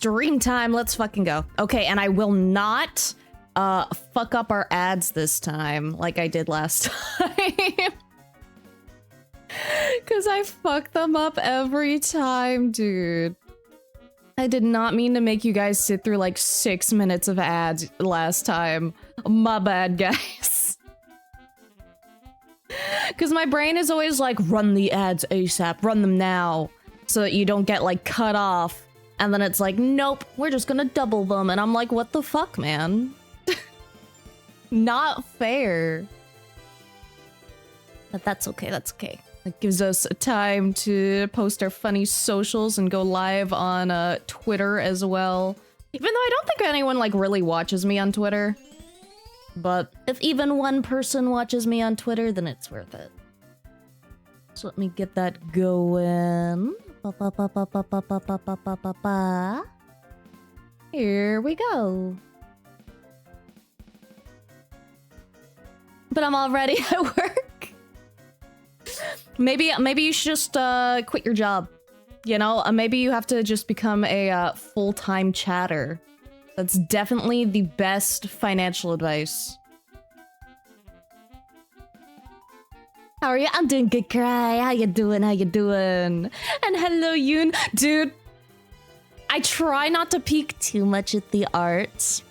Dream time, let's fucking go. Okay, and I will not fuck up our ads this time like I did last time. Cause I fuck them up every time, dude. I did not mean to make you guys sit through like 6 minutes of ads last time. My bad, guys. Cause my brain is always like, run the ads ASAP, run them now. So that you don't get like cut off. And then it's like, nope, we're just gonna double them. And I'm like, what the fuck, man? Not fair. But that's okay, that's okay. It gives us time to post our funny socials and go live on Twitter as well. Even though I don't think anyone like really watches me on Twitter. But if even one person watches me on Twitter, then it's worth it. So let me get that going. Here we go. But I'm already at work. Maybe you should just quit your job. You know, maybe you have to just become a full-time chatter. That's definitely the best financial advice. How are you? I'm doing good, Cry. How you doing? How you doing? And hello, Yoon. Dude, I try not to peek too much at the arts,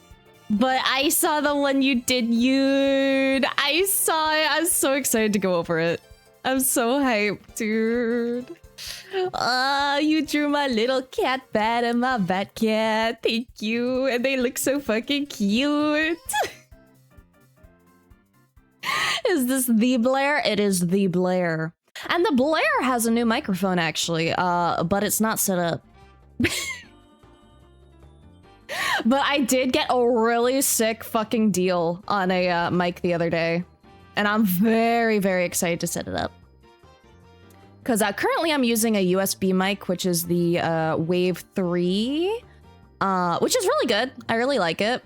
but I saw the one you did, Yoon. I saw it. I'm so excited to go over it. I'm so hyped, dude. You drew my little cat bat and my bat cat. Thank you. And they look so fucking cute. Is this the Blair? It is the Blair. And the Blair has a new microphone, actually, but it's not set up. But I did get a really sick fucking deal on a mic the other day. And I'm very, very excited to set it up. Because currently I'm using a USB mic, which is the Wave 3, which is really good. I really like it.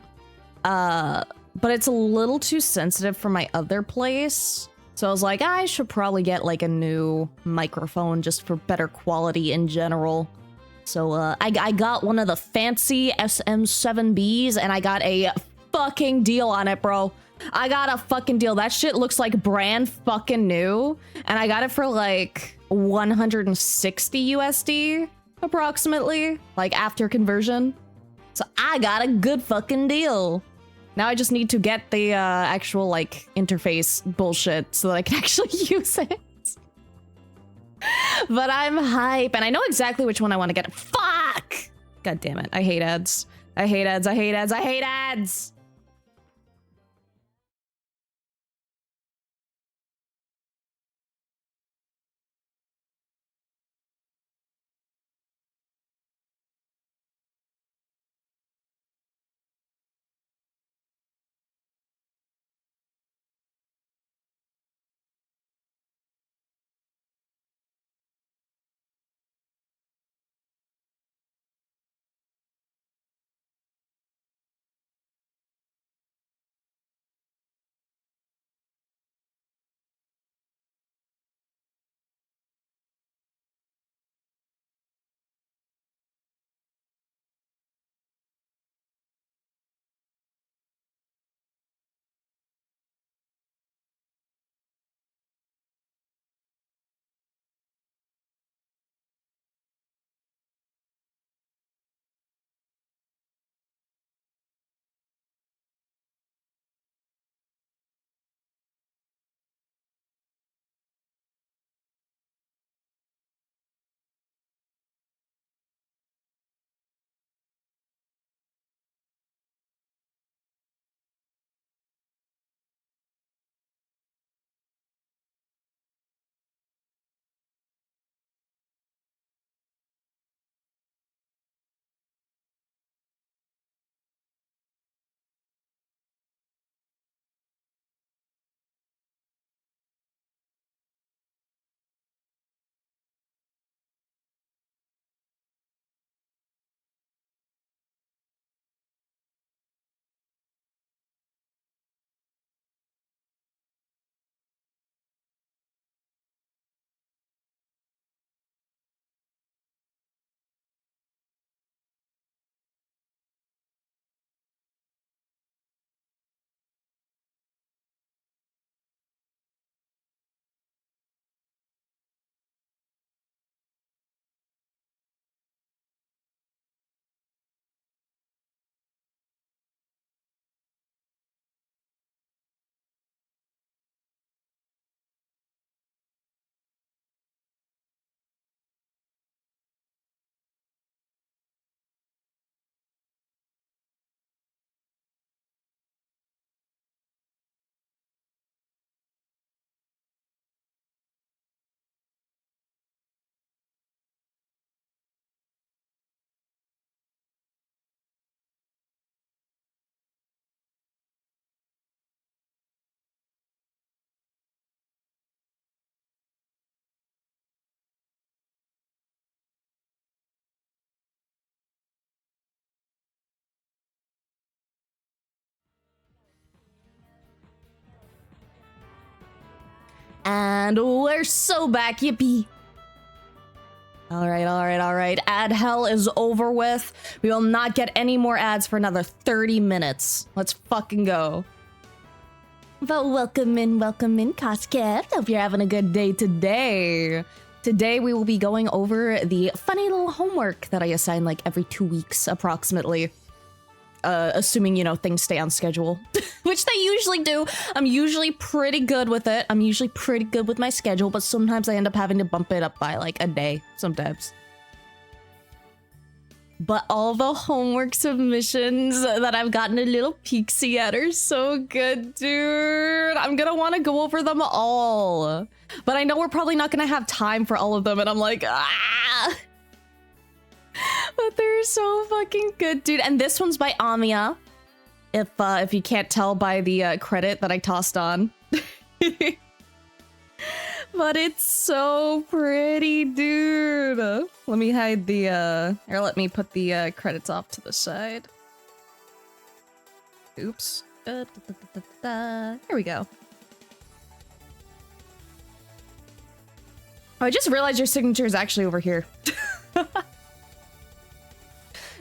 But it's a little too sensitive for my other place. So I was like, I should probably get like a new microphone just for better quality in general. So I got one of the fancy SM7Bs and I got a fucking deal on it, bro. I got a fucking deal. That shit looks like brand fucking new. And I got it for like 160 USD approximately, like after conversion. So I got a good fucking deal. Now I just need to get the actual, like, interface bullshit so that I can actually use it. But I'm hype, and I know exactly which one I want to get. Fuck! God damn it. I hate ads. I hate ads. I hate ads. I hate ads! And we're so back, yippee. All right. Ad hell is over with. We will not get any more ads for another 30 minutes. Let's fucking go. But welcome in, Coscat. Hope you're having a good day today. Today we will be going over the funny little homework that I assign like every 2 weeks approximately. Assuming, you know, things stay on schedule, which they usually do. I'm usually pretty good with it. I'm usually pretty good with my schedule, but sometimes I end up having to bump it up by like a day, sometimes. But all the homework submissions that I've gotten a little peeksy at are so good, dude. I'm gonna want to go over them all. But I know we're probably not gonna have time for all of them, and I'm like, ah! But they're so fucking good, dude. And this one's by Amia. If you can't tell by the credit that I tossed on. But it's so pretty, dude. Let me hide the or let me put the credits off to the side. Oops. Here we go. Oh, I just realized your signature is actually over here.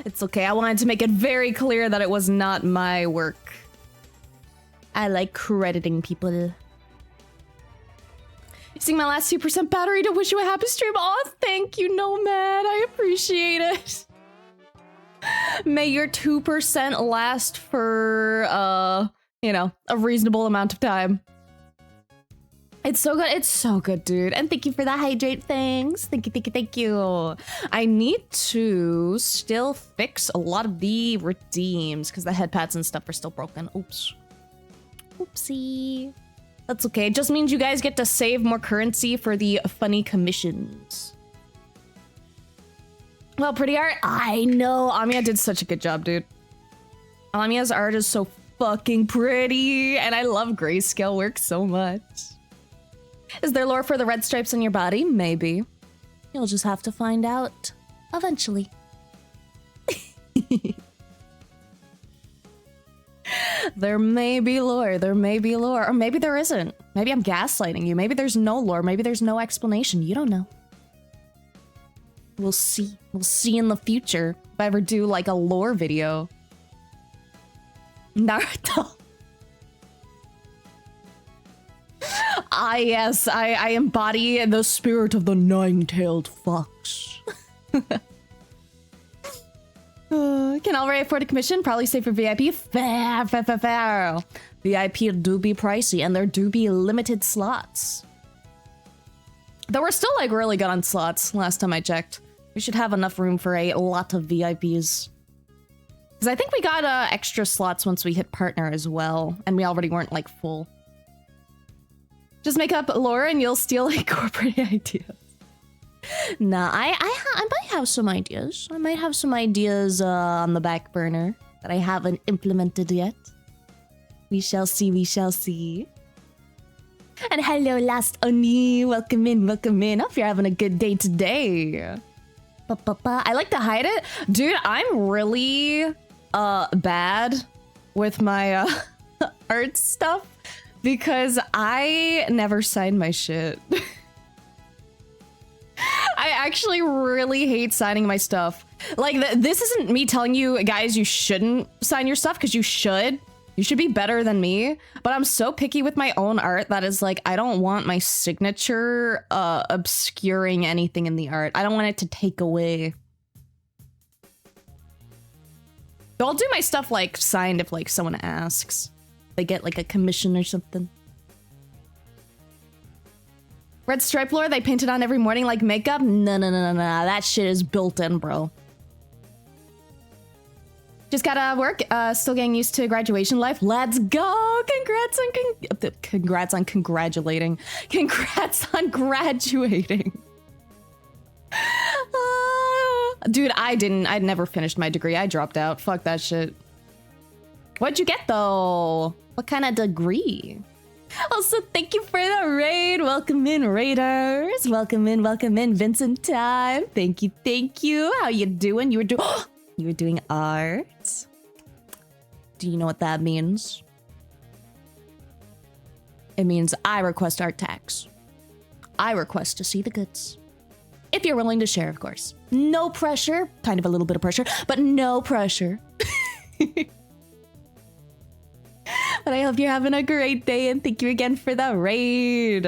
It's okay. I wanted to make it very clear that it was not my work. I like crediting people. Using my last 2% battery to wish you a happy stream. Oh, thank you, Nomad. I appreciate it. May your 2% last for, you know, a reasonable amount of time. It's so good. It's so good, dude. And thank you for the hydrate things. Thank you. I need to still fix a lot of the redeems because the head pads and stuff are still broken. Oops. Oopsie. That's okay. It just means you guys get to save more currency for the funny commissions. Well, pretty art. I know. Amia did such a good job, dude. Amia's art is so fucking pretty. And I love grayscale work so much. Is there lore for the red stripes on your body? Maybe. You'll just have to find out eventually. There may be lore. Or maybe there isn't. Maybe I'm gaslighting you. Maybe there's no lore. Maybe there's no explanation. You don't know. We'll see. We'll see in the future if I ever do like a lore video. Naruto. Yes, I embody the spirit of the nine-tailed fox. Can Already afford a commission? Probably save for VIP. Fair. VIP do be pricey, and there do be limited slots. Though we're still like really good on slots, last time I checked. We should have enough room for a lot of VIPs. Because I think we got extra slots once we hit partner as well, and we already weren't like full. Just make up lore and you'll steal like corporate ideas. Nah, I might have some ideas. I might have some ideas on the back burner that I haven't implemented yet. We shall see. And hello, Last Oni. Welcome in. Hope you're having a good day today. I like to hide it. Dude, I'm really bad with my art stuff. Because I never sign my shit. I actually really hate signing my stuff. Like, this isn't me telling you guys you shouldn't sign your stuff, because you should. You should be better than me. But I'm so picky with my own art that is like, I don't want my signature obscuring anything in the art. I don't want it to take away. So I'll do my stuff like signed if like someone asks. They get like a commission or something. Red stripe lore, they paint it on every morning like makeup? No. That shit is built in, bro. Just gotta work. Still getting used to graduation life. Let's go! Congrats on congratulating. Congrats on graduating. Dude, I'd never finished my degree. I dropped out. Fuck that shit. What'd you get though? What kind of degree? Also, thank you for the raid. Welcome in, raiders. Welcome in, Vincent time. Thank you. How you doing? You were doing art. Do you know what that means? It means I request art tax. I request to see the goods. If you're willing to share, of course. No pressure. Kind of a little bit of pressure, but no pressure. But I hope you're having a great day, and thank you again for the raid.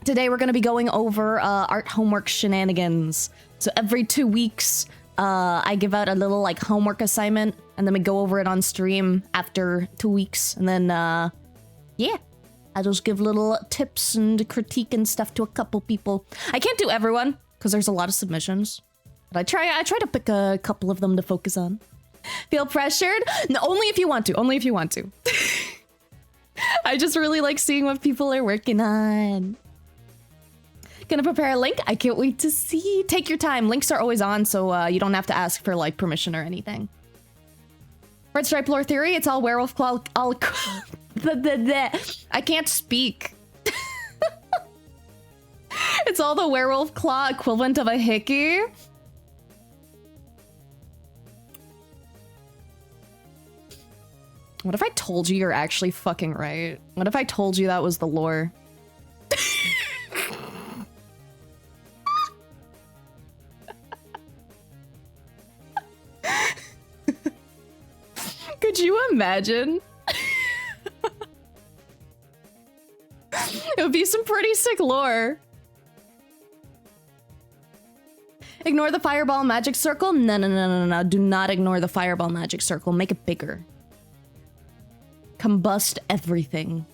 Today we're going to be going over art homework shenanigans. So every 2 weeks, I give out a little like homework assignment, and then we go over it on stream after 2 weeks. And then, yeah, I just give little tips and critique and stuff to a couple people. I can't do everyone because there's a lot of submissions, but I try to pick a couple of them to focus on. Feel pressured? No, only if you want to. Only if you want to. I just really like seeing what people are working on. Gonna prepare a link. I can't wait to see. Take your time. Links are always on, so you don't have to ask for like permission or anything. Red Stripe lore theory. It's all werewolf claw. All I can't speak. It's all the werewolf claw equivalent of a hickey. What if I told you you're actually fucking right? What if I told you that was the lore? Could you imagine? It would be some pretty sick lore. Ignore the fireball magic circle? No. Do not ignore the fireball magic circle. Make it bigger. Combust everything.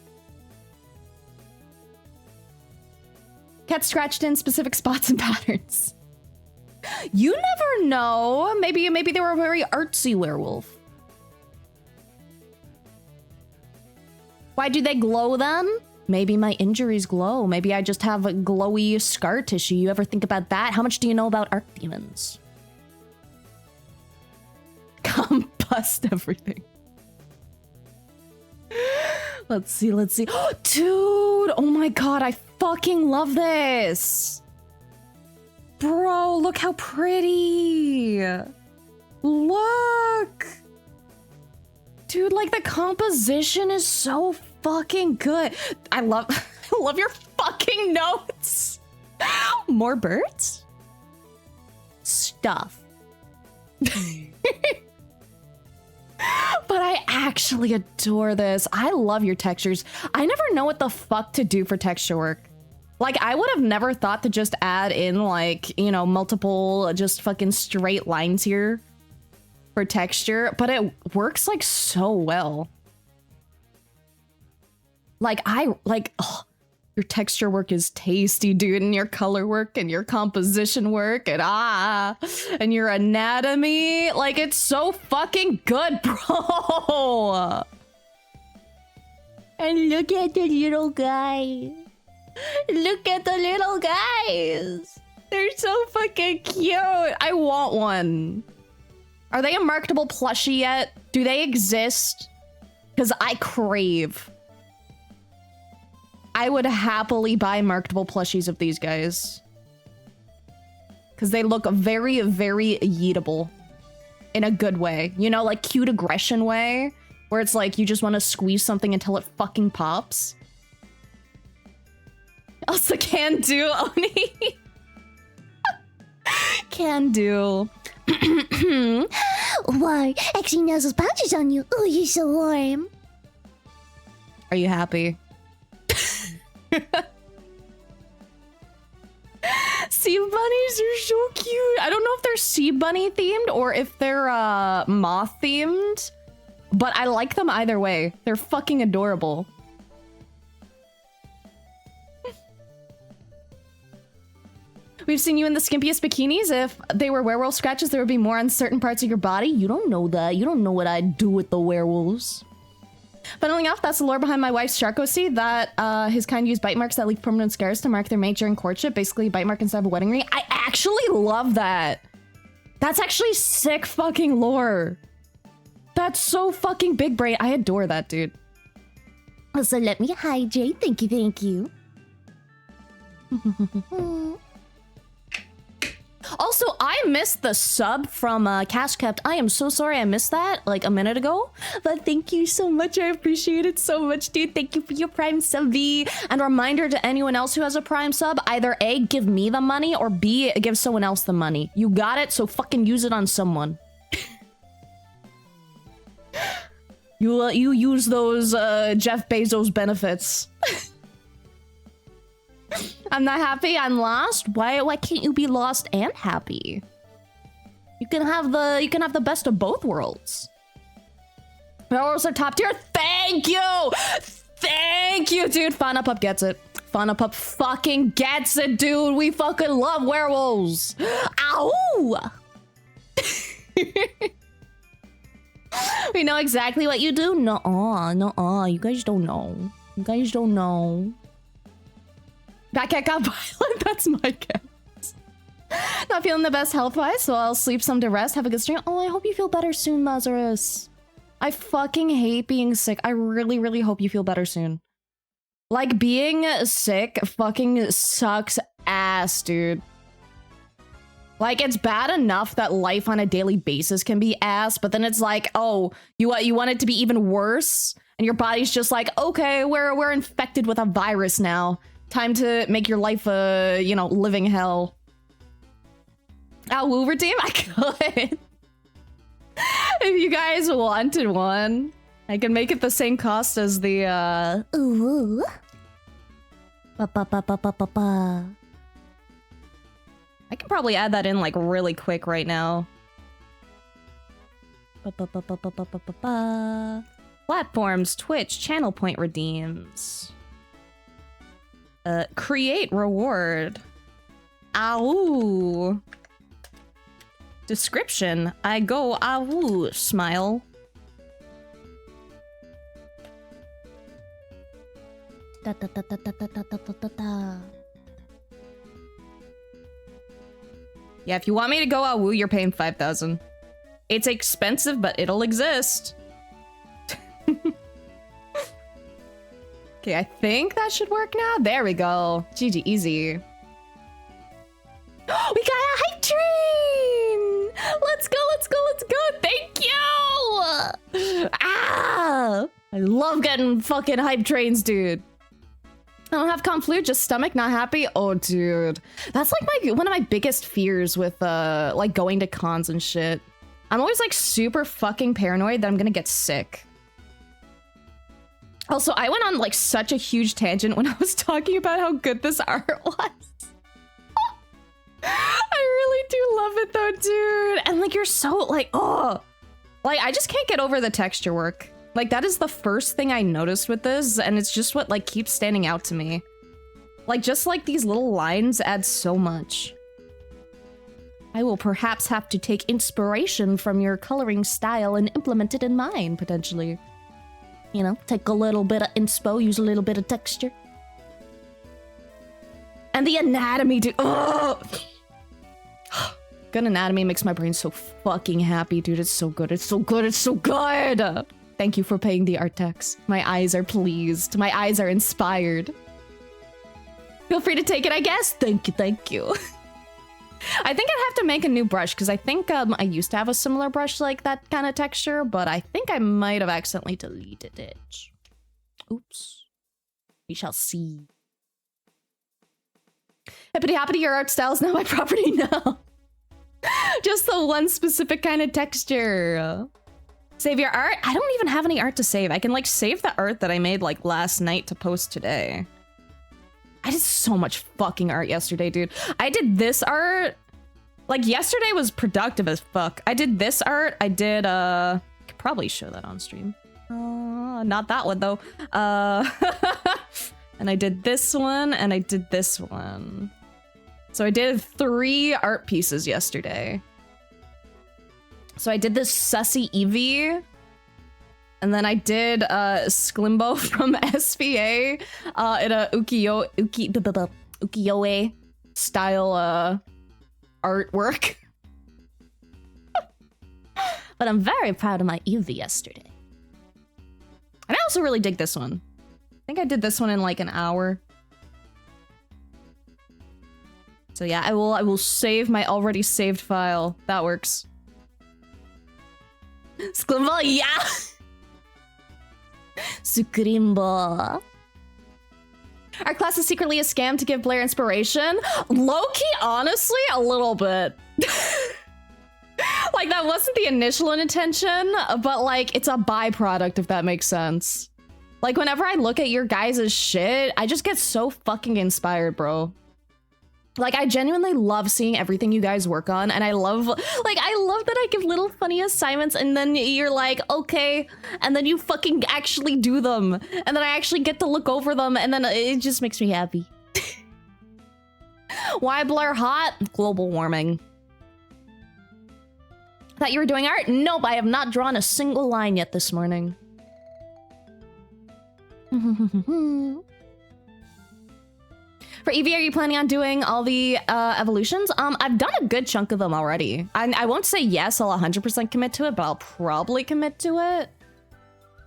Cat scratched in specific spots and patterns. You never know. Maybe they were a very artsy werewolf. Why do they glow then? Maybe my injuries glow. Maybe I just have a glowy scar tissue. You ever think about that? How much do you know about art demons? Combust everything. Let's see. Dude, oh my god, I fucking love this. Bro, look how pretty. Look. Dude, like the composition is so fucking good. I love your fucking notes. More birds? Stuff. But I actually adore this. I love your textures. I never know what the fuck to do for texture work. Like, I would have never thought to just add in, like, you know, multiple just fucking straight lines here for texture, but it works, like, so well. Like, oh, your texture work is tasty, dude, and your color work and your composition work and your anatomy. Like, it's so fucking good, bro. And look at the little guy. Look at the little guys. They're so fucking cute. I want one. Are they a marketable plushie yet? Do they exist? Because I crave. I would happily buy marketable plushies of these guys. Because they look very, very yeetable. In a good way. You know, like cute aggression way. Where it's like you just want to squeeze something until it fucking pops. Elsa can do, Oni. Can do. Why? Actually, Nuzzle's pouches on you. Oh, you're so warm. Are you happy? Sea bunnies are so cute. I don't know if they're sea bunny themed or if they're moth themed, but I like them either way. They're fucking adorable. We've seen you in the skimpiest bikinis. If they were werewolf scratches, there would be more on certain parts of your body. You don't know that. You don't know what I do with the werewolves. Funneling off, that's the lore behind my wife's Sharko that his kind use bite marks that leave permanent scars to mark their mate during courtship. Basically, bite mark instead of a wedding ring. I actually love that. That's actually sick fucking lore. That's so fucking big brain. I adore that, dude. Also, let me hydrate. Thank you. Also, I missed the sub from Cash Kept. I am so sorry I missed that like a minute ago. But thank you so much. I appreciate it so much, dude. Thank you for your Prime sub, V. And a reminder to anyone else who has a Prime sub, either A, give me the money, or B, give someone else the money. You got it, so fucking use it on someone. You use those Jeff Bezos benefits. I'm not happy, I'm lost. Why can't you be lost and happy? You can have the best of both worlds. Powers are top tier. Thank you! Thank you, dude. Funup gets it. Funup fucking gets it, dude. We fucking love werewolves. Ow! We know exactly what you do. Nuh-uh. You guys don't know. You guys don't know. That cat got violent. That's my cat. Not feeling the best health-wise, so I'll sleep some to rest. Have a good stream. Oh, I hope you feel better soon, Lazarus. I fucking hate being sick. I really, really hope you feel better soon. Like, being sick fucking sucks ass, dude. Like, it's bad enough that life on a daily basis can be ass, but then it's like, oh, you want it to be even worse? And your body's just like, okay, we're infected with a virus now. Time to make your life a, you know, living hell. Woover team? I could. If you guys wanted one, I can make it the same cost as the, Ooh. Ba-ba-ba-ba-ba-ba-ba. I can probably add that in, like, really quick right now. Ba-ba-ba-ba-ba-ba-ba-ba. Platforms, Twitch, channel point redeems. Create reward. Ow. Description. I go ow. Smile. Da da da da da da da da da da. Yeah, if you want me to go ow, you're paying 5,000. It's expensive, but it'll exist. Okay, I think that should work now. There we go. GG, easy. We got a hype train! Let's go, let's go, let's go! Thank you! Ah! I love getting fucking hype trains, dude. I don't have conflu, just stomach not happy. Oh, dude. That's like one of my biggest fears with like going to cons and shit. I'm always like super fucking paranoid that I'm gonna get sick. Also, I went on like such a huge tangent when I was talking about how good this art was. I really do love it though, dude. And like, you're so like, oh, like I just can't get over the texture work. Like that is the first thing I noticed with this, and it's just what like keeps standing out to me. Like just like these little lines add so much. I will perhaps have to take inspiration from your coloring style and implement it in mine, potentially. You know, take a little bit of inspo, use a little bit of texture. And the anatomy, dude. Oh! Good anatomy makes my brain so fucking happy, dude. It's so good. It's so good. It's so good. Thank you for paying the art tax. My eyes are pleased. My eyes are inspired. Feel free to take it, I guess. Thank you. Thank you. I think I'd have to make a new brush because I think I used to have a similar brush like that kind of texture, but I think I might have accidentally deleted it. Oops. We shall see. Hippity hoppity, your art style is now my property now. Just the one specific kind of texture. Save your art? I don't even have any art to save. I can like save the art that I made like last night to post today. I did so much fucking art yesterday, dude. I did this art. Like yesterday was productive as fuck. I did this art. I did I could probably show that on stream. Not that one though. And I did this one and I did this one. So I did 3 art pieces yesterday. So I did this Sussy Eevee. And then I did Sklimbo from SVA in a ukiyo-e style artwork. But I'm very proud of my Eevee yesterday. And I also really dig this one. I think I did this one in like an hour. It's So yeah, I will save my already saved file. That works. Scrimble, yeah! Scrimble. Our class is secretly a scam to give Blair inspiration. Low-key, honestly, a little bit. Like, that wasn't the initial intention, but like, it's a byproduct, if that makes sense. Like, whenever I look at your guys' shit, I just get so fucking inspired, bro. Like, I genuinely love seeing everything you guys work on, and I love that I give little funny assignments, and then you're like, okay, and then you fucking actually do them, and then I actually get to look over them, and then it just makes me happy. Why Blair hot? Global warming. Thought you were doing art? Nope, I have not drawn a single line yet this morning. For Eevee, are you planning on doing all the evolutions? I've done a good chunk of them already. I won't say yes, I'll 100% commit to it, but I'll probably commit to it.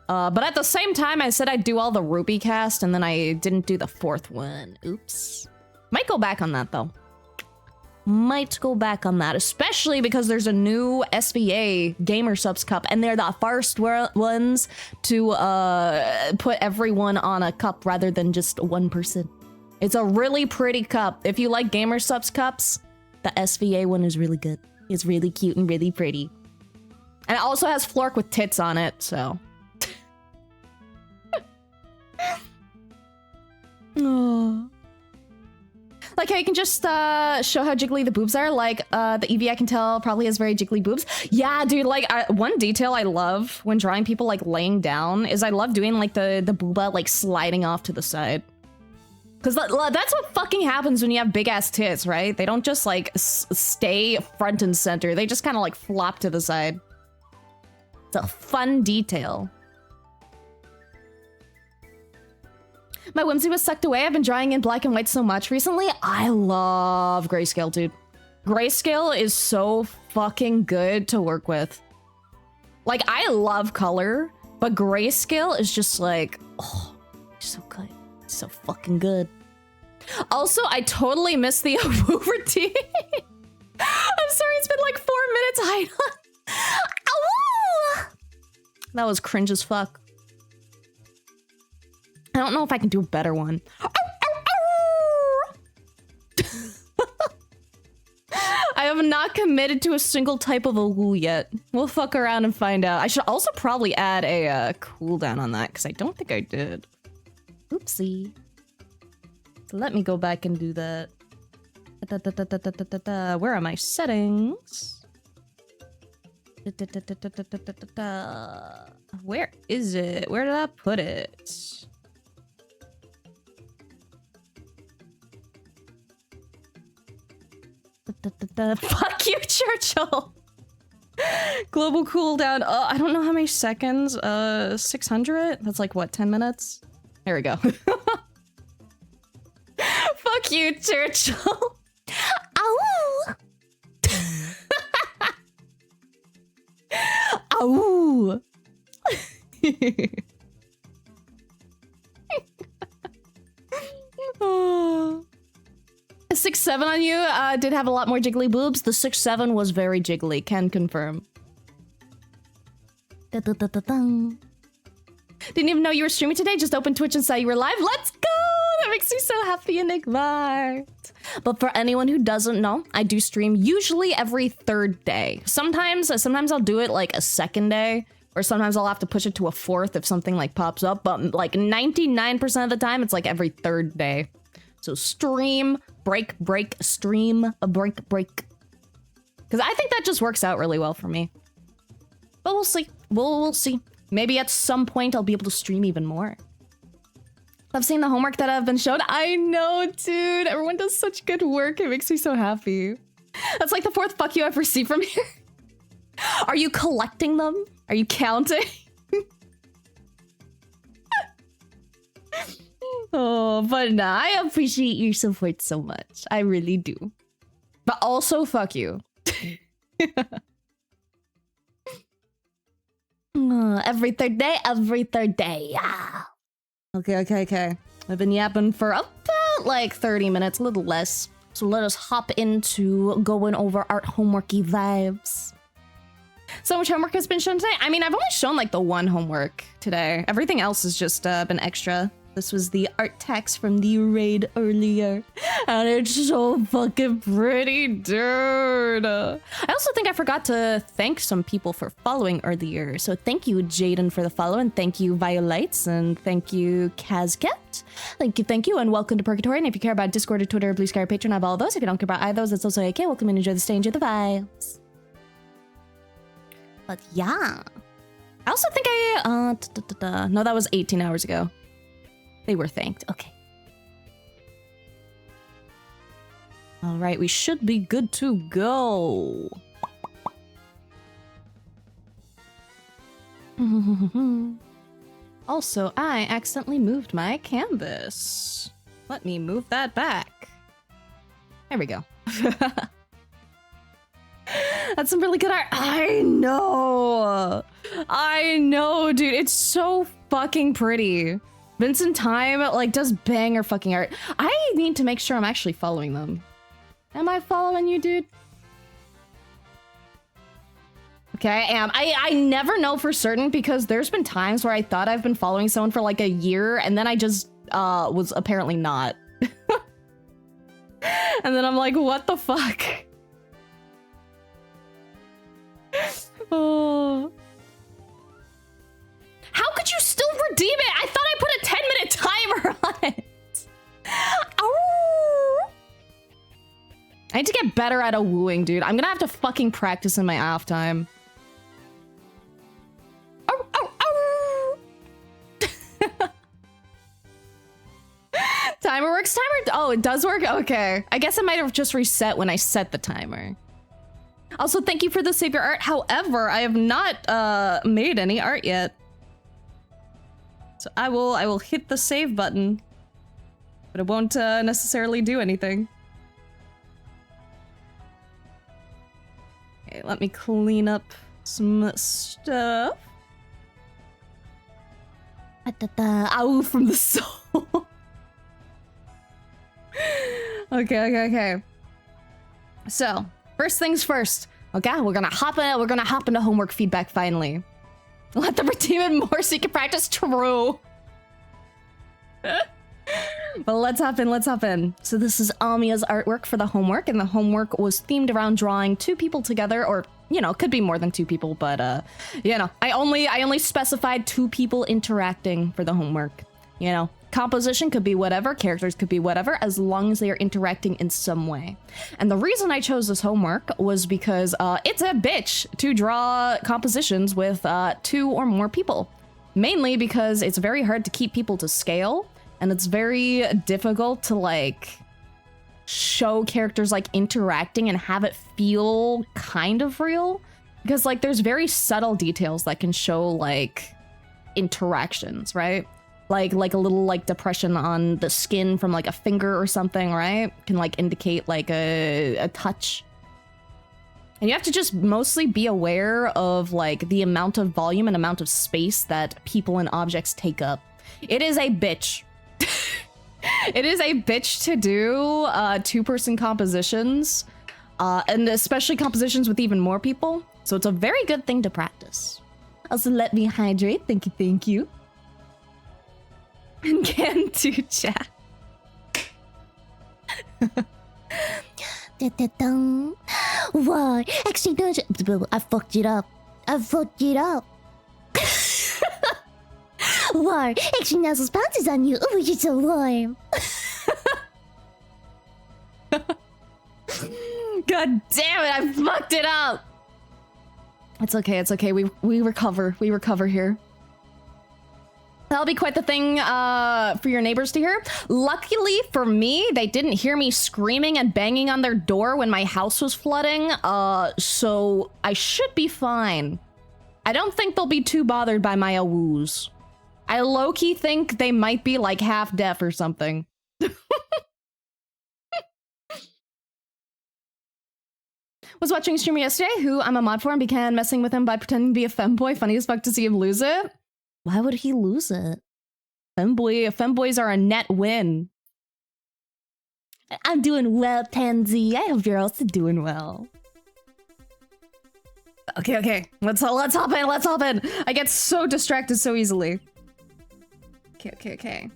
But at the same time, I said I'd do all the Ruby cast, and then I didn't do the 4th one. Oops. Might go back on that, though. Might go back on that, especially because there's a new SVA Gamer Subs Cup, and they're the first ones to put everyone on a cup rather than just one person. It's a really pretty cup. If you like Gamer Subs cups, the SVA one is really good. It's really cute and really pretty. And it also has Flork with tits on it, so. Oh. Like how you can just show how jiggly the boobs are. Like the Eevee I can tell probably has very jiggly boobs. Yeah, dude, like one detail I love when drawing people like laying down is I love doing like the booba like sliding off to the side. Because that's what fucking happens when you have big ass tits, right? They don't just like stay front and center. They just kind of like flop to the side. It's a fun detail. My whimsy was sucked away. I've been drawing in black and white so much recently. I love grayscale, dude. Grayscale is so fucking good to work with. Like, I love color, but grayscale is just like, oh, so good. So fucking good. Also, I totally missed the Awu routine. I'm sorry, it's been like 4 minutes. Awu! That was cringe as fuck. I don't know if I can do a better one. I have not committed to a single type of a woo yet. We'll fuck around and find out. I should also probably add a cooldown on that, because I don't think I did. Oopsie. So let me go back and do that. Where are my settings? Where is it? Where did I put it? Fuck you, Churchill. Global cooldown. I don't know how many seconds. 600? That's like what, 10 minutes? There we go. Fuck you, Churchill. Ow! Ow! Oh. 6'7" on you did have a lot more jiggly boobs. The 6'7" was very jiggly, can confirm. Didn't even know you were streaming today, just opened Twitch and saw you were live. Let's go! That makes me so happy, Enigma. But for anyone who doesn't know, I do stream usually every 3rd day. Sometimes I'll do it like a 2nd day, or sometimes I'll have to push it to a 4th if something like pops up, but like 99% of the time, it's like every 3rd day. So stream, break, stream, break. Because I think that just works out really well for me. But we'll see. We'll see. Maybe at some point I'll be able to stream even more. Love seeing the homework that I've been shown. I know, dude. Everyone does such good work. It makes me so happy. That's like the 4th fuck you I've received from here. Are you collecting them? Are you counting? Oh, but nah, I appreciate your support so much. I really do. But also, fuck you. Every 3rd day, every 3rd day. Yeah. Okay. I've been yapping for about like 30 minutes, a little less. So let us hop into going over art homeworky vibes. So much homework has been shown today. I mean, I've only shown like the one homework today. Everything else has just been extra. This was the art text from the raid earlier. And it's so fucking pretty, dude. I also think I forgot to thank some people for following earlier. So thank you, Jaden, for the follow. And thank you, Violites. And thank you, Kazkept. Thank you, and welcome to Purgatory. And if you care about Discord or Twitter or Blue Sky or Patreon, I have all of those. If you don't care about either of those, it's also okay. Welcome and enjoy the stay, enjoy the vibes. But yeah. I also think no, that was 18 hours ago. They were thanked. Okay. All right, we should be good to go. Also, I accidentally moved my canvas. Let me move that back. There we go. That's some really good art. I know, dude. It's so fucking pretty. Vincent Time, like, does banger fucking art. I need to make sure I'm actually following them. Am I following you, dude? Okay, I am. I never know for certain because there's been times where I thought I've been following someone for like a year and then I just was apparently not. And then I'm like, what the fuck? Oh. How could you still redeem it? I thought I put a 10-minute timer on it. Oh. I need to get better at a wooing, dude. I'm gonna have to fucking practice in my off time. Oh, oh, oh. Timer works. Timer. Oh, it does work. Okay. I guess it might have just reset when I set the timer. Also, thank you for the savior art. However, I have not made any art yet. So I will hit the save button, but it won't necessarily do anything. Okay, let me clean up some stuff. Ow, from the soul. Okay. So, first things first. Okay, we're gonna hop into homework feedback finally. Let them redeem it more so you can practice. True. But let's hop in. So this is Amia's artwork for the homework, and the homework was themed around drawing two people together, or, you know, could be more than two people, but, you know, I only specified two people interacting for the homework. You know, composition could be whatever, characters could be whatever, as long as they are interacting in some way. And the reason I chose this homework was because it's a bitch to draw compositions with two or more people. Mainly because it's very hard to keep people to scale, and it's very difficult to, like, show characters, like, interacting and have it feel kind of real. Because, like, there's very subtle details that can show, like, interactions, right? Like a little, like, depression on the skin from, like, a finger or something, right? Can, like, indicate, like, a touch. And you have to just mostly be aware of, like, the amount of volume and amount of space that people and objects take up. It is a bitch. It is a bitch to do two-person compositions, and especially compositions with even more people. So it's a very good thing to practice. Also, let me hydrate. Thank you. And can do chat. What? Actually, no, I fucked it up. War. Actually, now those bounces on you. Oh, you're so warm. God damn it, I fucked it up. It's okay. We recover here. That'll be quite the thing for your neighbors to hear. Luckily for me, they didn't hear me screaming and banging on their door when my house was flooding, so I should be fine. I don't think they'll be too bothered by my awoos. I low-key think they might be, like, half deaf or something. Was watching a streamer yesterday who I'm a mod for and began messing with him by pretending to be a femboy. Funny as fuck to see him lose it. Why would he lose it? Femboys are a net win. I'm doing well, Tansy. I hope you're also doing well. Okay. Let's hop in. I get so distracted so easily. Okay.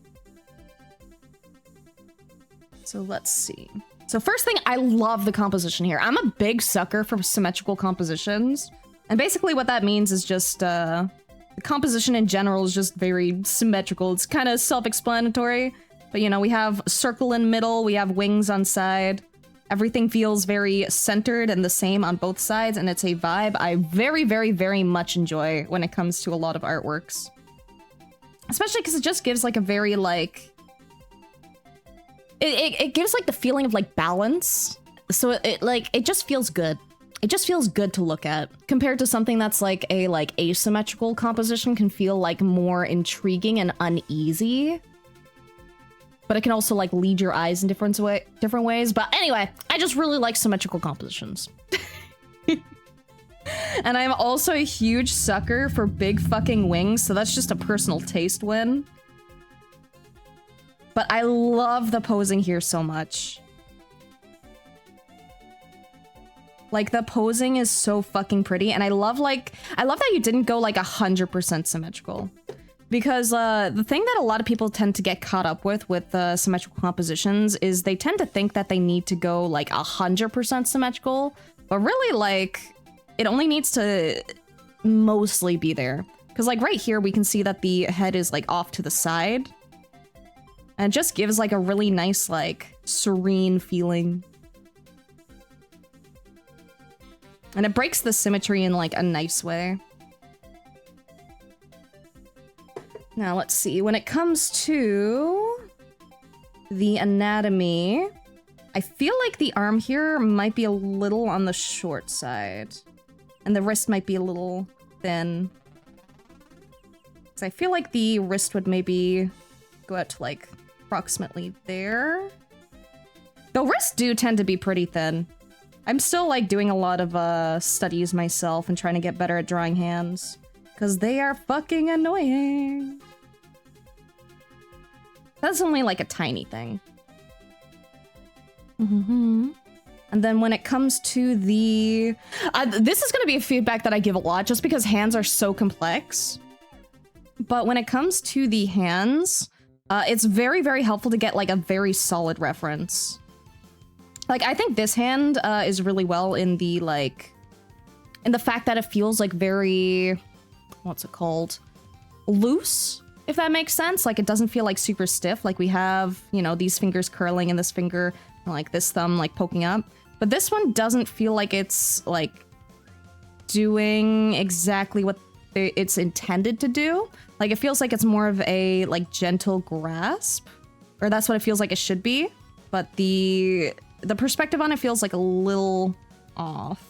So let's see. So first thing, I love the composition here. I'm a big sucker for symmetrical compositions. And basically what that means is just, the composition in general is just very symmetrical. It's kind of self-explanatory. But you know, we have a circle in middle, we have wings on side. Everything feels very centered and the same on both sides, and it's a vibe I very much enjoy when it comes to a lot of artworks. Especially because it just gives like a very like... It gives like the feeling of like balance. So it just feels good. It just feels good to look at. Compared to something that's like a asymmetrical composition can feel like more intriguing and uneasy. But it can also like lead your eyes in different ways. But anyway, I just really like symmetrical compositions. And I'm also a huge sucker for big fucking wings, so that's just a personal taste win. But I love the posing here so much. Like, the posing is so fucking pretty, and I love that you didn't go like 100% symmetrical. Because the thing that a lot of people tend to get caught up with symmetrical compositions is they tend to think that they need to go like 100% symmetrical, but really like it only needs to mostly be there. Because like right here we can see that the head is like off to the side. And it just gives like a really nice like serene feeling. And it breaks the symmetry in like a nice way. Now, let's see. When it comes to the anatomy, I feel like the arm here might be a little on the short side. And the wrist might be a little thin. So I feel like the wrist would maybe go out to like approximately there. The wrists do tend to be pretty thin. I'm still like doing a lot of studies myself and trying to get better at drawing hands. Because they are fucking annoying. That's only like a tiny thing. And then when it comes to the... this is going to be a feedback that I give a lot just because hands are so complex. But when it comes to the hands, it's very helpful to get like a very solid reference. Like, I think this hand is really well in the like... in the fact that it feels like very... what's it called? Loose, if that makes sense. Like, it doesn't feel like super stiff. Like, we have, you know, these fingers curling and this finger, like this thumb, like poking up. But this one doesn't feel like it's like doing exactly what it's intended to do. Like, it feels like it's more of a like gentle grasp, or that's what it feels like it should be. But the perspective on it feels like a little off.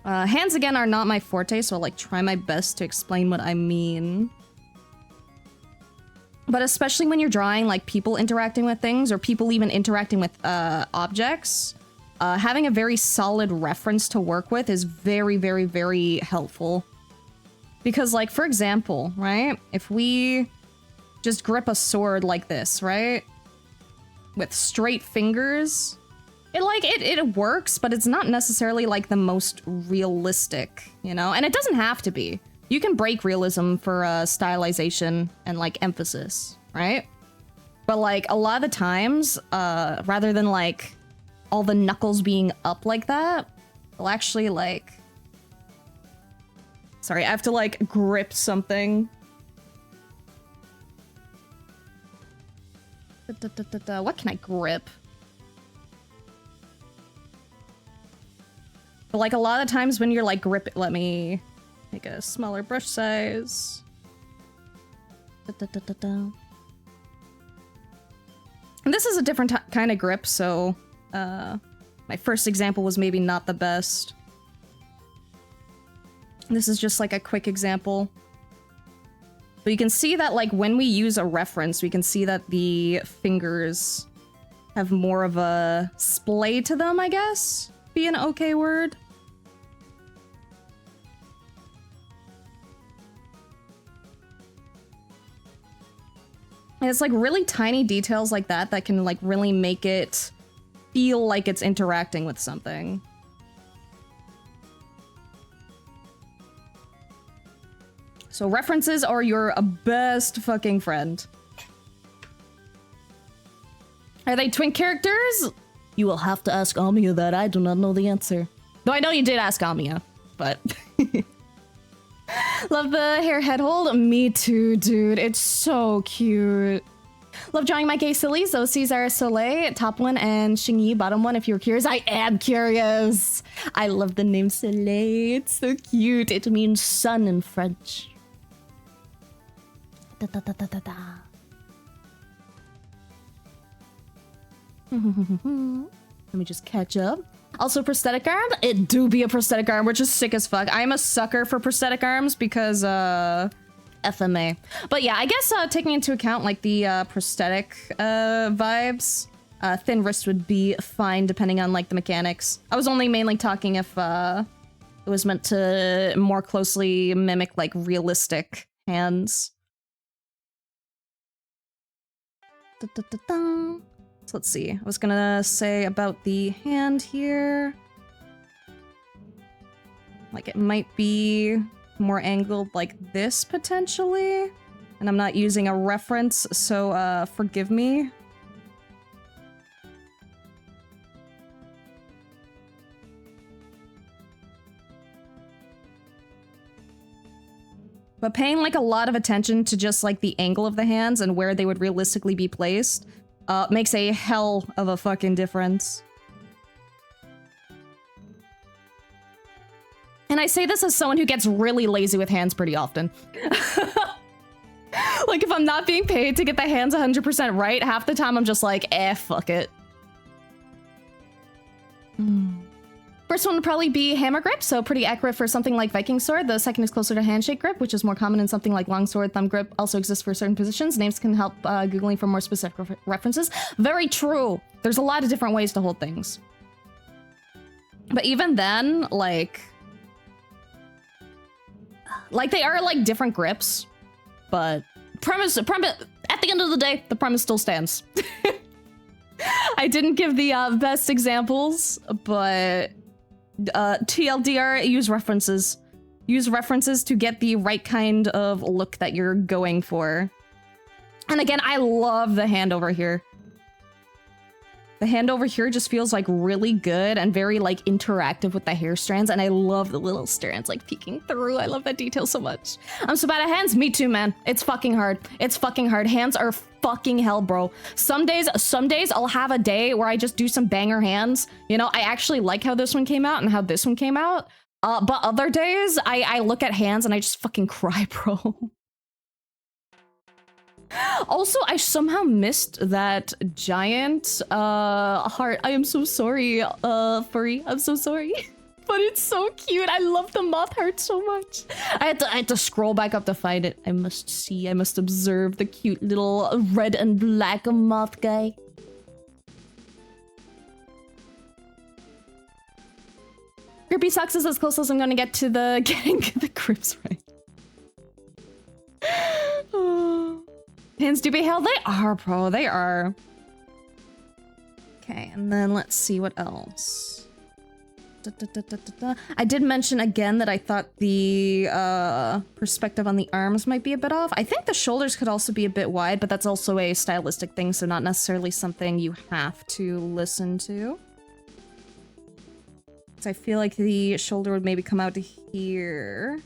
Hands, again, are not my forte, so I'll, like, try my best to explain what I mean. But especially when you're drawing, like, people interacting with things, or people even interacting with, objects, having a very solid reference to work with is very helpful. Because, like, for example, right? If we just grip a sword like this, right? With straight fingers... It works, but it's not necessarily like the most realistic, you know? And it doesn't have to be. You can break realism for stylization and like emphasis, right? But like a lot of the times, rather than like all the knuckles being up like that, they'll actually like... Sorry, I have to like grip something. What can I grip? But like a lot of times when you're like let me make a smaller brush size. And this is a different kind of grip, so my first example was maybe not the best. This is just like a quick example. But you can see that like when we use a reference, we can see that the fingers have more of a splay to them, I guess. Be an okay word. And it's like really tiny details like that that can like really make it feel like it's interacting with something. So references are your best fucking friend. Are they twin characters? You will have to ask Amiya that. I do not know the answer. Though I know you did ask Amiya, but... Love the hair head hold. Me too, dude. It's so cute. Love drawing my gay sillies. Those Cesar Soleil, top one, and Xingyi, bottom one. If you're curious, I am curious. I love the name Soleil. It's so cute. It means sun in French. Da, da, da, da, da, da. Let me just catch up. Also, prosthetic arm. It do be a prosthetic arm, which is sick as fuck. I'm a sucker for prosthetic arms because, FMA. But yeah, I guess taking into account like the prosthetic vibes, thin wrist would be fine depending on like the mechanics. I was only mainly talking if it was meant to more closely mimic like realistic hands. Da, da, da, da. So let's see. I was gonna say about the hand here. Like it might be more angled like this potentially. And I'm not using a reference, so forgive me. But paying like a lot of attention to just like the angle of the hands and where they would realistically be placed makes a hell of a fucking difference. And I say this as someone who gets really lazy with hands pretty often. Like, if I'm not being paid to get the hands 100% right, half the time I'm just like, fuck it. First one would probably be hammer grip, so pretty accurate for something like Viking sword. The second is closer to handshake grip, which is more common in something like long sword. Thumb grip also exists for certain positions. Names can help Googling for more specific references. Very true. There's a lot of different ways to hold things. But even then, like they are like different grips, but premise at the end of the day, the premise still stands. I didn't give the best examples, but TLDR, use references. Use references to get the right kind of look that you're going for. And again, I love the hand over here. The hand over here just feels like really good and very like interactive with the hair strands, and I love the little strands like peeking through. I love that detail so much. I'm so bad at hands. Me too, man. It's fucking hard. It's fucking hard. Hands are fucking hell, bro. Some days I'll have a day where I just do some banger hands. You know, I actually like how this one came out and how this one came out. But other days I look at hands and I just fucking cry, bro. Also, I somehow missed that giant heart. I am so sorry, furry. I'm so sorry. But it's so cute. I love the moth heart so much. I had to scroll back up to find it. I must observe the cute little red and black moth guy. Grippy Socks is as close as I'm gonna get to the getting the grips right. Hands do be held? They are, bro. They are. Okay, and then let's see what else. I did mention again that I thought the perspective on the arms might be a bit off. I think the shoulders could also be a bit wide, but that's also a stylistic thing, so not necessarily something you have to listen to. So I feel like the shoulder would maybe come out to here.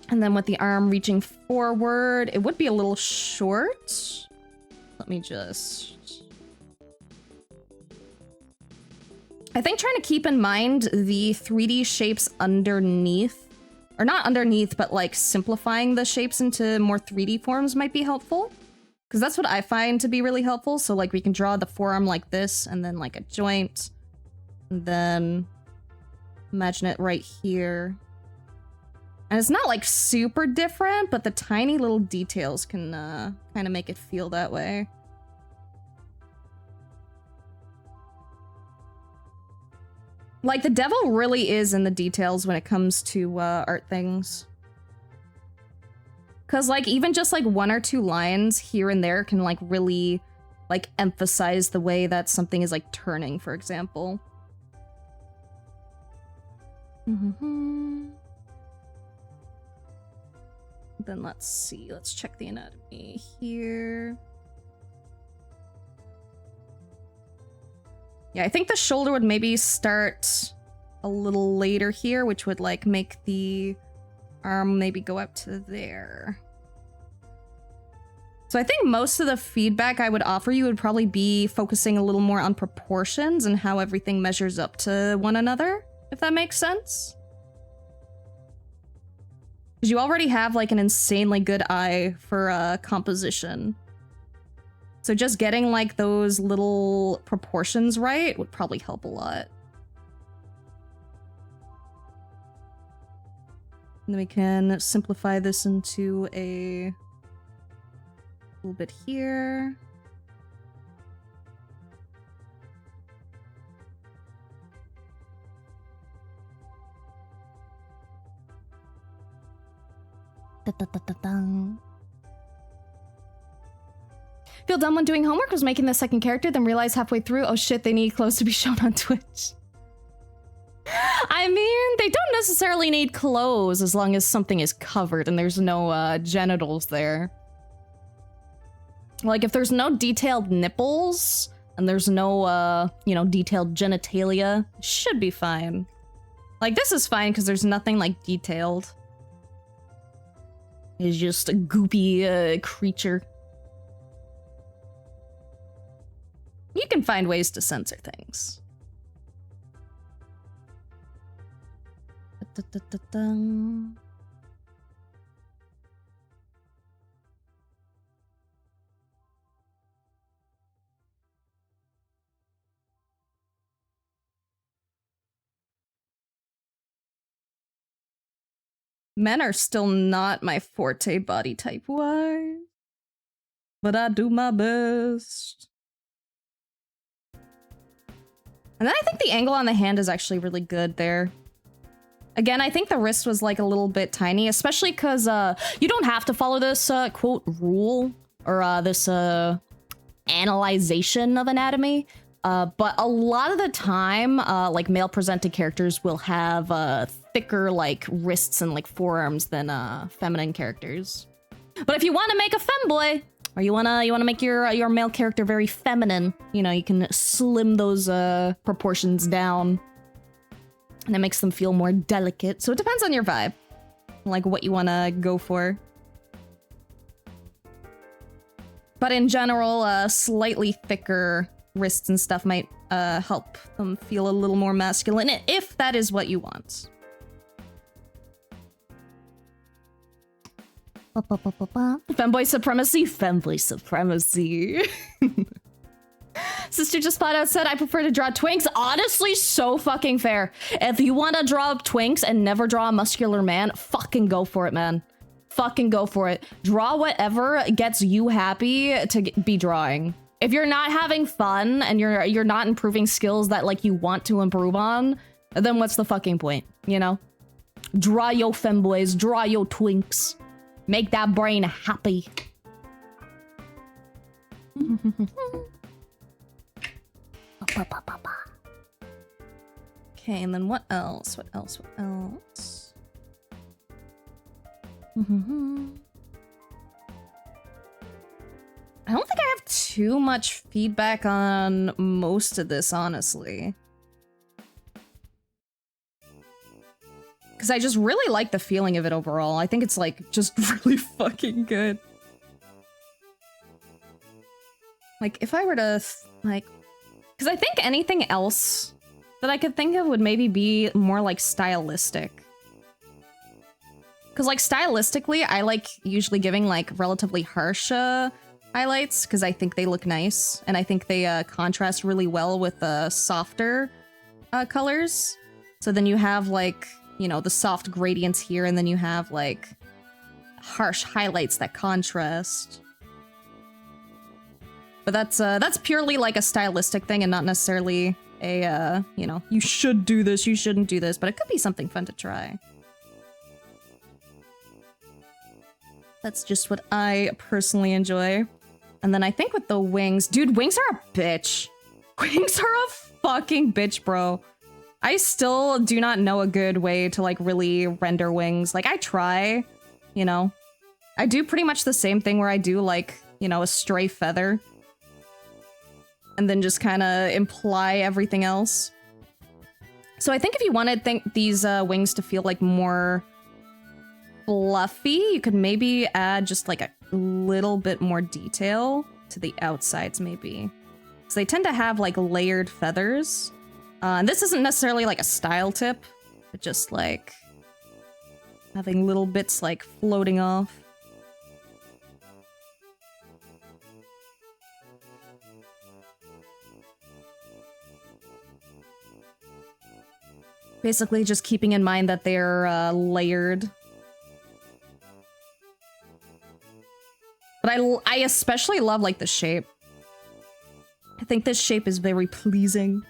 And then with the arm reaching forward, it would be a little short. Let me just... I think trying to keep in mind the 3D shapes underneath, or not underneath, but like simplifying the shapes into more 3D forms might be helpful. Because that's what I find to be really helpful. So like we can draw the forearm like this, and then like a joint. And then imagine it right here. And it's not like super different, but the tiny little details can kind of make it feel that way. Like the devil really is in the details when it comes to art things. Because, like, even just, like, 1 or 2 lines here and there can, like, really, like, emphasize the way that something is, like, turning, for example. Then let's see. Let's check the anatomy here. Yeah, I think the shoulder would maybe start a little later here, which would, like, make the arm maybe go up to there. So I think most of the feedback I would offer you would probably be focusing a little more on proportions and how everything measures up to one another, if that makes sense. Because you already have, like, an insanely good eye for composition. So just getting, like, those little proportions right would probably help a lot. And then we can simplify this into a little bit here. Da-da-da-da-dang. Feel dumb when doing homework, was making the second character, then realized halfway through, oh shit, they need clothes to be shown on Twitch. I mean, they don't necessarily need clothes as long as something is covered and there's no genitals there. Like, if there's no detailed nipples and there's no, you know, detailed genitalia, should be fine. Like, this is fine because there's nothing, like, detailed. It's just a goopy creature. You can find ways to censor things. Da-da-da-da-dum. Men are still not my forte body type-wise, but I do my best. And then I think the angle on the hand is actually really good there. Again, I think the wrist was like a little bit tiny, especially because you don't have to follow this quote rule or this analyzation of anatomy. But a lot of the time, like male presented characters will have thicker like wrists and like forearms than feminine characters. But if you want to make a femboy, or you wanna make your male character very feminine, you know, you can slim those proportions down, and it makes them feel more delicate. So it depends on your vibe, like what you wanna go for. But in general, slightly thicker wrists and stuff might help them feel a little more masculine, if that is what you want. Femboy supremacy? Femboy supremacy. Sister just flat out said, I prefer to draw twinks. Honestly, so fucking fair. If you want to draw twinks and never draw a muscular man, fucking go for it, man. Fucking go for it. Draw whatever gets you happy to be drawing. If you're not having fun and you're not improving skills that like you want to improve on, then what's the fucking point, you know? Draw your femboys, draw your twinks. Make that brain happy. Okay, and then what else? What else? What else? I don't think I have too much feedback on most of this, honestly. Because I just really like the feeling of it overall. I think it's, like, just really fucking good. Like, if I were to, like... Because I think anything else that I could think of would maybe be more, like, stylistic. Because, like, stylistically, I like usually giving, like, relatively harsh, highlights, because I think they look nice, and I think they, contrast really well with, softer, colors. So then you have, like... you know, the soft gradients here, and then you have, like, harsh highlights that contrast. But that's purely, like, a stylistic thing and not necessarily a, you know, you should do this, you shouldn't do this, but it could be something fun to try. That's just what I personally enjoy. And then I think with the wings, dude, wings are a bitch. Wings are a fucking bitch, bro. I still do not know a good way to like really render wings. Like I try, you know, I do pretty much the same thing where I do like, you know, a stray feather and then just kind of imply everything else. So I think if you wanted these wings to feel like more fluffy, you could maybe add just like a little bit more detail to the outsides maybe. So they tend to have like layered feathers. And this isn't necessarily like a style tip, but just like having little bits like floating off. Basically just keeping in mind that they're layered. But I especially love like the shape. I think this shape is very pleasing.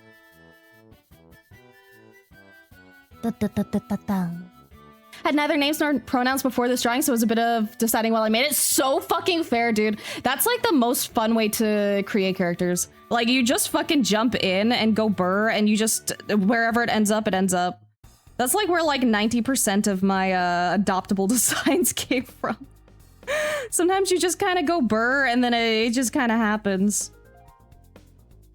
Had neither names nor pronouns before this drawing, so it was a bit of deciding while I made it. So fucking fair, dude. That's like the most fun way to create characters. Like you just fucking jump in and go burr and you just, wherever it ends up, it ends up. That's like where like 90% of my adoptable designs came from. Sometimes you just kind of go burr and then it just kind of happens.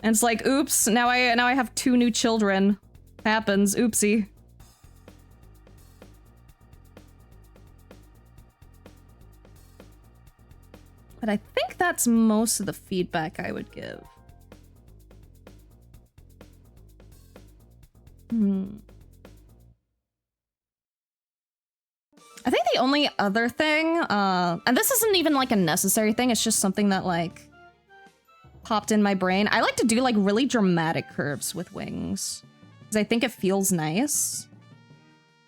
And it's like, oops, now I have 2 new children. Happens, oopsie. But I think that's most of the feedback I would give. I think the only other thing, and this isn't even like a necessary thing, it's just something that like popped in my brain. I like to do like really dramatic curves with wings because I think it feels nice.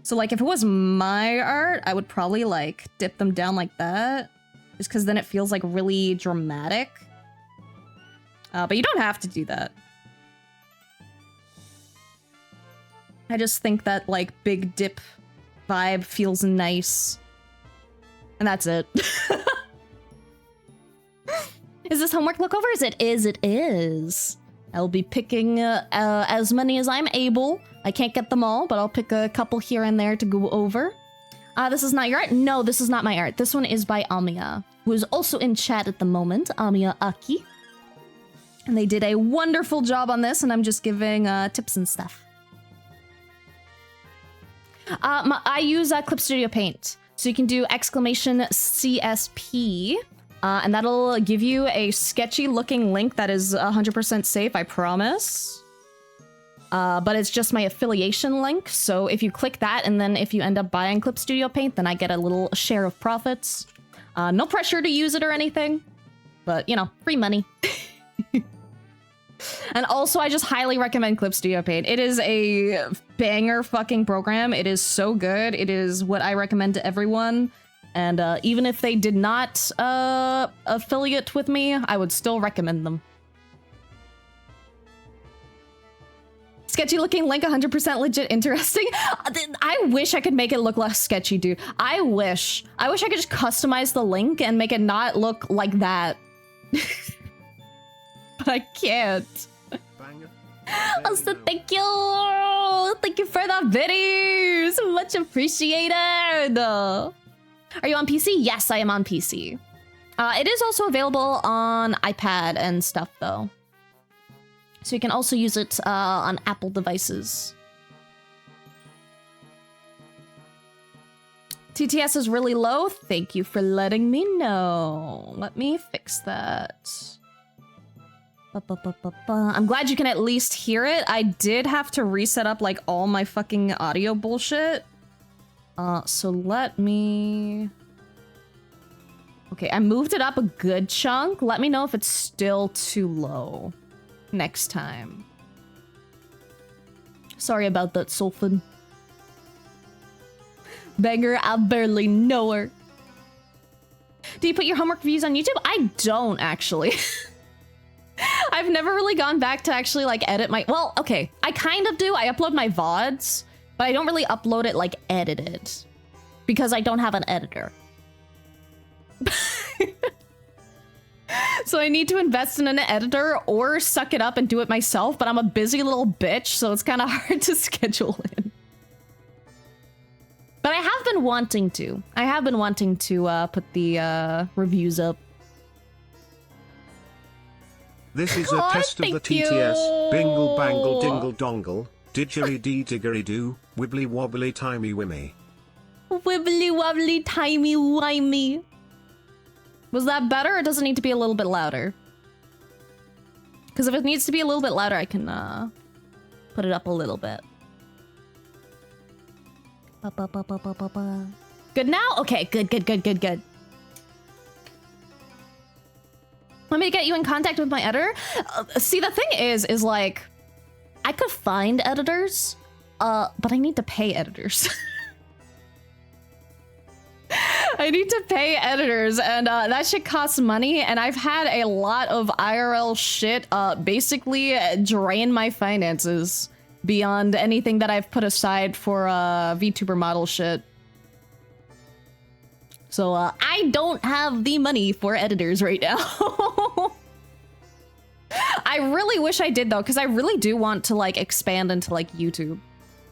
So like if it was my art, I would probably like dip them down like that. Just because then it feels like really dramatic. But you don't have to do that. I just think that like big dip vibe feels nice. And that's it. Is this homework lookovers? It is, it is. I'll be picking as many as I'm able. I can't get them all, but I'll pick a couple here and there to go over. This is not your art? No, this is not my art. This one is by Amiya, who is also in chat at the moment, Amiya Aki. And they did a wonderful job on this, and I'm just giving tips and stuff. I use Clip Studio Paint, so you can do exclamation CSP, and that'll give you a sketchy looking link that is 100% safe, I promise. But it's just my affiliation link, so if you click that and then if you end up buying Clip Studio Paint, then I get a little share of profits. No pressure to use it or anything, but you know, free money. And also, I just highly recommend Clip Studio Paint. It is a banger fucking program. It is so good. It is what I recommend to everyone. And even if they did not affiliate with me, I would still recommend them. Sketchy looking link, 100% legit interesting. I wish I could make it look less sketchy, dude. I wish I could just customize the link and make it not look like that. But I can't. Also, thank you. Thank you for the videos. Much appreciated. Are you on PC? Yes, I am on PC. It is also available on iPad and stuff, though. So you can also use it on Apple devices. TTS is really low. Thank you for letting me know. Let me fix that. I'm glad you can at least hear it. I did have to reset up like all my fucking audio bullshit. So let me... Okay, I moved it up a good chunk. Let me know if it's still too low next time. Sorry about that, Sulfan. Banger, I barely know her. Do you put your homework views on YouTube? I don't, actually. I've never really gone back to actually, like, edit my... Well, okay, I kind of do. I upload my VODs, but I don't really upload it, like, edited. Because I don't have an editor. So I need to invest in an editor or suck it up and do it myself, but I'm a busy little bitch, so it's kind of hard to schedule in. But I have been wanting to. I have been wanting to put the reviews up. This is a test of the TTS. Bingle bangle dingle dongle. Didgeridoo diggeridoo. Wibbly wobbly timey wimmy. Wibbly wobbly timey wimey. Was that better, or does it need to be a little bit louder? Because if it needs to be a little bit louder, I can put it up a little bit. Good now? Okay, good. Want me to get you in contact with my editor? See, the thing is like, I could find editors, but I need to pay editors. I need to pay editors, and that shit costs money, and I've had a lot of IRL shit basically drain my finances beyond anything that I've put aside for VTuber model shit. So I don't have the money for editors right now. I really wish I did though, because I really do want to like expand into like YouTube.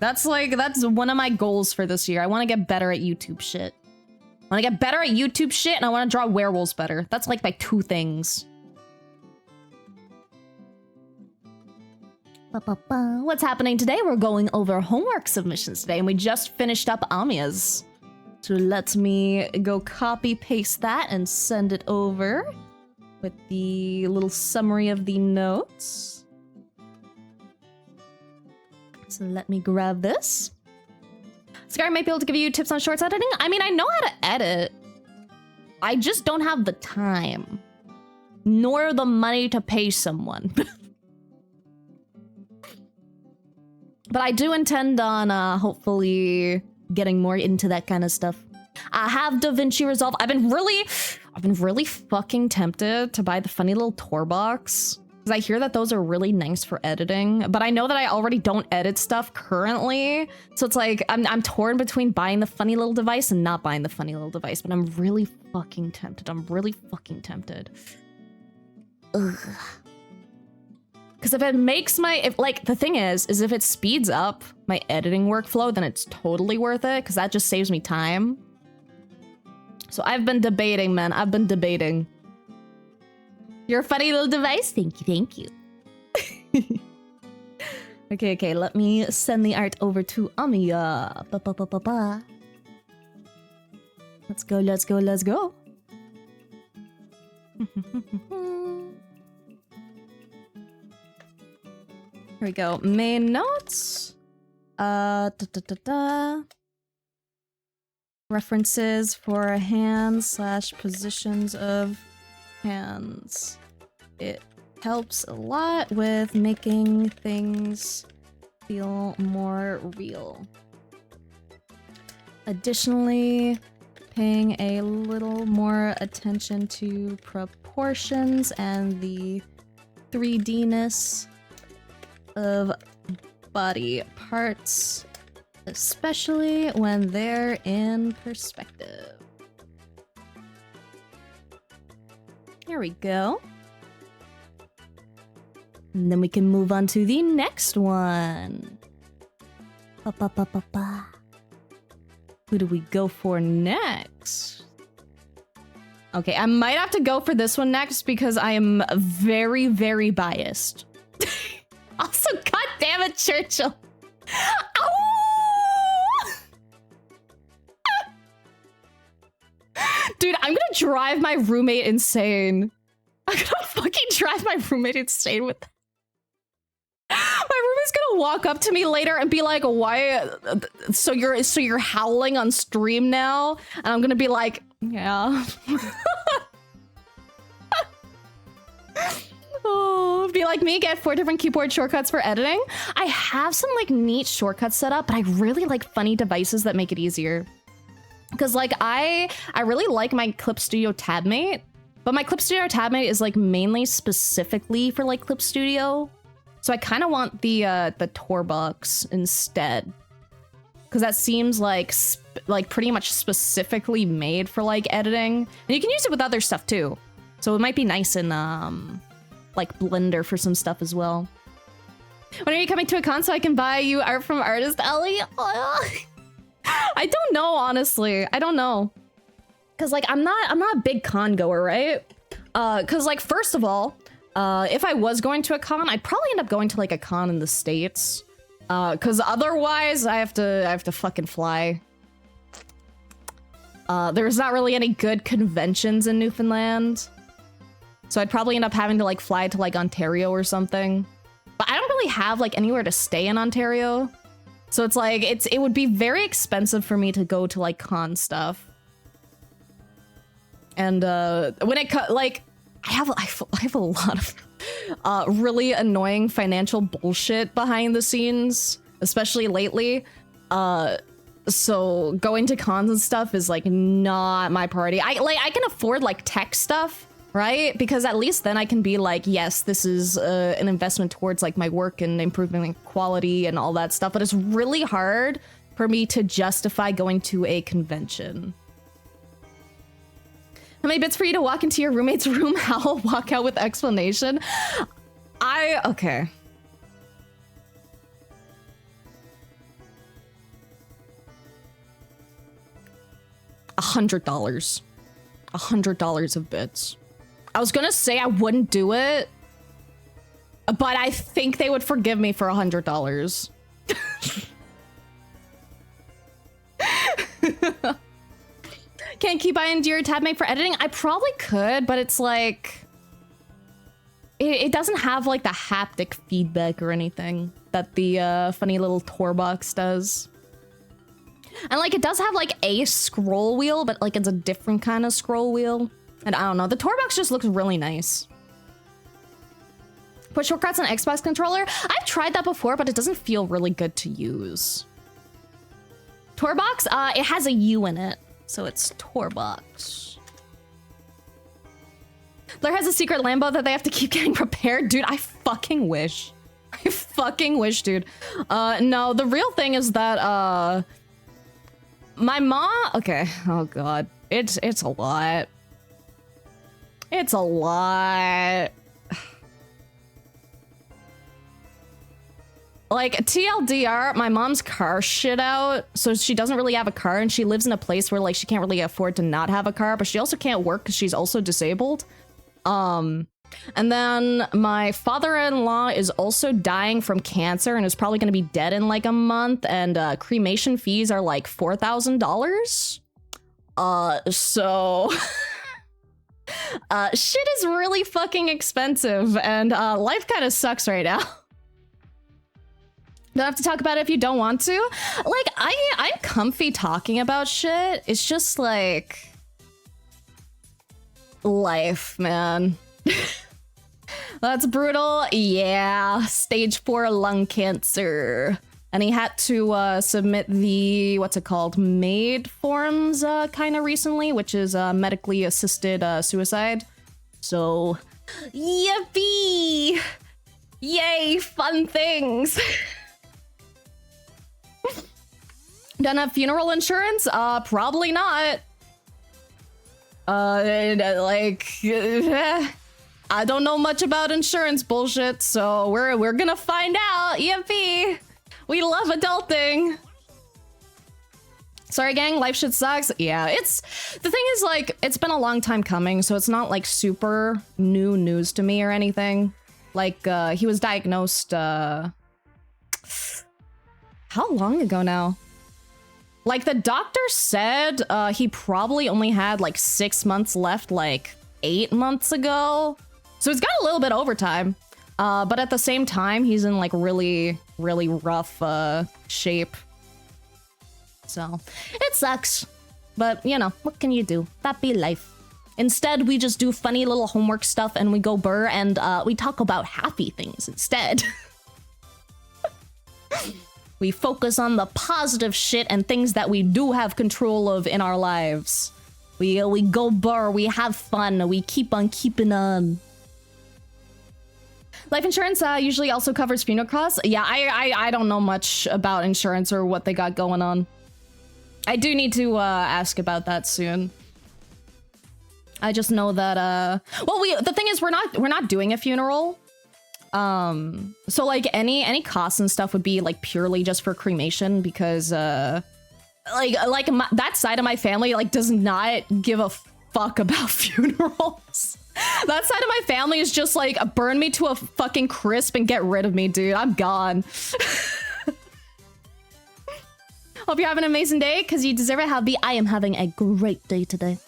That's one of my goals for this year. I want to get better at YouTube shit. I want to get better at YouTube shit, and I want to draw werewolves better. That's like my two things. What's happening today? We're going over homework submissions today, and we just finished up Amiya's. So let me go copy paste that and send it over with the little summary of the notes. So let me grab this. Scar might be able to give you tips on shorts editing. I mean, I know how to edit. I just don't have the time, nor the money to pay someone. But I do intend on hopefully getting more into that kind of stuff. I have DaVinci Resolve. I've been really fucking tempted to buy the funny little tour box, because I hear that those are really nice for editing, but I know that I already don't edit stuff currently, so it's like I'm torn between buying the funny little device and not buying the funny little device, but I'm really fucking tempted. Ugh. Because if it makes the thing is if it speeds up my editing workflow, then it's totally worth it, because that just saves me time. So I've been debating, man. I've been debating. Your funny little device? Thank you. Okay, let me send the art over to Amiya. Let's go. Here we go. Main notes. References for hands/positions of hands. It helps a lot with making things feel more real. Additionally, paying a little more attention to proportions and the 3D-ness of body parts, especially when they're in perspective. Here we go. And then we can move on to the next one. Who do we go for next? Okay, I might have to go for this one next because I am very, very biased. Also, goddammit, Churchill. Dude, I'm gonna drive my roommate insane. I'm gonna fucking drive my roommate insane with that. My roommate's gonna walk up to me later and be like, why? So you're howling on stream now? And I'm gonna be like, yeah. Oh, be like me, get 4 different keyboard shortcuts for editing. I have some like neat shortcuts set up, but I really like funny devices that make it easier. Because like I really like my Clip Studio Tabmate, but my Clip Studio Tabmate is like mainly specifically for like Clip Studio. So I kind of want the Torbox instead, because that seems like like pretty much specifically made for like editing. And you can use it with other stuff too. So it might be nice in like Blender for some stuff as well. When are you coming to a con so I can buy you art from Artist Ellie? I don't know, honestly. I don't know. Cause like I'm not a big con goer, right? Cause like first of all, if I was going to a con, I'd probably end up going to like a con in the States. Cause otherwise I have to fucking fly. There's not really any good conventions in Newfoundland. So I'd probably end up having to like fly to like Ontario or something. But I don't really have like anywhere to stay in Ontario. So it's like, it would be very expensive for me to go to like con stuff. And when it like, I have a lot of really annoying financial bullshit behind the scenes, especially lately. So going to cons and stuff is like not my priority. I can afford like tech stuff, right? Because at least then I can be like, yes, this is an investment towards like my work and improving quality and all that stuff. But it's really hard for me to justify going to a convention. How many bits for you to walk into your roommate's room? Howl, walk out with explanation. Okay. $100. $100 of bits. I was gonna say I wouldn't do it, but I think they would forgive me for $100. Can't keep into your tab mate for editing? I probably could, but it's like... It doesn't have like the haptic feedback or anything that the funny little tour box does. And like it does have like a scroll wheel, but like it's a different kind of scroll wheel. And I don't know, the tour box just looks really nice. Put shortcuts on Xbox controller? I've tried that before, but it doesn't feel really good to use. Tour box? It has a U in it. So it's tour box. Blair has a secret Lambo that they have to keep getting prepared. Dude, I fucking wish. I fucking wish, dude. No, the real thing is that, my mom... Okay, oh god. It's a lot. It's a lot. Like, TLDR, my mom's car shit out, so she doesn't really have a car, and she lives in a place where, like, she can't really afford to not have a car, but she also can't work because she's also disabled. And then my father-in-law is also dying from cancer and is probably going to be dead in, like, a month, and cremation fees are, like, $4,000. So... shit is really fucking expensive, and life kind of sucks right now. Don't have to talk about it if you don't want to. Like, I'm comfy talking about shit. It's just like... life, man. That's brutal. Yeah, stage 4 lung cancer. And he had to submit the, what's it called, MAID forms kind of recently, which is medically assisted suicide. So, yippee! Yay, fun things! Don't have funeral insurance? Probably not. Like, I don't know much about insurance bullshit, so we're gonna find out. Yippee! We love adulting. Sorry, gang, life shit sucks. Yeah, the thing is, like, it's been a long time coming, so it's not like super new news to me or anything. Like, he was diagnosed, how long ago now? Like, the doctor said he probably only had like 6 months left, like 8 months ago. So he's got a little bit overtime. But at the same time, he's in like really, really rough shape. So it sucks. But, you know, what can you do? That be life. Instead, we just do funny little homework stuff and we go burr and we talk about happy things instead. We focus on the positive shit and things that we do have control of in our lives. We go burr, we have fun, we keep on keeping on. Life insurance usually also covers funeral costs. Yeah, I don't know much about insurance or what they got going on. I do need to ask about that soon. I just know that well, the thing is we're not doing a funeral. So like any costs and stuff would be like purely just for cremation because that side of my family like does not give a fuck about funerals. That side of my family is just like burn me to a fucking crisp and get rid of me, dude. I'm gone. Hope you're having an amazing day because you deserve it, Hubby. I am having a great day today.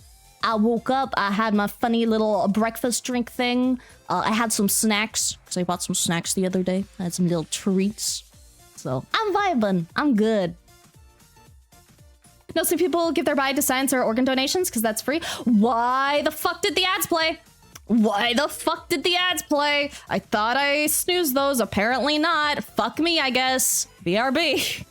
I woke up, I had my funny little breakfast drink thing. I had some snacks, because I bought some snacks the other day. I had some little treats. So, I'm vibing. I'm good. No, some people give their body to science or organ donations, because that's free. Why the fuck did the ads play? Why the fuck did the ads play? I thought I snoozed those. Apparently not. Fuck me, I guess. BRB.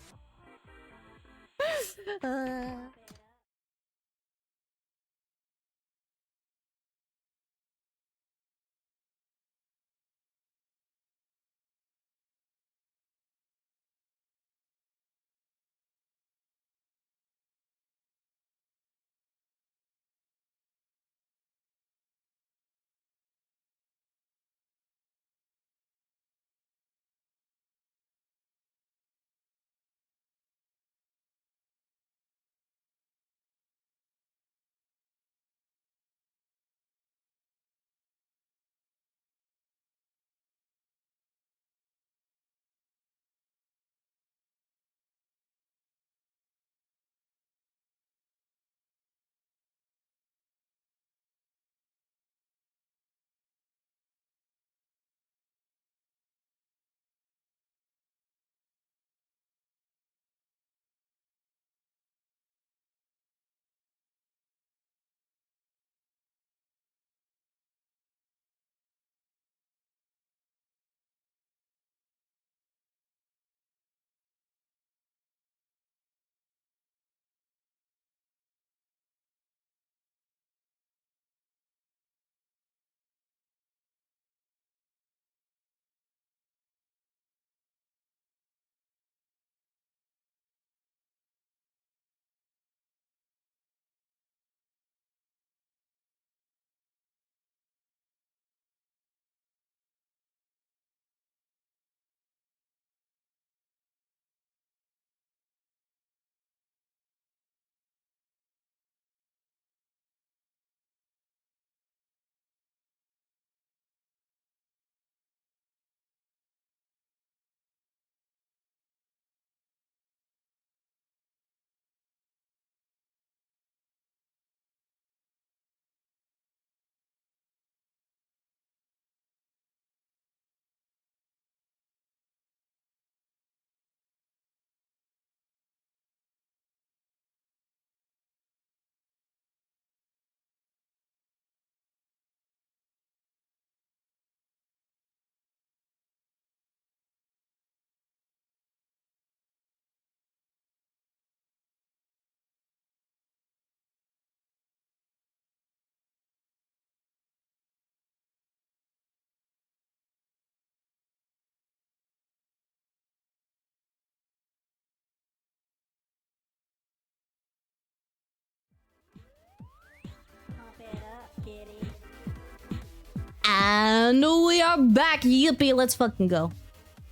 And we are back. Yippee, let's fucking go.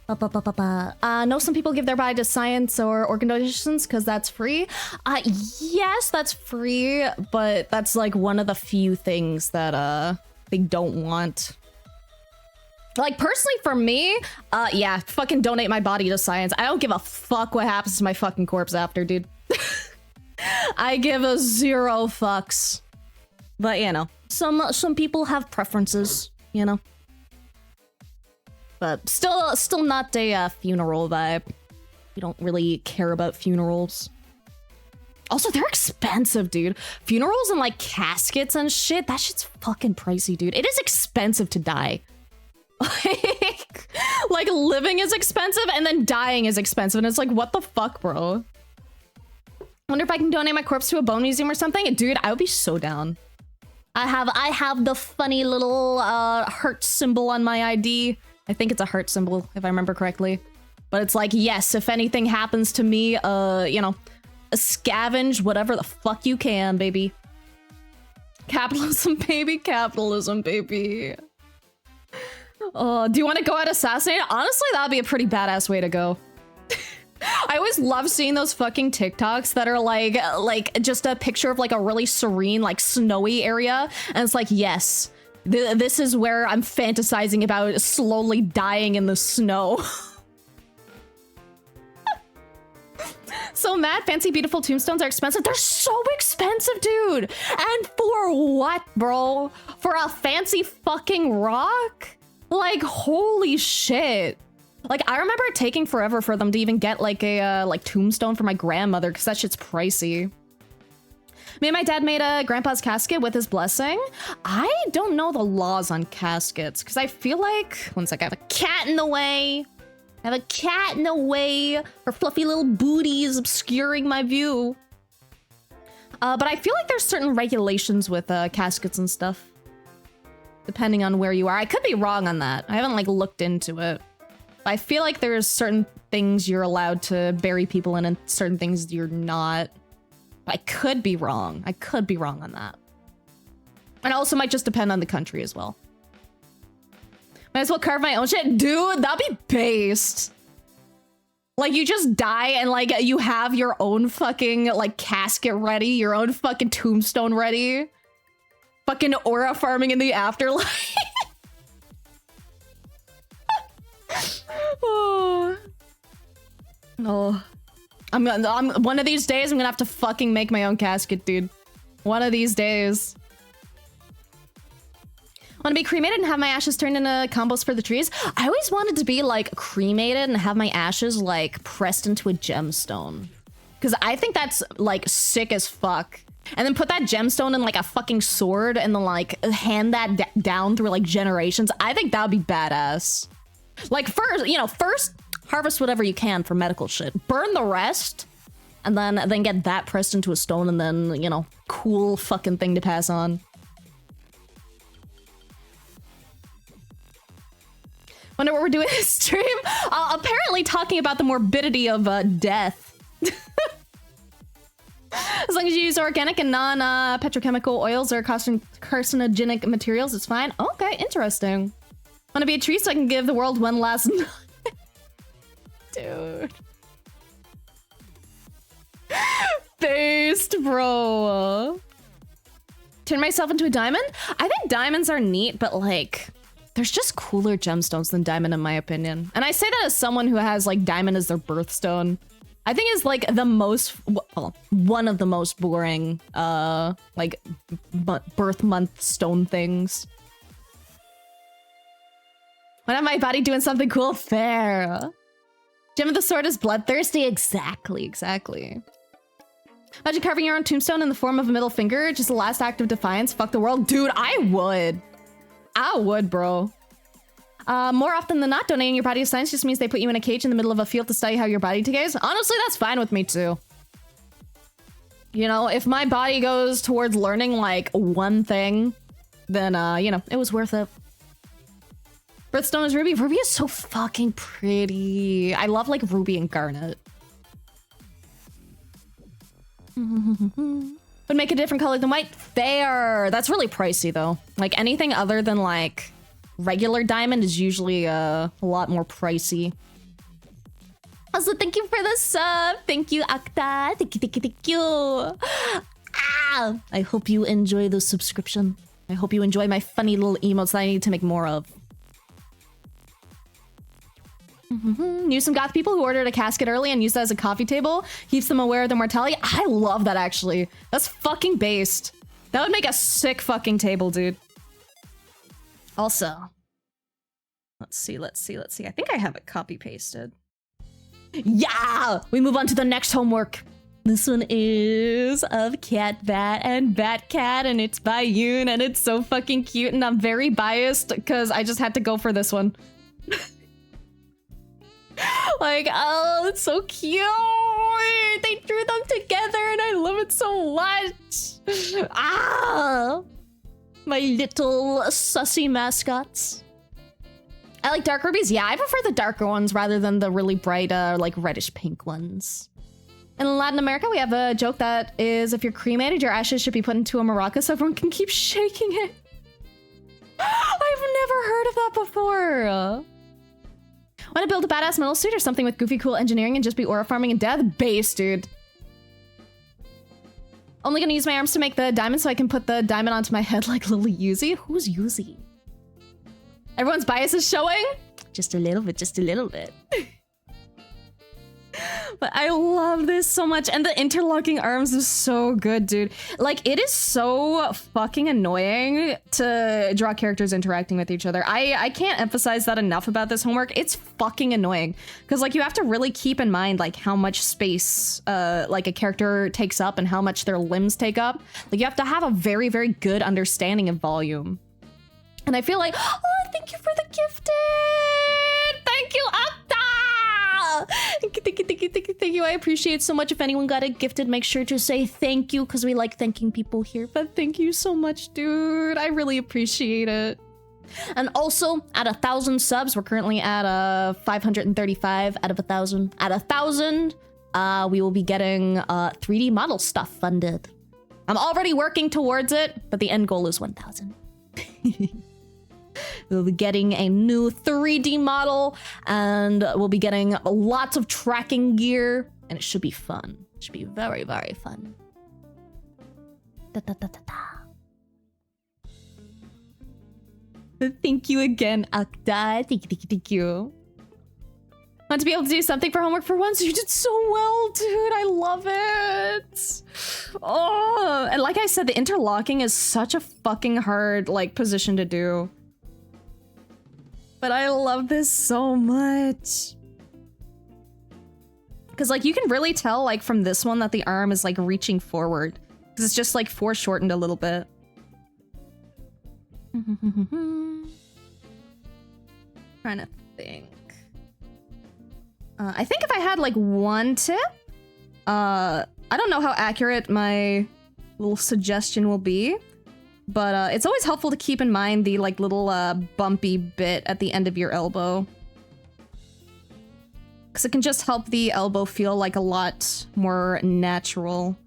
Know some people give their body to science or organ donations because that's free. Yes, that's free, but that's like one of the few things that they don't want. Like personally for me, yeah, fucking donate my body to science. I don't give a fuck what happens to my fucking corpse after, dude. I give a zero fucks. But you know, some people have preferences, you know. But still not a funeral vibe. You don't really care about funerals. Also, they're expensive, dude. Funerals and like caskets and shit, that shit's fucking pricey, dude. It is expensive to die. Like living is expensive and then dying is expensive. And it's like, what the fuck, bro? Wonder if I can donate my corpse to a bone museum or something. Dude, I would be so down. I have the funny little heart symbol on my ID. I think it's a heart symbol, if I remember correctly. But it's like, yes, if anything happens to me, you know, scavenge whatever the fuck you can, baby. Capitalism, baby. Capitalism, baby. Do you want to go out assassinated? Honestly, that'd be a pretty badass way to go. I always love seeing those fucking TikToks that are like just a picture of like a really serene, like snowy area. And it's like, yes, this is where I'm fantasizing about slowly dying in the snow. So mad, fancy, beautiful tombstones are expensive. They're so expensive, dude. And for what, bro? For a fancy fucking rock? Like, holy shit. Like, I remember it taking forever for them to even get like a like tombstone for my grandmother, because that shit's pricey. Me and my dad made a grandpa's casket with his blessing. I don't know the laws on caskets, because I feel like, one sec, I have a cat in the way. I have a cat in the way. Her fluffy little booty is obscuring my view. But I feel like there's certain regulations with caskets and stuff, depending on where you are. I could be wrong on that. I haven't like looked into it. I feel like there's certain things you're allowed to bury people in and certain things you're not. I could be wrong. I could be wrong on that. And also might just depend on the country as well. Might as well carve my own shit. Dude, that'd be based. Like, you just die and like you have your own fucking like casket ready, your own fucking tombstone ready. Fucking aura farming in the afterlife. Oh. I'm one of these days I'm gonna have to fucking make my own casket, dude. One of these days. Want to be cremated and have my ashes turned into combos for the trees? I always wanted to be like cremated and have my ashes like pressed into a gemstone, because I think that's like sick as fuck. And then put that gemstone in like a fucking sword and then like hand that down through like generations. I think that would be badass. Like first harvest whatever you can for medical shit. Burn the rest, and then get that pressed into a stone, and then, you know, cool fucking thing to pass on. Wonder what we're doing this stream? Apparently talking about the morbidity of death. As long as you use organic and non-petrochemical oils or carcinogenic materials, it's fine. Okay, interesting. Want to be a tree so I can give the world one last... Dude. Based, bro. Turn myself into a diamond? I think diamonds are neat, but like... there's just cooler gemstones than diamond in my opinion. And I say that as someone who has like diamond as their birthstone. I think is like the most, well, one of the most boring like birth month stone things. When am my body doing something cool? Fair. Gem of the Sword is bloodthirsty. Exactly. Imagine carving your own tombstone in the form of a middle finger. Just the last act of defiance. Fuck the world. Dude, I would, bro. More often than not, donating your body to science just means they put you in a cage in the middle of a field to study how your body decays. Honestly, that's fine with me too. You know, if my body goes towards learning like one thing, then you know, it was worth it. Birthstone is ruby. Ruby is so fucking pretty. I love like ruby and garnet. Would make a different color than white. Fair. That's really pricey though. Like anything other than like regular diamond is usually a lot more pricey. Also, thank you for the sub. Thank you, Akta. Thank you. Ah, I hope you enjoy the subscription. I hope you enjoy my funny little emotes that I need to make more of. Knew some goth people who ordered a casket early and used that as a coffee table. Keeps them aware of their mortality. I love that, actually. That's fucking based. That would make a sick fucking table, dude. Also, let's see. I think I have it copy pasted. Yeah! We move on to the next homework. This one is of Cat Bat and Bat Cat, and it's by Yoon, and it's so fucking cute, and I'm very biased because I just had to go for this one. Like, oh, it's so cute. They drew them together and I love it so much. Ah, my little sussy mascots. I like dark rubies. Yeah, I prefer the darker ones rather than the really bright, like reddish pink ones. In Latin America, we have a joke that is if you're cremated, your ashes should be put into a maraca so everyone can keep shaking it. I've never heard of that before. Want to build a badass metal suit or something with goofy cool engineering and just be aura farming and death? Base, dude. Only gonna use my arms to make the diamond so I can put the diamond onto my head like Lily Yuzi. Who's Yuzi? Everyone's bias is showing? Just a little bit, just a little bit. But I love this so much, and the interlocking arms is so good, dude. Like, it is so fucking annoying to draw characters interacting with each other. I can't emphasize that enough about this homework. It's fucking annoying, because like you have to really keep in mind like how much space like a character takes up and how much their limbs take up. Like you have to have a very, very good understanding of volume. And I feel like, oh, thank you for the gifted! Thank you, Octa! Thank you. I appreciate so much. If anyone got it gifted, make sure to say thank you, because we like thanking people here. But thank you so much, dude. I really appreciate it. And also, at 1,000 subs, we're currently at 535 out of 1,000. At 1,000, we will be getting 3D model stuff funded. I'm already working towards it, but the end goal is 1,000. We'll be getting a new 3D model, and we'll be getting lots of tracking gear, and it should be fun. It should be very, very fun. Da, da, da, da, da. But thank you again, Akta. Thank you. Want to be able to do something for homework for once? You did so well, dude. I love it. Oh, and like I said, the interlocking is such a fucking hard like position to do. But I love this so much. Because like you can really tell like from this one that the arm is like reaching forward. Because it's just like foreshortened a little bit. Trying to think. I think if I had like one tip, I don't know how accurate my little suggestion will be. But it's always helpful to keep in mind the like little bumpy bit at the end of your elbow. Because it can just help the elbow feel like a lot more natural.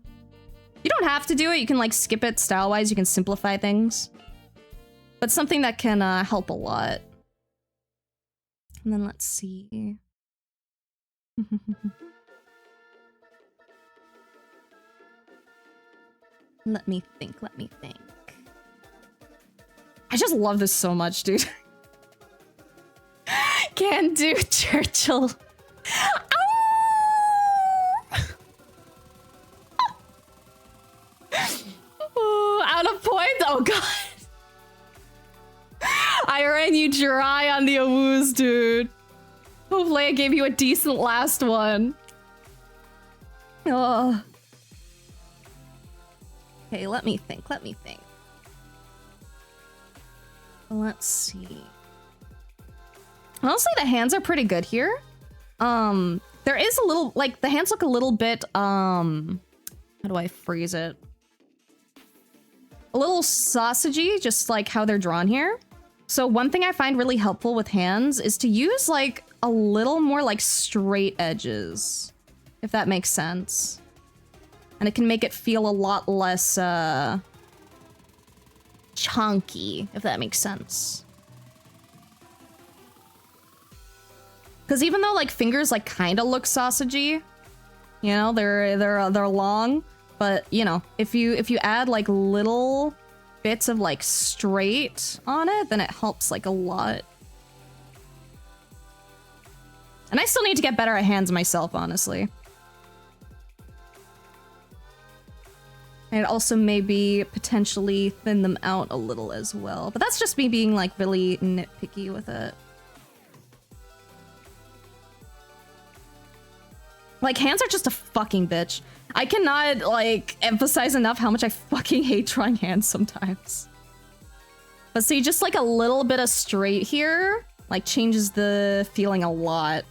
You don't have to do it, you can like skip it style-wise, you can simplify things. But something that can help a lot. And then let's see. Let me think. I just love this so much, dude. Can do Churchill. Oh, out of points? Oh, God. I ran you dry on the awoos, dude. Hopefully I gave you a decent last one. Oh. Okay, let me think. Let's see. Honestly, the hands are pretty good here. There is a little, like, the hands look a little bit, how do I phrase it? A little sausagey, just like how they're drawn here. So one thing I find really helpful with hands is to use, like, a little more, like, straight edges, if that makes sense. And it can make it feel a lot less, chunky, if that makes sense. Because even though like fingers like kind of look sausagey, you know, they're long, but you know, if you add like little bits of like straight on it, then it helps like a lot. And I still need to get better at hands myself, honestly. And also maybe potentially thin them out a little as well. But that's just me being like really nitpicky with it. Like hands are just a fucking bitch. I cannot like emphasize enough how much I fucking hate drawing hands sometimes. But see, just like a little bit of straight here, like changes the feeling a lot.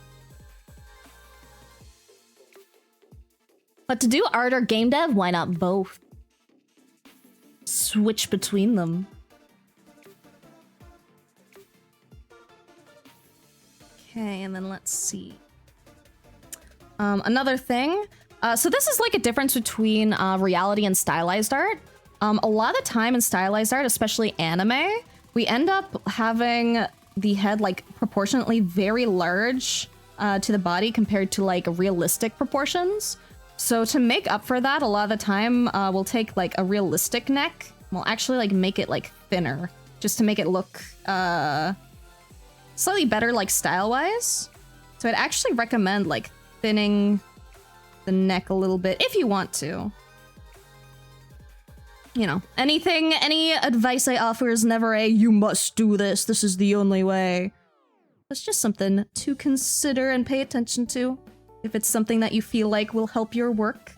But to do art or game dev, why not both? Switch between them. Okay, and then let's see. Another thing, So this is like a difference between reality and stylized art. A lot of time in stylized art, especially anime, we end up having the head like proportionately very large to the body compared to like realistic proportions. So to make up for that, a lot of the time we'll take like a realistic neck. We'll actually like make it like thinner just to make it look slightly better like style-wise. So I'd actually recommend like thinning the neck a little bit if you want to. You know, any advice I offer is never a, you must do this, this is the only way. It's just something to consider and pay attention to if it's something that you feel like will help your work.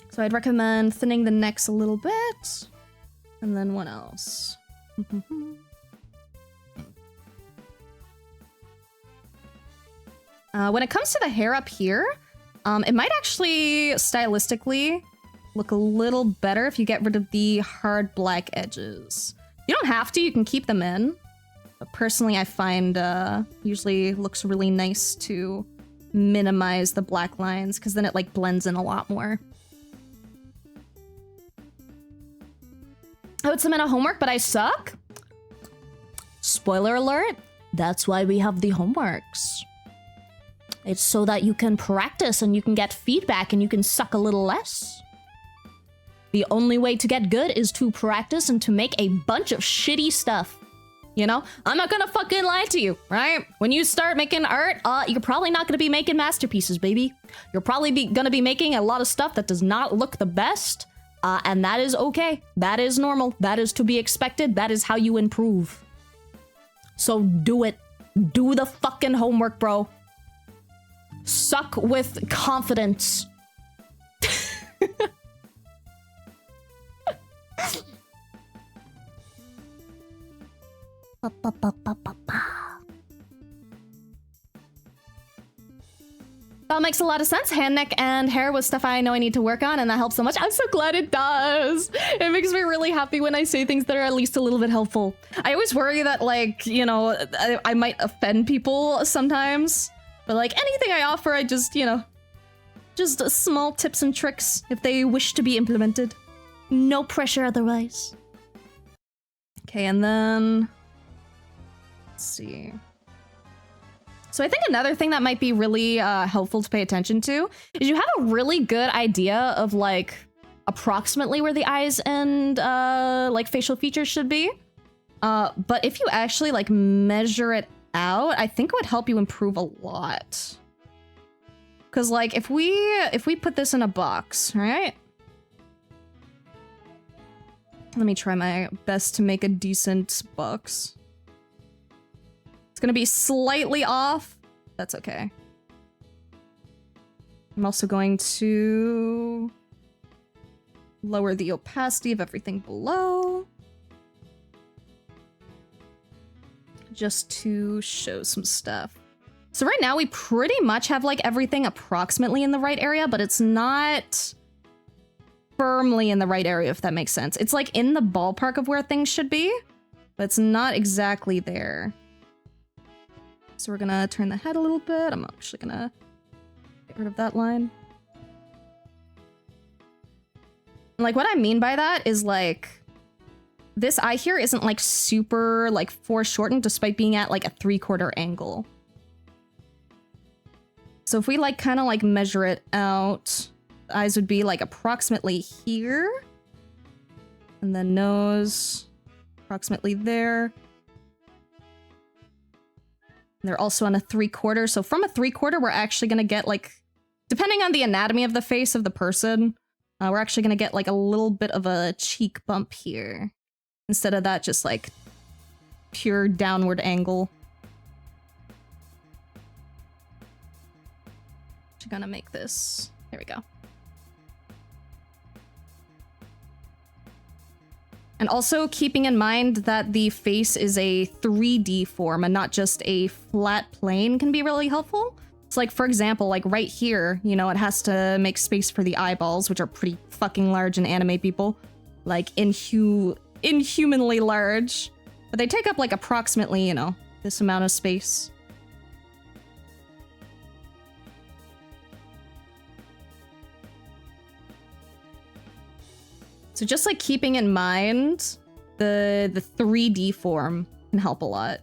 So I'd recommend thinning the necks a little bit. And then what else? When it comes to the hair up here, it might actually stylistically look a little better if you get rid of the hard black edges. You don't have to, you can keep them in. But personally, I find usually looks really nice to minimize the black lines because then it like blends in a lot more. I would submit a homework, but I suck. Spoiler alert, that's why we have the homeworks. It's so that you can practice and you can get feedback and you can suck a little less. The only way to get good is to practice and to make a bunch of shitty stuff. You know, I'm not gonna fucking lie to you, right? When you start making art, you're probably not gonna be making masterpieces, baby. You're probably gonna be making a lot of stuff that does not look the best, and that is okay. That is normal. That is to be expected. That is how you improve. So do it. Do the fucking homework, bro. Suck with confidence. That makes a lot of sense. Hand, neck, and hair was stuff I know I need to work on, and that helps so much. I'm so glad it does. It makes me really happy when I say things that are at least a little bit helpful. I always worry that, like, you know, I might offend people sometimes. But, like, anything I offer, I just, you know, just small tips and tricks if they wish to be implemented. No pressure otherwise. Okay, and then... let's see. So I think another thing that might be really helpful to pay attention to is you have a really good idea of like approximately where the eyes and like facial features should be. But if you actually like measure it out, I think it would help you improve a lot. Cause like if we put this in a box, right? Let me try my best to make a decent box. Gonna be slightly off. That's okay. I'm also going to lower the opacity of everything below. Just to show some stuff. So right now we pretty much have like everything approximately in the right area, but it's not firmly in the right area, if that makes sense. It's like in the ballpark of where things should be, but it's not exactly there. So we're gonna turn the head a little bit. I'm actually gonna get rid of that line. And like what I mean by that is like this eye here isn't like super like foreshortened despite being at like a 3/4 angle. So if we like kind of like measure it out, the eyes would be like approximately here. And then nose approximately there. They're also on a 3/4, so from a 3/4, we're actually gonna get like, depending on the anatomy of the face of the person, we're actually gonna get like a little bit of a cheek bump here. Instead of that, just like pure downward angle. Just gonna make this, there we go. And also keeping in mind that the face is a 3D form and not just a flat plane can be really helpful. It's like, for example, like right here, you know, it has to make space for the eyeballs, which are pretty fucking large in anime people. Like inhumanly large. But they take up like approximately, you know, this amount of space. So just like keeping in mind the 3D form can help a lot.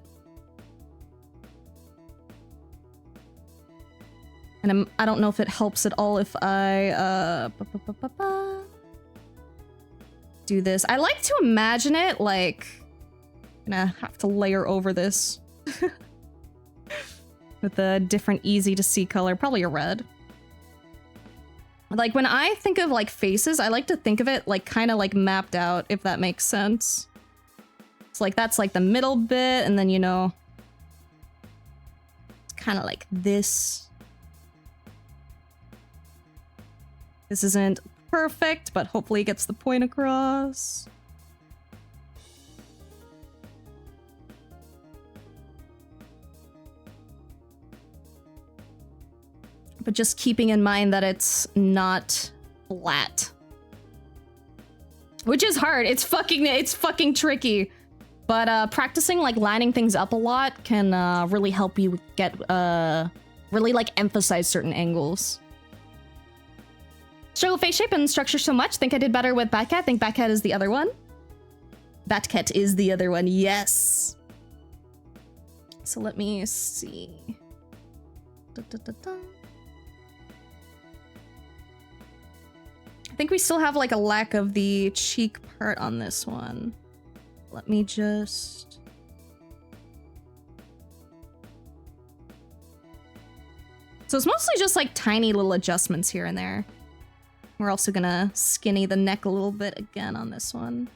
And I don't know if it helps at all if I do this. I like to imagine it like I'm gonna have to layer over this with a different easy to see color, probably a red. Like when I think of like faces, I like to think of it like kind of like mapped out, if that makes sense. It's like that's like the middle bit, and then you know, it's kind of like this. This isn't perfect, but hopefully it gets the point across. But just keeping in mind that it's not flat. Which is hard. It's fucking tricky. But practicing like lining things up a lot can really help you get really like emphasize certain angles. Struggle face shape and structure so much. Think I did better with Batcat. Think Batcat is the other one. Batcat is the other one. Yes. So let me see. Da, da, da, da. I think we still have like a lack of the cheek part on this one. Let me just... So it's mostly just like tiny little adjustments here and there. We're also gonna skinny the neck a little bit again on this one.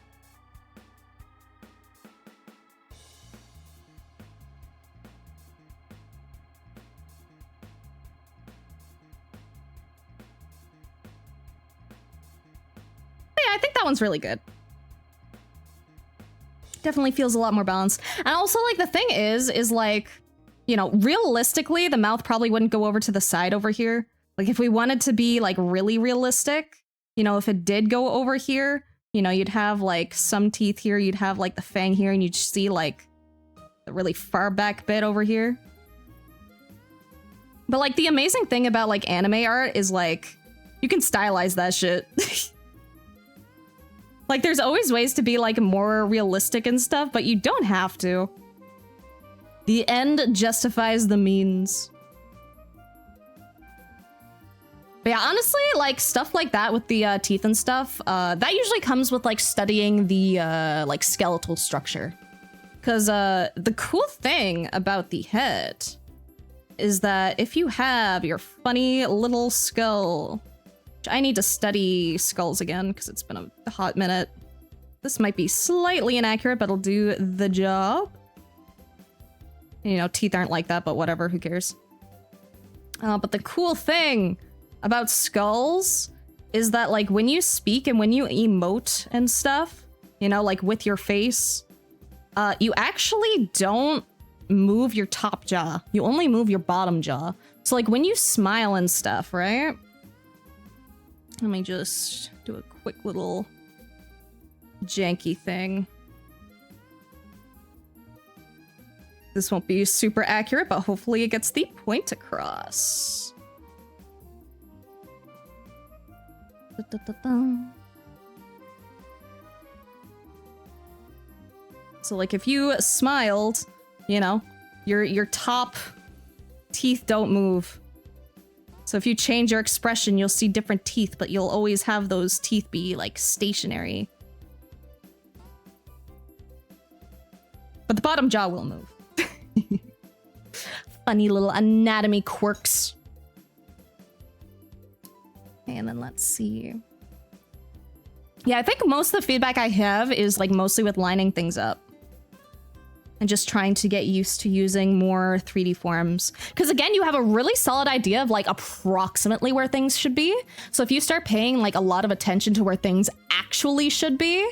Yeah, I think that one's really good. Definitely feels a lot more balanced. And also, like, the thing is like, you know, realistically, the mouth probably wouldn't go over to the side over here. Like, if we wanted to be, like, really realistic, you know, if it did go over here, you know, you'd have, like, some teeth here, you'd have, like, the fang here, and you'd see, like, the really far back bit over here. But, like, the amazing thing about, like, anime art is, like, you can stylize that shit. Like, there's always ways to be, like, more realistic and stuff, but you don't have to. The end justifies the means. But yeah, honestly, like, stuff like that with the teeth and stuff, that usually comes with, like, studying the, like, skeletal structure. Because the cool thing about the head is that if you have your funny little skull... I need to study skulls again, because it's been a hot minute. This might be slightly inaccurate, but it'll do the job. You know, teeth aren't like that, but whatever, who cares? But the cool thing about skulls is that, like, when you speak and when you emote and stuff, you know, like with your face, you actually don't move your top jaw. You only move your bottom jaw. So, like, when you smile and stuff, right? Let me just do a quick little janky thing. This won't be super accurate, but hopefully it gets the point across. Da, da, da, da. So, like, if you smiled, you know, your top teeth don't move. So if you change your expression, you'll see different teeth, but you'll always have those teeth be, like, stationary. But the bottom jaw will move. Funny little anatomy quirks. Okay, and then let's see. Yeah, I think most of the feedback I have is, like, mostly with lining things up. And just trying to get used to using more 3D forms. Because again, you have a really solid idea of, like, approximately where things should be. So if you start paying, like, a lot of attention to where things actually should be,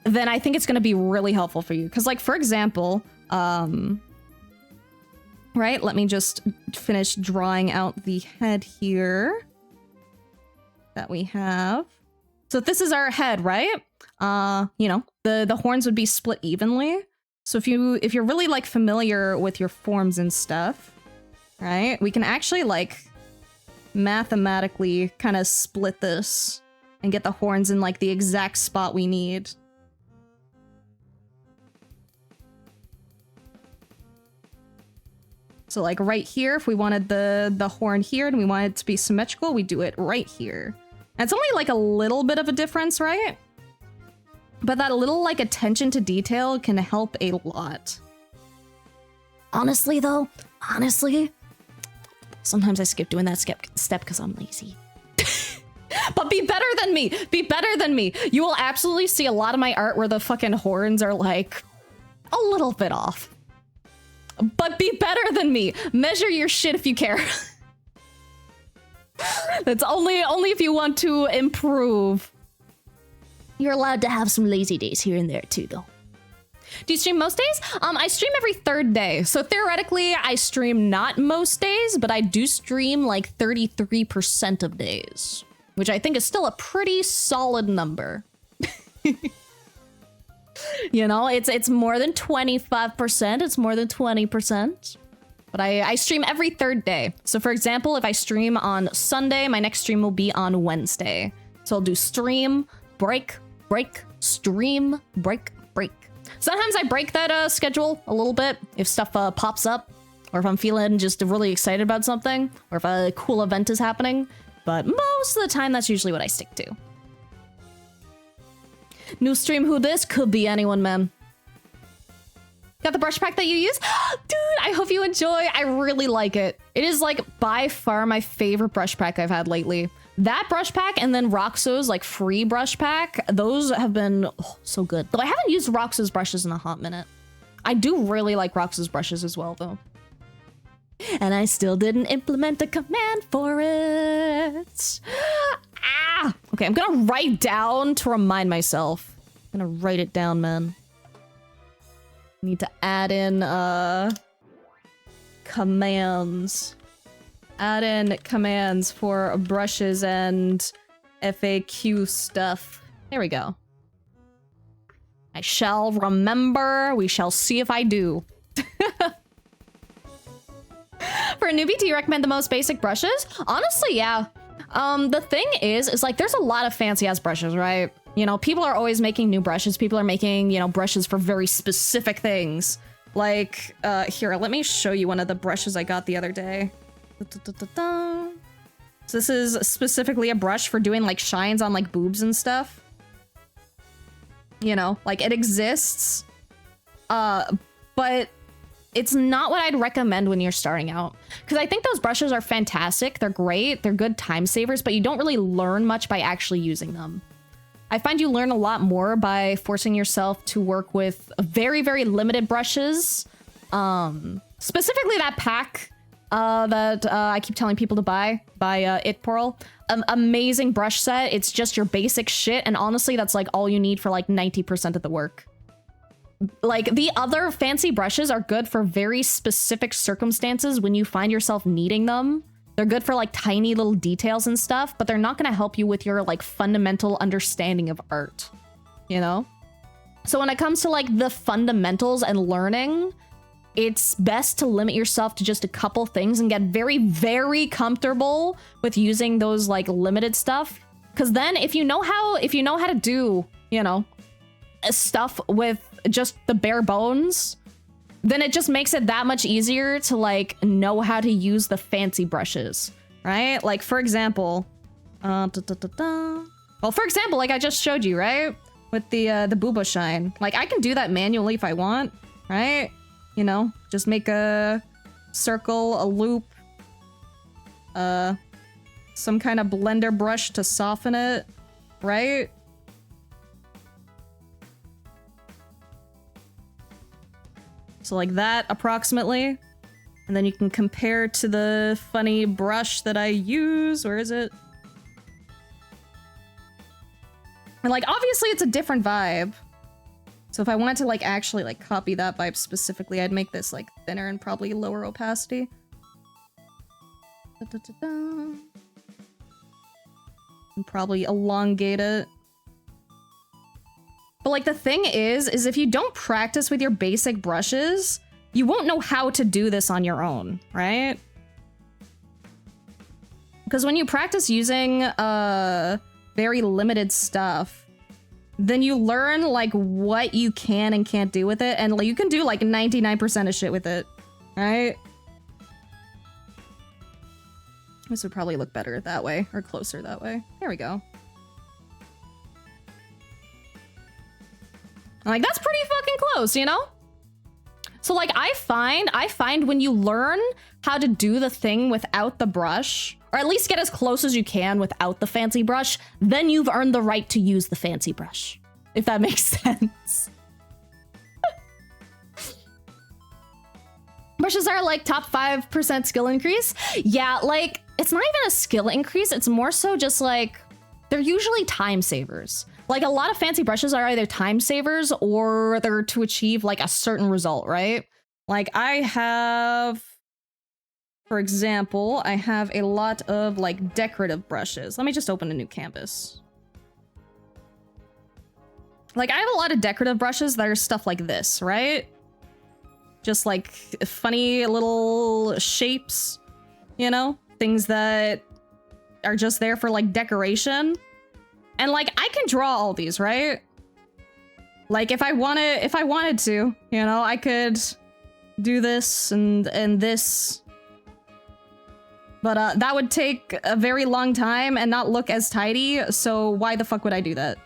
then I think it's going to be really helpful for you. Because, like, for example, right? Let me just finish drawing out the head here that we have. So if this is our head, right? You know, the horns would be split evenly. So if you're really, like, familiar with your forms and stuff, right? We can actually, like, mathematically kind of split this and get the horns in like the exact spot we need. So like right here, if we wanted the horn here and we wanted it to be symmetrical, we do it right here. And it's only like a little bit of a difference, right? But that little like attention to detail can help a lot. Honestly, though, Sometimes I skip doing that step because I'm lazy. But be better than me. Be better than me. You will absolutely see a lot of my art where the fucking horns are like a little bit off. But be better than me. Measure your shit if you care. That's only if you want to improve. you're allowed to have some lazy days here and there too, though. Do you stream most days? I stream every third day. So theoretically, I stream not most days, but I do stream like 33% of days, which I think is still a pretty solid number. You know, it's more than 25%. It's more than 20%. But I stream every third day. So for example, if I stream on Sunday, my next stream will be on Wednesday. So I'll do stream, break, break, stream, break, break. Sometimes I break that schedule a little bit if stuff pops up, or if I'm feeling just really excited about something, or if a cool event is happening. But most of the time, that's usually what I stick to. New stream, who this? Could be anyone, man. Got the brush pack that you use? Dude, I hope you enjoy. I really like it. It is like by far my favorite brush pack I've had lately. That brush pack and then Roxo's like free brush pack, those have been so good. Though I haven't used Roxo's brushes in a hot minute. I do really like Roxo's brushes as well, though. And I still didn't implement a command for it. Ah! Okay, I'm gonna write down to remind myself. I'm gonna write it down, man. Need to add in commands. Add in commands for brushes and FAQ stuff. There we go. I shall remember. We shall see if I do. For a newbie, do you recommend the most basic brushes? Honestly, yeah. The thing is like there's a lot of fancy ass brushes, right? You know, people are always making new brushes. People are making, you know, brushes for very specific things. Like, here, let me show you one of the brushes I got the other day. So this is specifically a brush for doing like shines on like boobs and stuff. You know, like it exists. But it's not what I'd recommend when you're starting out. Because I think those brushes are fantastic. They're great. They're good time savers, but you don't really learn much by actually using them. I find you learn a lot more by forcing yourself to work with very, very limited brushes. Specifically that pack that I keep telling people to buy by It Pearl. Amazing brush set. It's just your basic shit. And honestly, that's like all you need for like 90% of the work. Like the other fancy brushes are good for very specific circumstances when you find yourself needing them. They're good for like tiny little details and stuff, but they're not going to help you with your like fundamental understanding of art, you know? So when it comes to like the fundamentals and learning, it's best to limit yourself to just a couple things and get very, very comfortable with using those like limited stuff. Because then if you know how to do, you know, stuff with just the bare bones, then it just makes it that much easier to like know how to use the fancy brushes, right? Like for example, well, for example, like I just showed you, right? With the Booba shine, like I can do that manually if I want, right? You know, just make a circle, a loop, some kind of blender brush to soften it, right? So like that, approximately. And then you can compare to the funny brush that I use. Where is it? And like, obviously it's a different vibe. So if I wanted to like actually like copy that vibe specifically, I'd make this like thinner and probably lower opacity. And probably elongate it. But like the thing is if you don't practice with your basic brushes, you won't know how to do this on your own, right? Because when you practice using very limited stuff, then you learn like what you can and can't do with it, and like you can do like 99% of shit with it, right? This would probably look better that way, or closer that way. There we go. Like, that's pretty fucking close, you know? So like I find when you learn how to do the thing without the brush, or at least get as close as you can without the fancy brush, then you've earned the right to use the fancy brush, if that makes sense. Brushes are like top 5% skill increase. Yeah, like it's not even a skill increase. It's more so just like, they're usually time savers. Like a lot of fancy brushes are either time savers or they're to achieve like a certain result, right? Like I have, for example, I have a lot of like decorative brushes. Let me just open a new canvas. Like I have a lot of decorative brushes that are stuff like this, right? Just like funny little shapes, you know? Things that are just there for like decoration. And like I can draw all these, right? Like if I wanted to, you know, I could do this and this. But that would take a very long time and not look as tidy, so why the fuck would I do that?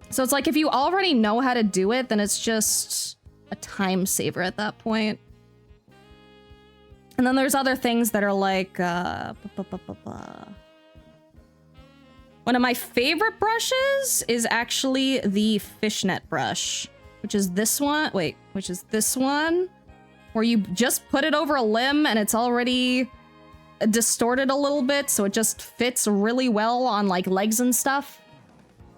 So it's like if you already know how to do it, then it's just a time saver at that point. And then there's other things that are like one of my favorite brushes is actually the fishnet brush, which is this one. Wait, which is this one, where you just put it over a limb and it's already distorted a little bit, so it just fits really well on like legs and stuff.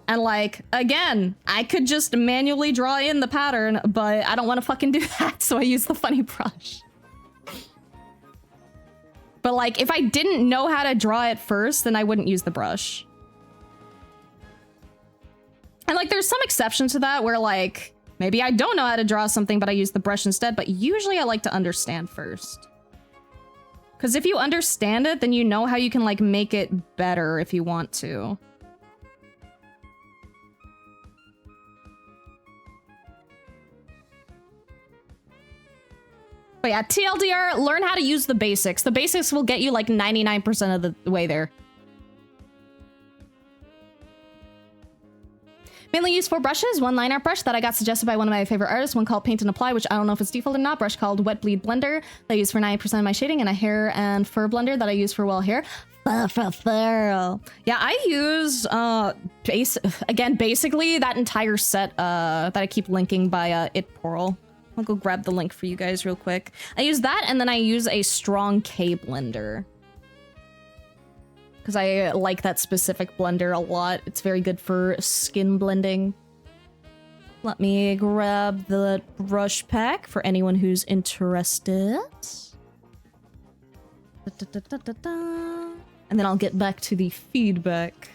And like, again, I could just manually draw in the pattern, but I don't want to fucking do that, so I use the funny brush. But like, if I didn't know how to draw it first, then I wouldn't use the brush. And like, there's some exceptions to that where like, maybe I don't know how to draw something, but I use the brush instead. But usually I like to understand first. Because if you understand it, then you know how you can like make it better if you want to. But yeah, TLDR, learn how to use the basics. The basics will get you like 99% of the way there. Mainly use 4 brushes, one line art brush that I got suggested by one of my favorite artists, one called Paint and Apply, which I don't know if it's default or not, brush called Wet Bleed Blender that I use for 90% of my shading, and a hair and fur blender that I use for well hair. Fur. Yeah, I use, basically that entire set that I keep linking by itporl. I'll go grab the link for you guys real quick. I use that, and then I use a strong K blender. Because I like that specific blender a lot. It's very good for skin blending. Let me grab the brush pack for anyone who's interested. And then I'll get back to the feedback.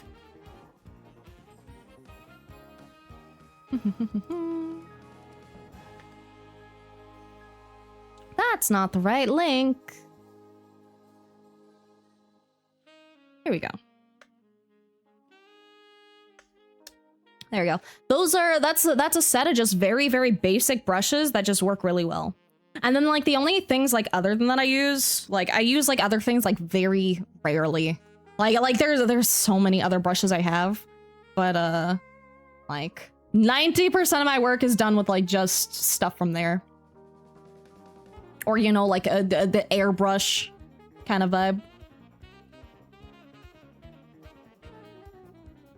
That's not the right link. Here we go. There we go. That's a set of just very, very basic brushes that just work really well. And then like the only things like other than that I use like other things like very rarely. Like there's so many other brushes I have, but like 90% of my work is done with like just stuff from there. Or, you know, like the airbrush kind of vibe.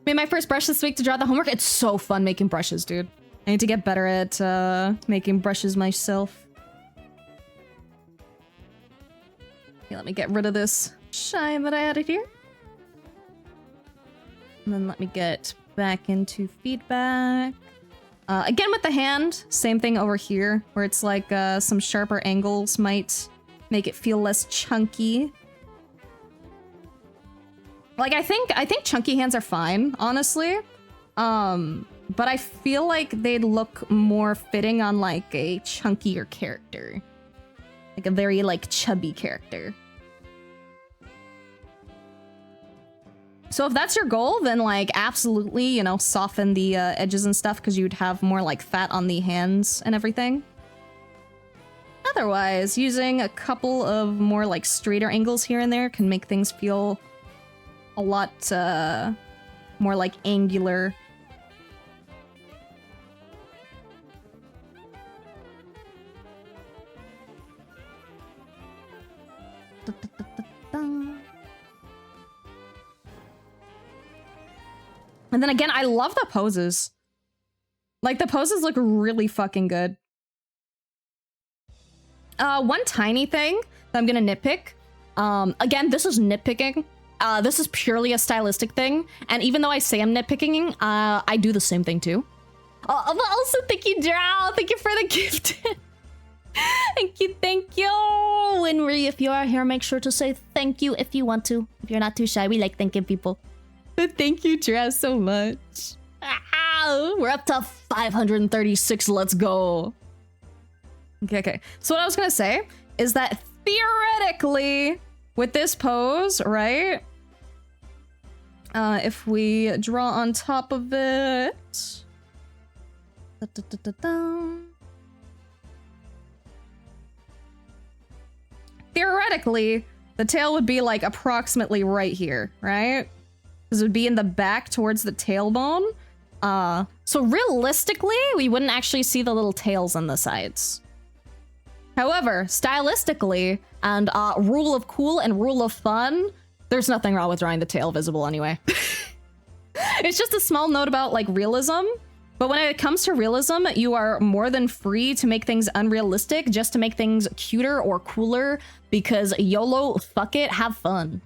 Made my first brush this week to draw the homework. It's so fun making brushes, dude. I need to get better at making brushes myself. Okay, let me get rid of this shine that I added here. And then let me get back into feedback. Again with the hand, same thing over here, where it's like some sharper angles might make it feel less chunky. Like I think chunky hands are fine, honestly. But I feel like they'd look more fitting on like a chunkier character. Like a very like chubby character. So if that's your goal, then like absolutely, you know, soften the edges and stuff because you'd have more like fat on the hands and everything. Otherwise, using a couple of more like straighter angles here and there can make things feel a lot more like angular. And then again, I love the poses. Like, the poses look really fucking good. One tiny thing that I'm gonna nitpick. Again, this is nitpicking. This is purely a stylistic thing. And even though I say I'm nitpicking, I do the same thing too. But also, thank you, Drow. Thank you for the gift. Thank you, thank you. Winry, if you are here, make sure to say thank you if you want to. If you're not too shy, we like thanking people. Thank you, Drow, so much. Ow, we're up to 536. Let's go. Okay. So what I was gonna say is that theoretically, with this pose, right? If we draw on top of it, theoretically, the tail would be like approximately right here, right? Because it would be in the back towards the tailbone. So realistically, we wouldn't actually see the little tails on the sides. However, stylistically, and rule of cool and rule of fun, there's nothing wrong with drawing the tail visible anyway. It's just a small note about like realism. But when it comes to realism, you are more than free to make things unrealistic just to make things cuter or cooler because YOLO, fuck it, have fun.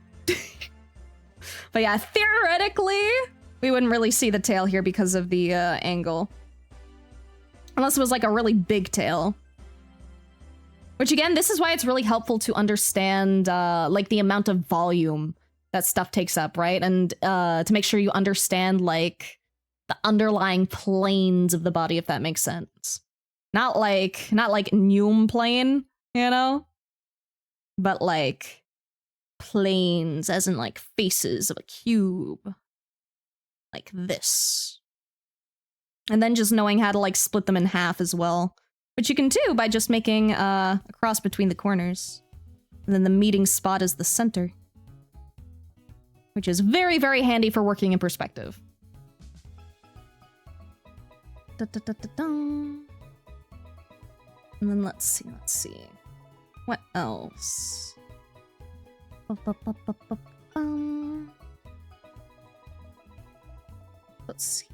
But yeah, theoretically, we wouldn't really see the tail here because of the angle. Unless it was like a really big tail. Which again, this is why it's really helpful to understand like the amount of volume that stuff takes up, right? And to make sure you understand like the underlying planes of the body, if that makes sense. Not like Neum plane, you know? But like planes as in like faces of a cube. Like this. And then just knowing how to like split them in half as well. Which you can do by just making a cross between the corners. And then the meeting spot is the center. Which is very, very handy for working in perspective. And then let's see. What else? Let's see.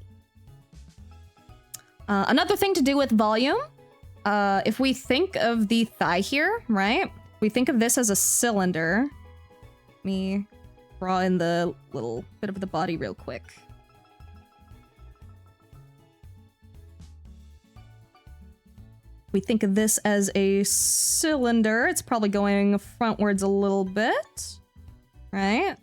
Another thing to do with volume, if we think of the thigh here, right? We think of this as a cylinder. Let me draw in the little bit of the body real quick. We think of this as a cylinder. It's probably going frontwards a little bit, right?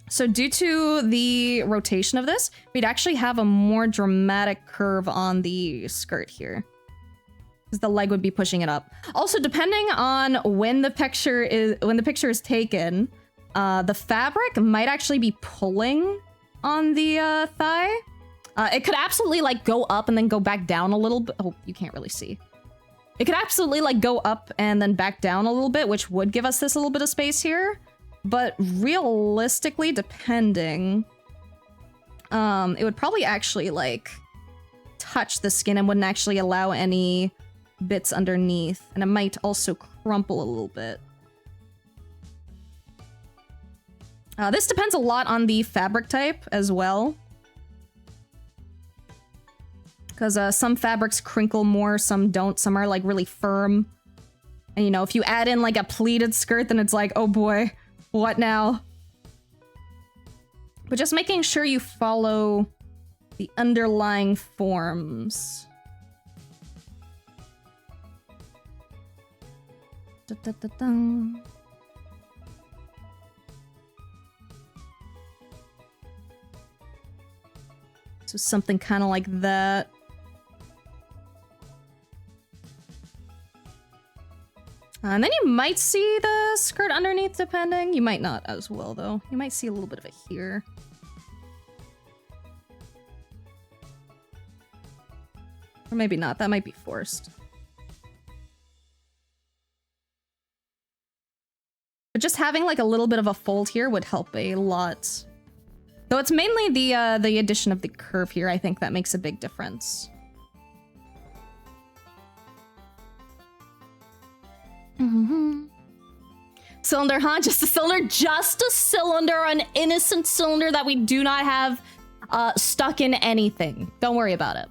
So due to the rotation of this, we'd actually have a more dramatic curve on the skirt here. Because the leg would be pushing it up. Also, depending on when the picture is taken, the fabric might actually be pulling on the thigh. It could absolutely like go up and then go back down a little bit. Oh, you can't really see. It could absolutely like go up and then back down a little bit, which would give us this little bit of space here. But realistically, depending, it would probably actually like touch the skin and wouldn't actually allow any bits underneath. And it might also crumple a little bit. This depends a lot on the fabric type as well. Because some fabrics crinkle more, some don't. Some are like really firm. And you know, if you add in like a pleated skirt, then it's like, oh boy, what now? But just making sure you follow the underlying forms. Da-da-da-da. So something kind of like that. And then you might see the skirt underneath, depending. You might not as well, though. You might see a little bit of it here. Or maybe not. That might be forced. But just having like a little bit of a fold here would help a lot. Though it's mainly the addition of the curve here, I think that makes a big difference. Cylinder, huh? Just a cylinder? Just a cylinder, an innocent cylinder that we do not have stuck in anything. Don't worry about it.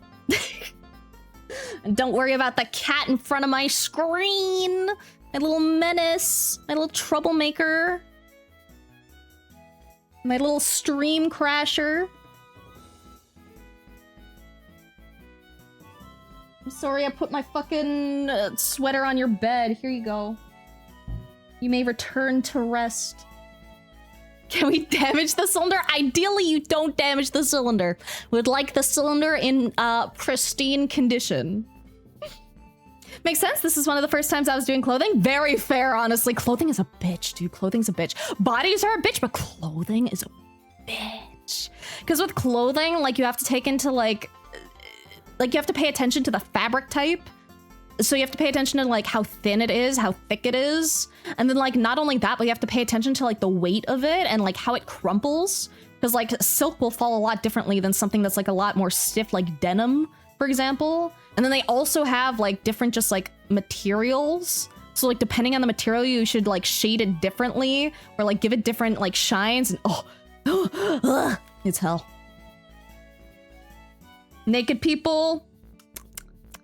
And don't worry about the cat in front of my screen. My little menace. My little troublemaker. My little stream crasher. I'm sorry I put my fucking sweater on your bed. Here you go. You may return to rest. Can we damage the cylinder? Ideally, you don't damage the cylinder. Would like the cylinder in pristine condition. Makes sense. This is one of the first times I was doing clothing. Very fair, honestly. Clothing is a bitch, dude. Clothing's a bitch. Bodies are a bitch, but clothing is a bitch. Because with clothing, like, you have to take into, like, you have to pay attention to the fabric type. So you have to pay attention to, like, how thin it is, how thick it is. And then, like, not only that, but you have to pay attention to, like, the weight of it and, like, how it crumples. Because, like, silk will fall a lot differently than something that's, like, a lot more stiff, like denim, for example. And then they also have, like, different just, like, materials. So, like, depending on the material, you should, like, shade it differently. Or, like, give it different, like, shines. And, it's hell. Naked people...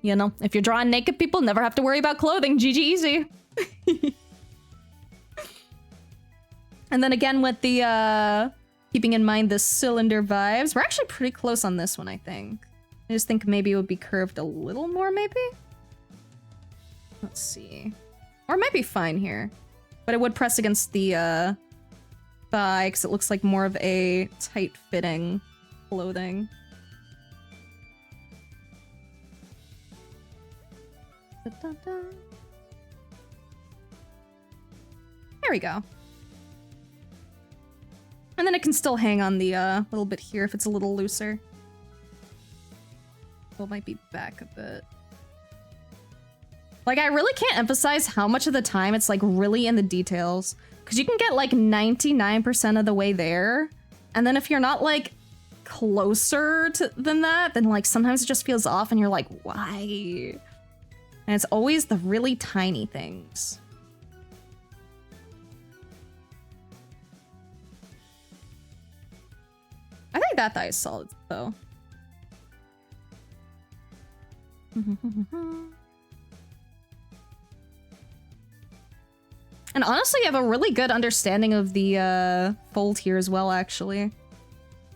You know, if you're drawing naked people, never have to worry about clothing. GG easy. And then again with the, keeping in mind the cylinder vibes, we're actually pretty close on this one, I think. I just think maybe it would be curved a little more, maybe? Let's see. Or it might be fine here. But it would press against the, thigh, because it looks like more of a tight-fitting clothing. There we go. And then it can still hang on the little bit here if it's a little looser. Well, it might be back a bit. Like, I really can't emphasize how much of the time it's, like, really in the details. Because you can get, like, 99% of the way there. And then if you're not, like, closer than that, then, like, sometimes it just feels off and you're like, why? And it's always the really tiny things. I think that thigh is solid, though. And honestly, I have a really good understanding of the fold here as well, actually.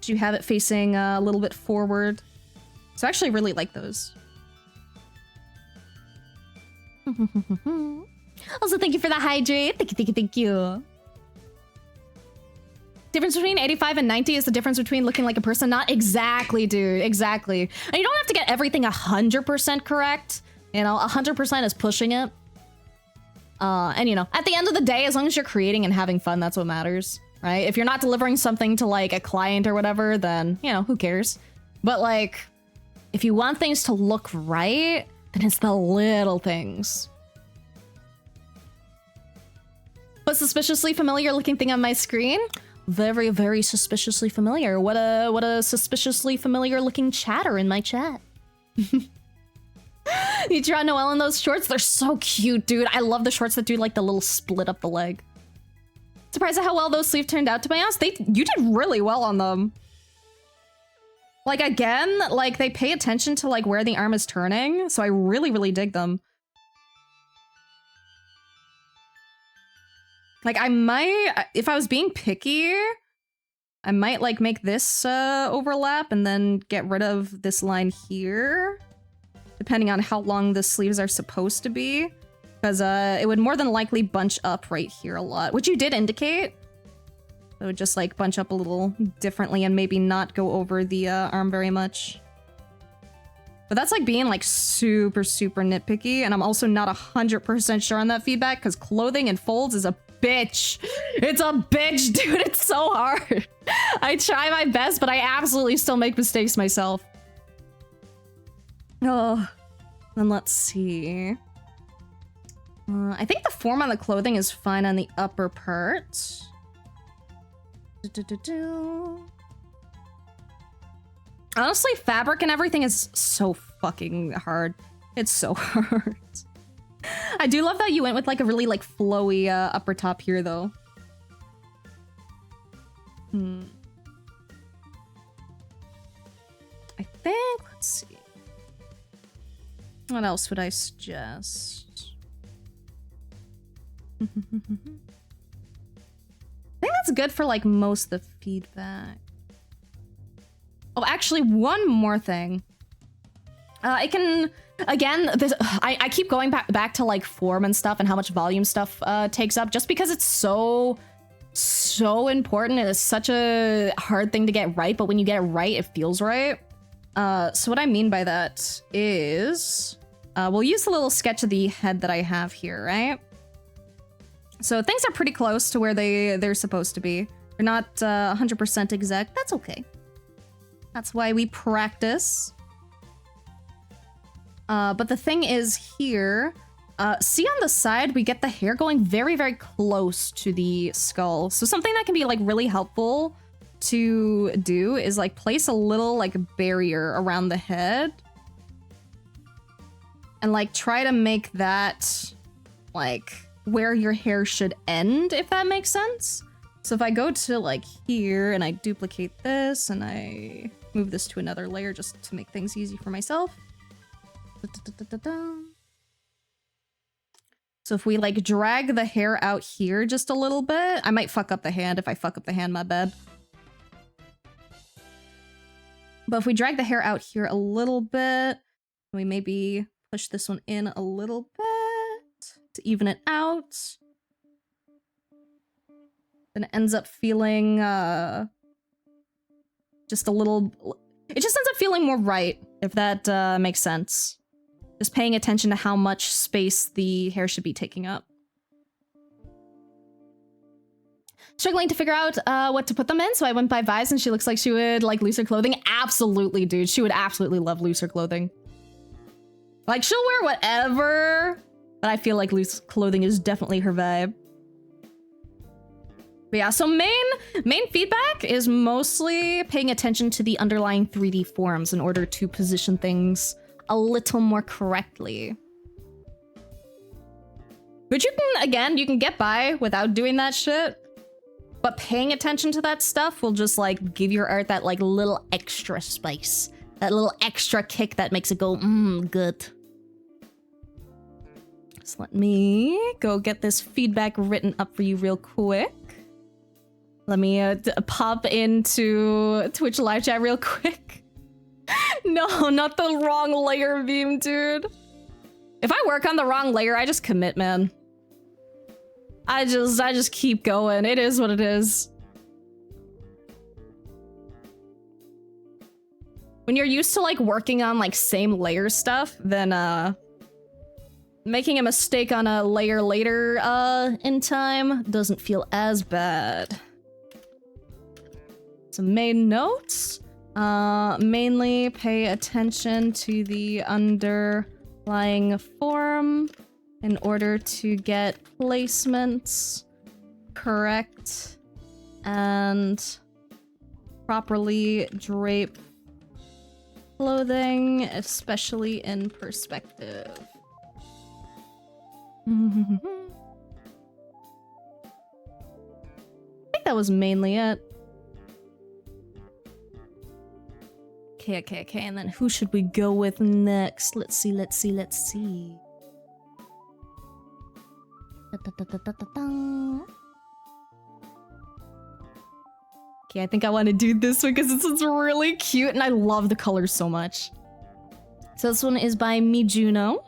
You have it facing a little bit forward. So I actually really like those. Also, thank you for the hydrate. Thank you. Difference between 85 and 90 is the difference between looking like a person. Not exactly, dude. Exactly. And you don't have to get everything 100% correct. You know, 100% is pushing it. And you know, at the end of the day, as long as you're creating and having fun, that's what matters, right? If you're not delivering something to like a client or whatever, then, you know, who cares? But like, if you want things to look right, then it's the little things. But suspiciously familiar looking thing on my screen? Very, very suspiciously familiar. What a suspiciously familiar looking chatter in my chat. You draw Noelle in those shorts? They're so cute, dude. I love the shorts that do like the little split up the leg. Surprised at how well those sleeves turned out, to be honest. You did really well on them. Like, again, like, they pay attention to, like, where the arm is turning, so I really, really dig them. Like, I might, if I was being picky, I might, like, make this overlap and then get rid of this line here, depending on how long the sleeves are supposed to be, because it would more than likely bunch up right here a lot, which you did indicate. It would just, like, bunch up a little differently and maybe not go over the arm very much. But that's like being like super nitpicky, and I'm also not 100% sure on that feedback because clothing and folds is a bitch. It's a bitch, dude. It's so hard. I try my best, but I absolutely still make mistakes myself. Oh, then let's see. I think the form on the clothing is fine on the upper part. Honestly, fabric and everything is so fucking hard. It's so hard. I do love that you went with like a really like flowy upper top here though. I think, let's see. What else would I suggest? I think that's good for like most of the feedback. Oh, actually, one more thing. It can, again, this, I keep going back to like form and stuff and how much volume stuff takes up just because it's so important. It is such a hard thing to get right, but when you get it right, it feels right. So what I mean by that is, we'll use the little sketch of the head that I have here, right? So things are pretty close to where they're supposed to be. They're not 100% exact. That's okay. That's why we practice. But the thing is here, see on the side, we get the hair going very close to the skull. So something that can be like really helpful to do is like place a little like barrier around the head. And like try to make that like where your hair should end, if that makes sense. So if I go to like here and I duplicate this and I move this to another layer just to make things easy for myself. So if we like drag the hair out here just a little bit, I might fuck up the hand. If I fuck up the hand, my bad. But if we drag the hair out here a little bit, we maybe push this one in a little bit to even it out. Then it ends up feeling just a little... It just ends up feeling more right, if that makes sense. Just paying attention to how much space the hair should be taking up. Struggling to figure out what to put them in, so I went by Vi's and she looks like she would like looser clothing. Absolutely, dude. She would absolutely love looser clothing. Like, she'll wear whatever, but I feel like loose clothing is definitely her vibe. But yeah, so main feedback is mostly paying attention to the underlying 3D forms in order to position things a little more correctly. But you can, again, you can get by without doing that shit. But paying attention to that stuff will just like give your art that like little extra spice. That little extra kick that makes it go, good. So let me go get this feedback written up for you real quick. Let me pop into Twitch live chat real quick. No, not the wrong layer beam, dude. If I work on the wrong layer, I just commit, man. I just keep going. It is what it is. When you're used to like working on like same layer stuff, then making a mistake on a layer later in time doesn't feel as bad. Some main notes. Mainly pay attention to the underlying form in order to get placements correct and properly drape clothing, especially in perspective. I think that was mainly it. Okay, and then who should we go with next? Let's see. Okay, I think I want to do this one because this one's really cute and I love the colors so much. So this one is by Mijuno.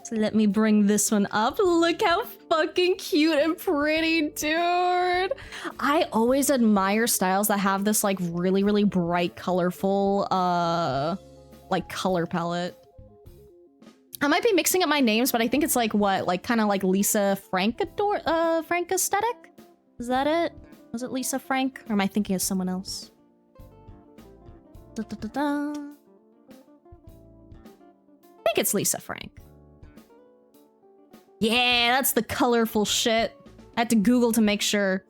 So let me bring this one up. Look how fucking cute and pretty, dude. I always admire styles that have this like really bright, colorful like color palette. I might be mixing up my names, but I think it's like what, like kind of like Lisa Frank Frank aesthetic. Is that it? Was it Lisa Frank, or am I thinking of someone else? Da, da, da, da. I think it's Lisa Frank. Yeah, that's the colorful shit. I had to Google to make sure.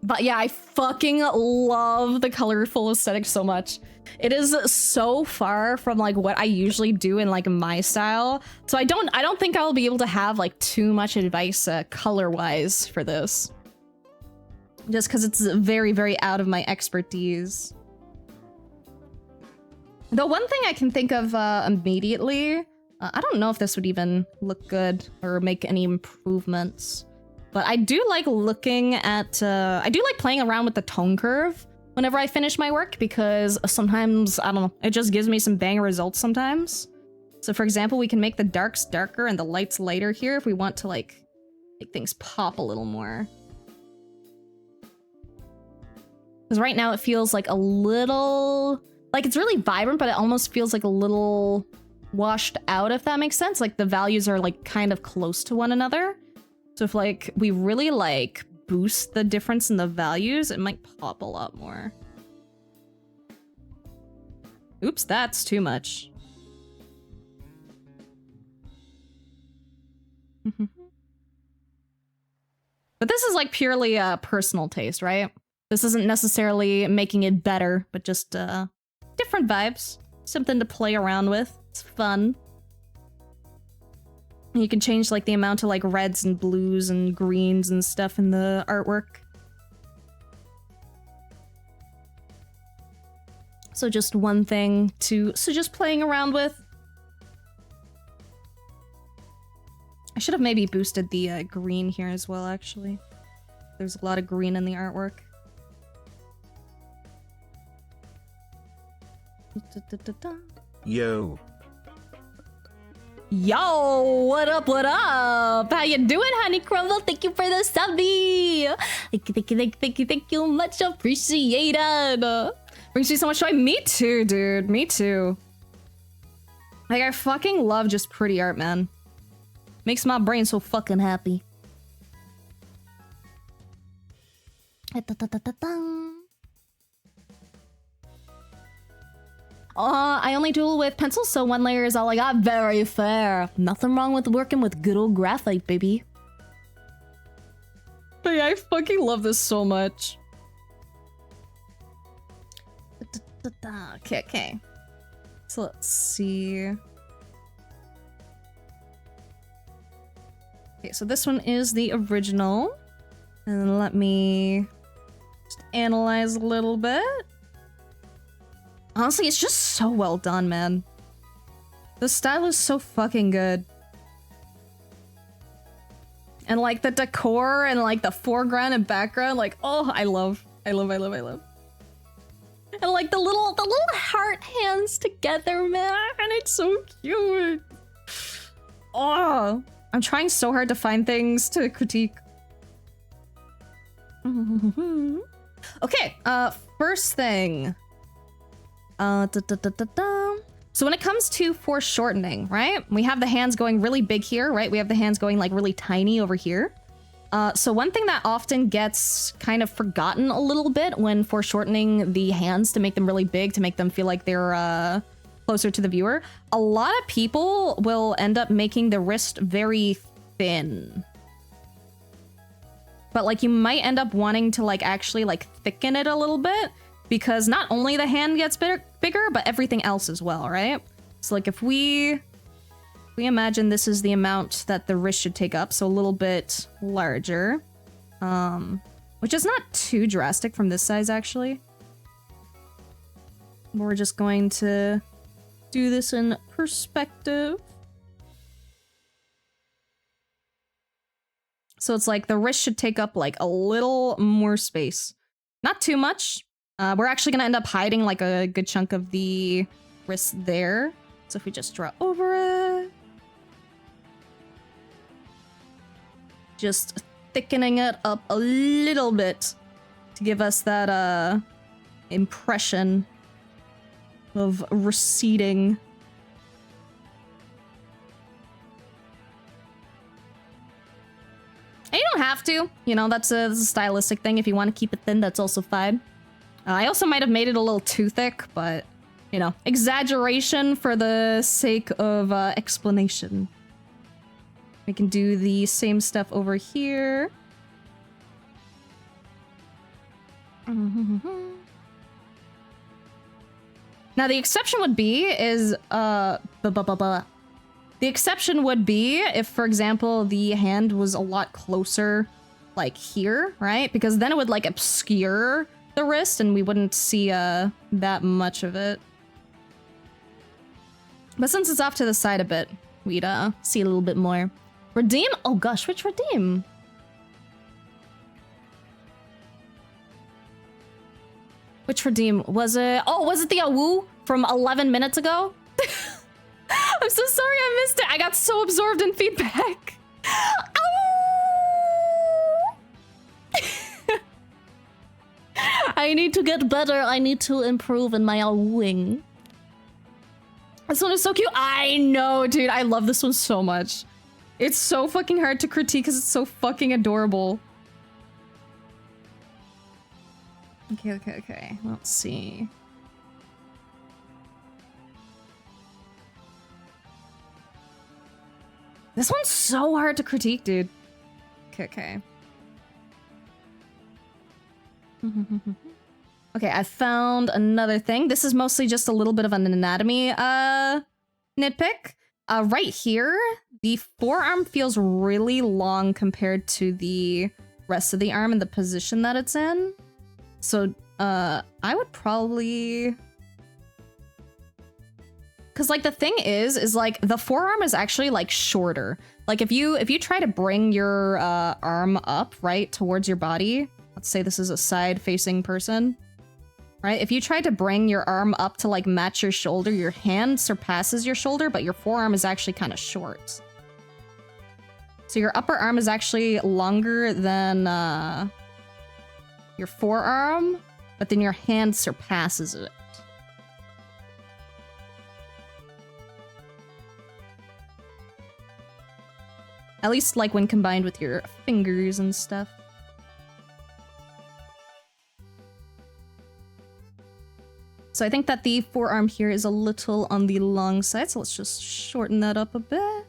But yeah, I fucking love the colorful aesthetic so much. It is so far from like what I usually do in like my style. So I don't think I'll be able to have like too much advice color-wise for this. Just because it's very, very out of my expertise. The one thing I can think of immediately, I don't know if this would even look good or make any improvements. But I do like looking at, I do like playing around with the tone curve whenever I finish my work, because sometimes, I don't know, it just gives me some banger results sometimes. So for example, we can make the darks darker and the lights lighter here if we want to like make things pop a little more. Because right now it feels like a little, like it's really vibrant, but it almost feels like a little washed out, if that makes sense. Like the values are like kind of close to one another. So if like we really like boost the difference in the values, it might pop a lot more. Oops, that's too much. But this is like purely personal taste, right? This isn't necessarily making it better, but just different vibes. Something to play around with. It's fun. You can change like the amount of like reds and blues and greens and stuff in the artwork. So just one thing to just playing around with. I should have maybe boosted the green here as well, actually. There's a lot of green in the artwork. Yo. Yo, what up, what up? How you doing, Honey Crumble? Thank you for the subby. Thank you, much appreciated. Brings me so much joy. Me too, dude, me too. Like, I fucking love just pretty art, man. Makes my brain so fucking happy. I only duel with pencils, so one layer is all I got. Very fair. Nothing wrong with working with good old graphite, baby. But yeah, I fucking love this so much. Okay, okay. So let's see. Okay, so this one is the original. And then let me just analyze a little bit. Honestly, it's just so well done, man. The style is so fucking good. And like the decor and like the foreground and background, like, oh, I love. And like the little heart hands together, man. It's so cute. Oh, I'm trying so hard to find things to critique. Okay, first thing. So when it comes to foreshortening, right? We have the hands going really big here, right? We have the hands going like really tiny over here. So one thing that often gets kind of forgotten a little bit when foreshortening the hands to make them really big, to make them feel like they're closer to the viewer, a lot of people will end up making the wrist very thin. But like you might end up wanting to like actually like thicken it a little bit, because not only the hand gets bigger, but everything else as well, right? So like if we imagine this is the amount that the wrist should take up, so a little bit larger, which is not too drastic from this size actually. We're just going to do this in perspective. So it's like the wrist should take up like a little more space. Not too much. We're actually gonna end up hiding like a good chunk of the wrist there. So if we just draw over it. Just thickening it up a little bit to give us that impression. of receding. And you don't have to, you know, that's a stylistic thing. If you want to keep it thin, that's also fine. I also might have made it a little too thick, but, you know, exaggeration for the sake of explanation. We can do the same stuff over here. Now the exception would be is the exception would be if, for example, the hand was a lot closer, like here, right? Because then it would like obscure the wrist and we wouldn't see that much of it. But since it's off to the side a bit, we'd see a little bit more. Redeem? Oh gosh, which redeem? Which redeem? Was it? Oh, was it the Awu from 11 minutes ago? I'm so sorry I missed it. I got so absorbed in feedback. I need to get better. I need to improve in my Awooing. This one is so cute. I know, dude. I love this one so much. It's so fucking hard to critique because it's so fucking adorable. Okay. Let's see. This one's so hard to critique, dude. Okay. Okay, I found another thing. This is mostly just a little bit of an anatomy nitpick. Right here, the forearm feels really long compared to the rest of the arm and the position that it's in. So, I would probably... Cause like the thing is like the forearm is actually like shorter. Like if you try to bring your arm up, right, towards your body, let's say this is a side facing person, right? If you try to bring your arm up to like match your shoulder, your hand surpasses your shoulder, but your forearm is actually kind of short. So your upper arm is actually longer than your forearm, but then your hand surpasses it. At least like when combined with your fingers and stuff. So I think that the forearm here is a little on the long side, so let's just shorten that up a bit.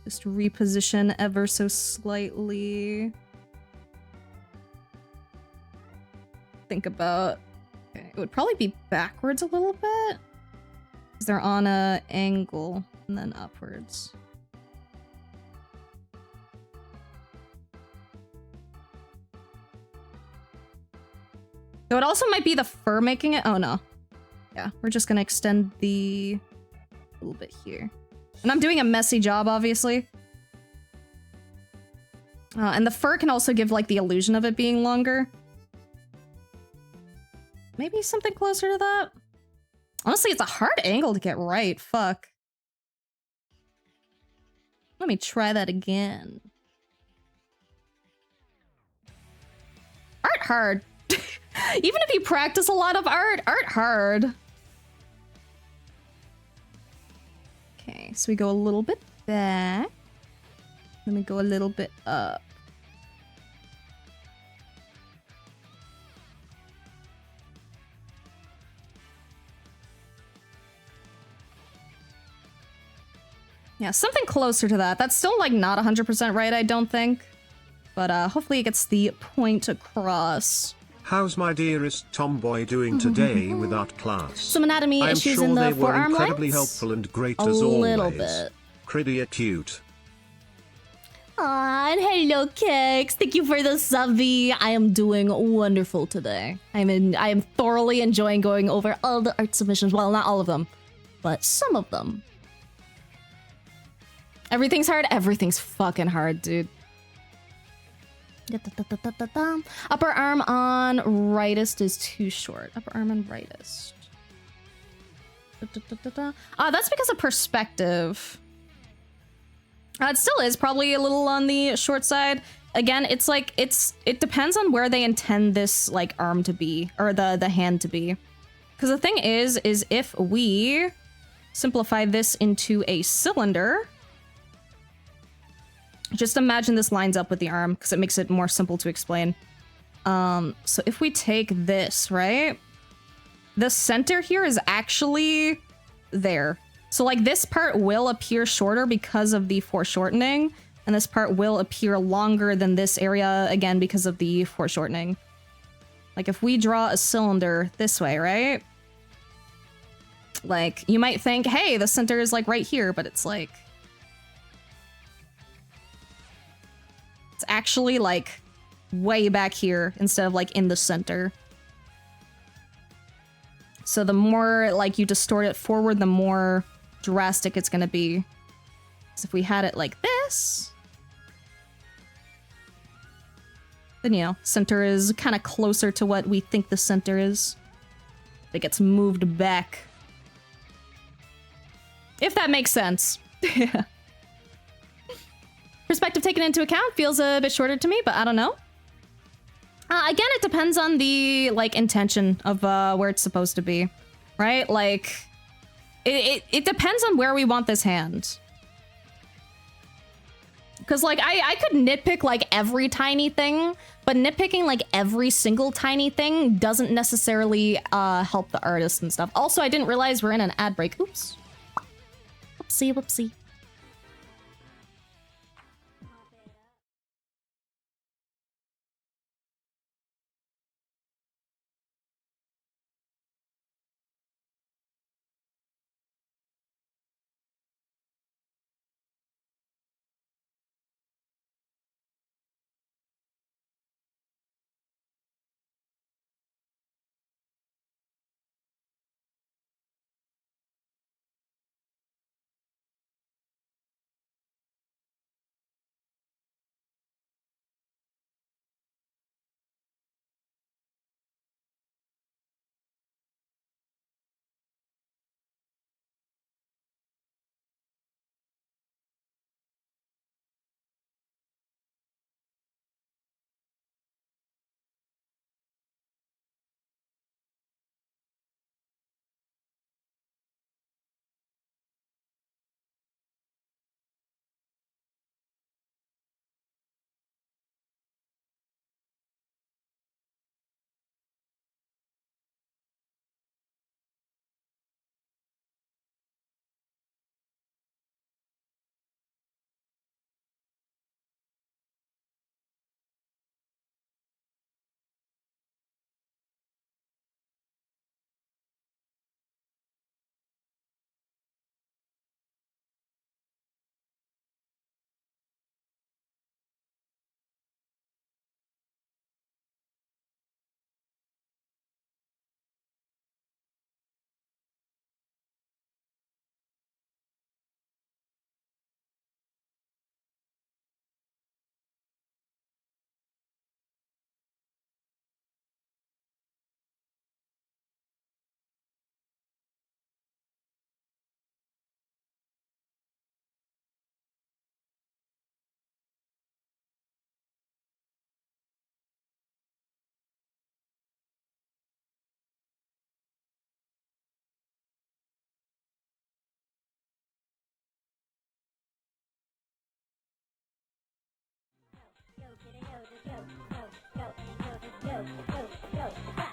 Just reposition ever so slightly. Think about... Okay, it would probably be backwards a little bit. Because they're on a angle and then upwards. So it also might be the fur making it. Oh no. Yeah, we're just gonna extend the a little bit here. And I'm doing a messy job, obviously. And the fur can also give like the illusion of it being longer. Maybe something closer to that. Honestly, it's a hard angle to get right. Fuck. Let me try that again. Art hard. Even if you practice a lot of art hard. Okay, so we go a little bit back. Then we go a little bit up. Yeah, something closer to that. That's still like not 100% right, I don't think. But hopefully it gets the point across. How's my dearest tomboy doing today with art class? Some anatomy I'm issues sure in the they were forearm incredibly lines? helpful and great A as always. little bit. Pretty cute. Aw, and hello, Kix. Thank you for the subby. I am doing wonderful today. I am thoroughly enjoying going over all the art submissions. Well, not all of them, but some of them. Everything's hard. Everything's fucking hard, dude. Upper arm on rightest is too short. Upper arm on rightest. That's because of perspective. It still is probably a little on the short side. Again, it's like it depends on where they intend this like arm to be or the hand to be. Because the thing is if we simplify this into a cylinder, just imagine this lines up with the arm because it makes it more simple to explain. So if we take this, right? The center here is actually there. So like this part will appear shorter because of the foreshortening, and this part will appear longer than this area again because of the foreshortening. Like if we draw a cylinder this way, right? Like you might think, hey, the center is like right here, but it's like it's actually like way back here instead of like in the center. So the more like you distort it forward, the more drastic it's gonna be. So if we had it like this, then you know, center is kind of closer to what we think the center is. It gets moved back. If that makes sense. Yeah. Perspective taken into account feels a bit shorter to me, but I don't know. Again, it depends on the like intention of where it's supposed to be, right? Like, it depends on where we want this hand. Because like I could nitpick like every tiny thing, but nitpicking like every single tiny thing doesn't necessarily help the artist and stuff. Also, I didn't realize we're in an ad break. Oops. Whoopsie, whoopsie.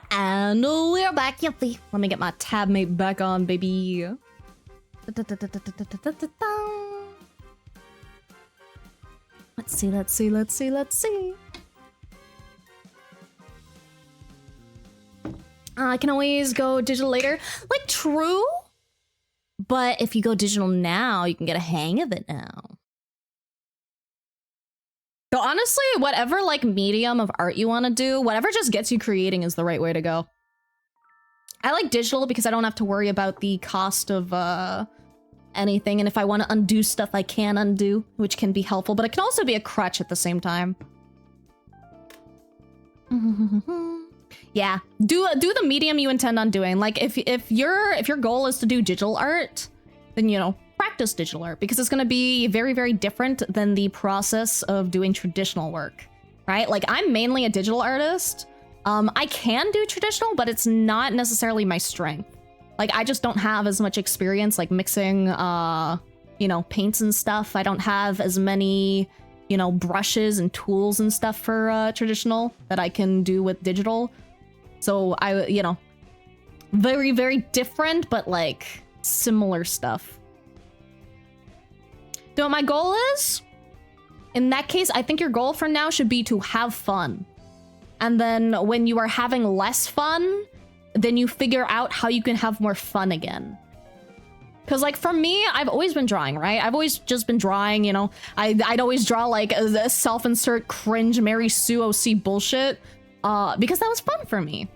And we're back, yuppie. Let me get my tab mate back on, baby. Let's see, let's see, let's see, let's see. I can always go digital later. Like, true. But if you go digital now, you can get a hang of it now. So honestly, whatever like medium of art you want to do, whatever just gets you creating is the right way to go. I like digital because I don't have to worry about the cost of anything. And if I want to undo stuff, I can undo, which can be helpful, but it can also be a crutch at the same time. Yeah, do the medium you intend on doing. Like if your goal is to do digital art, then you know, practice digital art because it's going to be very, very different than the process of doing traditional work, right? Like I'm mainly a digital artist, I can do traditional, but it's not necessarily my strength. Like, I just don't have as much experience, like, mixing, you know, paints and stuff. I don't have as many, you know, brushes and tools and stuff for traditional that I can do with digital. So you know, very, very different, but like similar stuff. Do you know what my goal is? In that case, I think your goal for now should be to have fun. And then when you are having less fun, then you figure out how you can have more fun again. Because, like, for me, I've always been drawing, right? I've always just been drawing, you know. I'd always draw, like, a self-insert cringe Mary Sue OC bullshit. Because that was fun for me.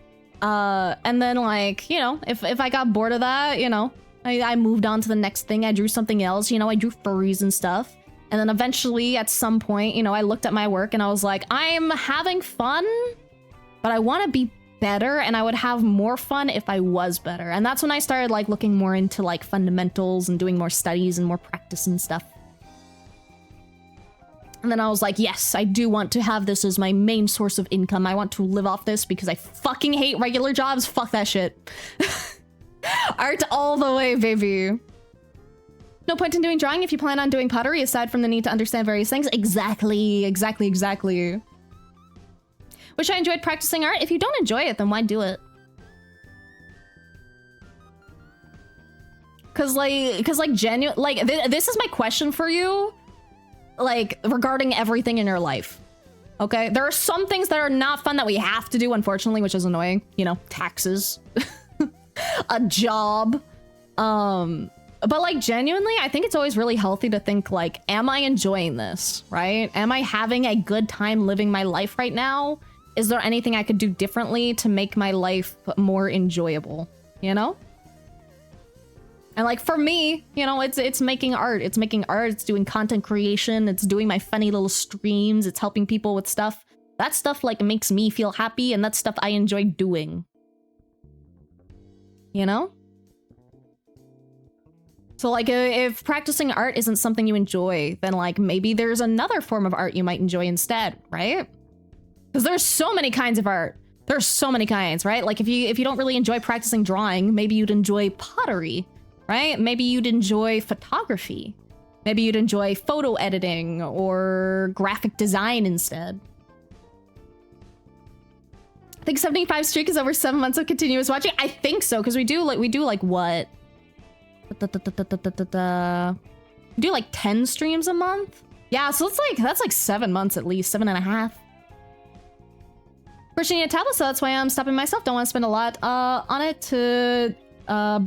And then, like, you know, if I got bored of that, you know, I moved on to the next thing. I drew something else, you know, I drew furries and stuff. And then eventually, at some point, you know, I looked at my work and I was like, I'm having fun, but I want to be better, and I would have more fun if I was better. And that's when I started, like, looking more into, like, fundamentals and doing more studies and more practice and stuff. And then I was like, yes, I do want to have this as my main source of income. I want to live off this because I fucking hate regular jobs. Fuck that shit. Art all the way, baby. No point in doing drawing if you plan on doing pottery, aside from the need to understand various things. Exactly. Wish I enjoyed practicing art. If you don't enjoy it, then why do it? Cause like genuine, like this is my question for you, like regarding everything in your life. Okay, there are some things that are not fun that we have to do, unfortunately, which is annoying. You know, taxes, a job. But like genuinely, I think it's always really healthy to think like, am I enjoying this, right? Am I having a good time living my life right now? Is there anything I could do differently to make my life more enjoyable, you know? And like for me, you know, it's making art. It's making art, it's doing content creation, it's doing my funny little streams, it's helping people with stuff. That stuff like makes me feel happy, and that's stuff I enjoy doing. You know? So like if practicing art isn't something you enjoy, then like maybe there's another form of art you might enjoy instead, right? Because there's so many kinds of art. There's so many kinds, right? Like if you don't really enjoy practicing drawing, maybe you'd enjoy pottery, right? Maybe you'd enjoy photography. Maybe you'd enjoy photo editing or graphic design instead. I think 75 streak is over 7 months of continuous watching. I think so, because we do like what? We do like 10 streams a month? Yeah, so that's like 7 months at least, 7.5. First, you need a tablet, so that's why I'm stopping myself. Don't want to spend a lot on it to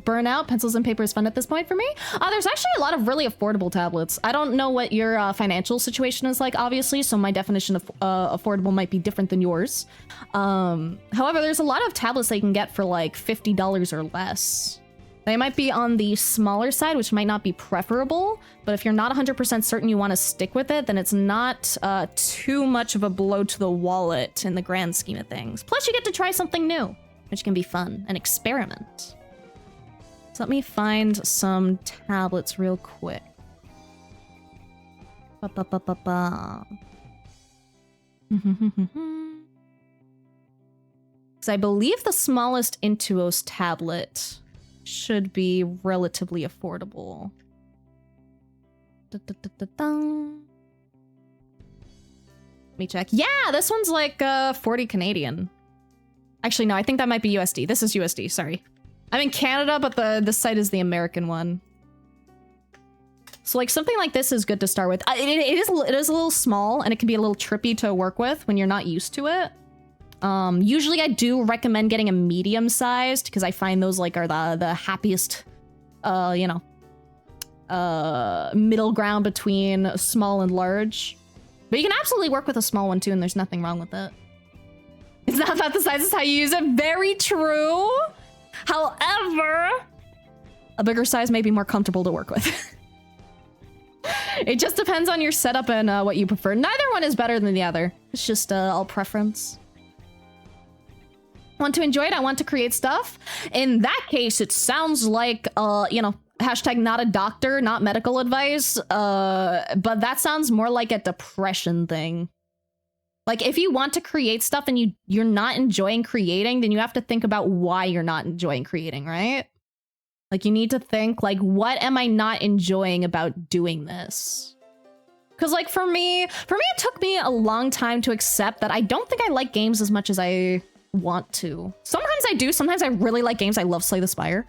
burn out. Pencils and paper is fun at this point for me. There's actually a lot of really affordable tablets. I don't know what your financial situation is like, obviously, so my definition of affordable might be different than yours. However, there's a lot of tablets that you can get for like $50 or less. They might be on the smaller side, which might not be preferable, but if you're not 100% certain you want to stick with it, then it's not too much of a blow to the wallet in the grand scheme of things. Plus, you get to try something new, which can be fun, an experiment. So let me find some tablets real quick. Because I believe the smallest Intuos tablet should be relatively affordable. Let me check. Yeah, this one's like 40 Canadian. Actually, no, I think that might be USD. This is USD, sorry. I'm in Canada, but the site is the American one. So like something like this is good to start with. It is a little small, and it can be a little trippy to work with when you're not used to it. Usually I do recommend getting a medium sized because I find those like are the happiest, you know, middle ground between small and large. But you can absolutely work with a small one too, and there's nothing wrong with it. It's not about the size, it's how you use it. Very true. However, a bigger size may be more comfortable to work with. It just depends on your setup and what you prefer. Neither one is better than the other. It's just all preference. Want to enjoy it? I want to create stuff. In that case, it sounds like, you know, hashtag not a doctor, not medical advice. But that sounds more like a depression thing. Like, if you want to create stuff and you're not enjoying creating, then you have to think about why you're not enjoying creating, right? Like, you need to think, like, what am I not enjoying about doing this? Because, like, for me, it took me a long time to accept that I don't think I like games as much as I want to. Sometimes I do. Sometimes I really like games. I love Slay the Spire.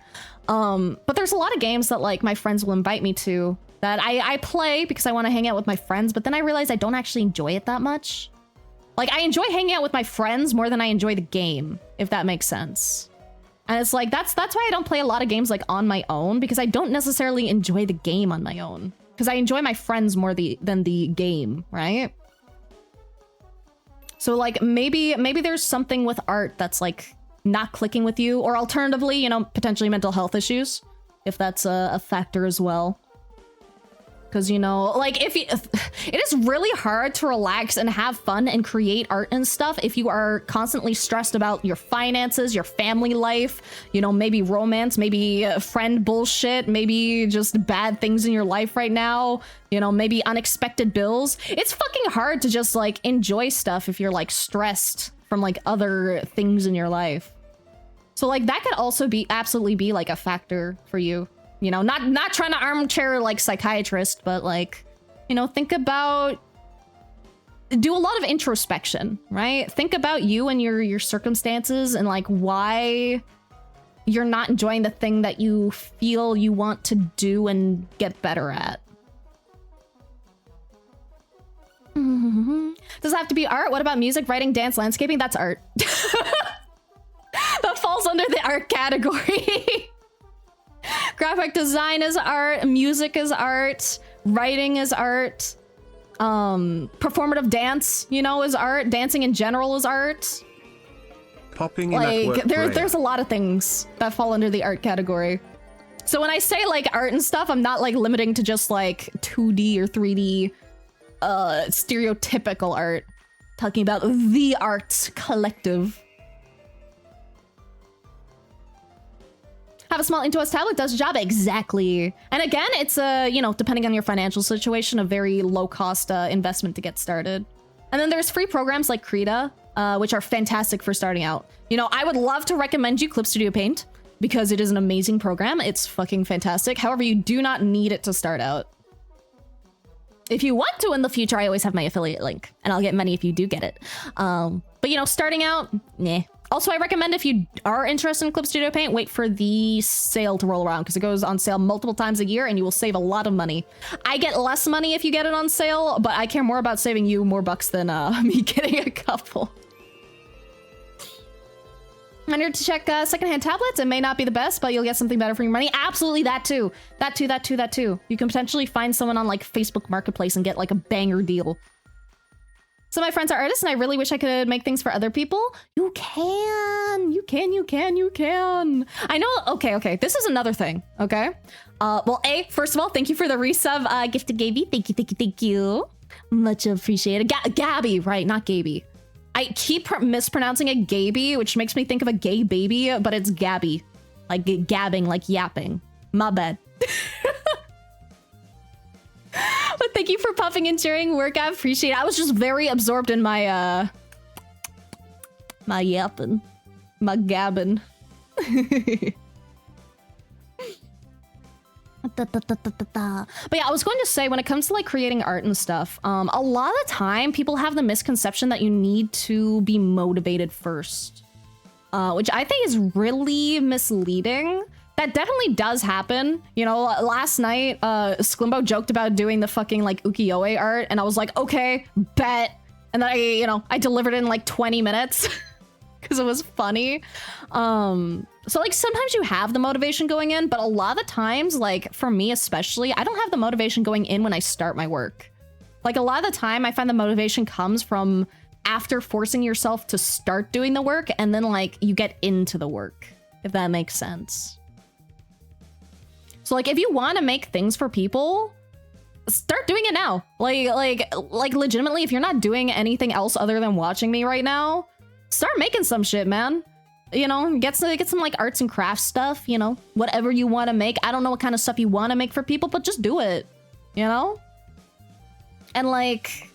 But there's a lot of games that, like, my friends will invite me to that I play because I want to hang out with my friends, but then I realize I don't actually enjoy it that much. Like, I enjoy hanging out with my friends more than I enjoy the game, if that makes sense. And it's like, that's why I don't play a lot of games like on my own, because I don't necessarily enjoy the game on my own. Because I enjoy my friends more than the game, right? So like, maybe there's something with art that's like not clicking with you, or alternatively, you know, potentially mental health issues, if that's a factor as well. Because, you know, like, it is really hard to relax and have fun and create art and stuff if you are constantly stressed about your finances, your family life, you know, maybe romance, maybe friend bullshit, maybe just bad things in your life right now, you know, maybe unexpected bills. It's fucking hard to just, like, enjoy stuff if you're, like, stressed from, like, other things in your life. So, like, that could also absolutely be, like, a factor for you. You know, not trying to armchair like psychiatrist, but like, you know, think about, do a lot of introspection, right? Think about you and your circumstances and like why you're not enjoying the thing that you feel you want to do and get better at. Does it have to be art? What about music, writing, dance, landscaping? That's art. That falls under the art category. Graphic design is art, music is art, writing is art, performative dance, you know, is art, dancing in general is art. Popping in like, there's a lot of things that fall under the art category. So when I say like art and stuff, I'm not like limiting to just like 2D or 3D stereotypical art. Talking about the arts collective. Have a small Intuos tablet does the job. Exactly. And again, it's you know, depending on your financial situation, a very low cost investment to get started. And then there's free programs like Krita, which are fantastic for starting out. You know, I would love to recommend you Clip Studio Paint because it is an amazing program. It's fucking fantastic. However, you do not need it to start out. If you want to in the future, I always have my affiliate link, and I'll get money if you do get it. But you know, starting out, nah. Also, I recommend if you are interested in Clip Studio Paint, wait for the sale to roll around because it goes on sale multiple times a year and you will save a lot of money. I get less money if you get it on sale, but I care more about saving you more bucks than me getting a couple. I'm here to check secondhand tablets. It may not be the best, but you'll get something better for your money. Absolutely, that too. That too. You can potentially find someone on like Facebook Marketplace and get like a banger deal. So my friends are artists and I really wish I could make things for other people. You can. I know. Okay. This is another thing. Okay. Well, first of all, thank you for the resub gift to Gaby. Thank you. Much appreciated. Gabby, right? Not Gaby. I keep mispronouncing it Gaby, which makes me think of a gay baby, but it's Gabby. Like gabbing, like yapping. My bad. But thank you for puffing and sharing work. I appreciate it. I was just very absorbed in my my yapping, my gabbing. But yeah, I was going to say, when it comes to like creating art and stuff, a lot of the time people have the misconception that you need to be motivated first, which I think is really misleading. That definitely does happen. You know, last night, Sklimbo joked about doing the fucking like ukiyo-e art, and I was like, okay, bet. And then I delivered it in like 20 minutes because it was funny. So like sometimes you have the motivation going in, but a lot of the times, like for me especially, I don't have the motivation going in when I start my work. Like a lot of the time I find the motivation comes from after forcing yourself to start doing the work, and then like you get into the work, if that makes sense. So like if you want to make things for people, start doing it now. Like legitimately, if you're not doing anything else other than watching me right now, start making some shit, man. You know, get some like arts and crafts stuff, you know, whatever you want to make. I don't know what kind of stuff you want to make for people, but just do it, you know? And like,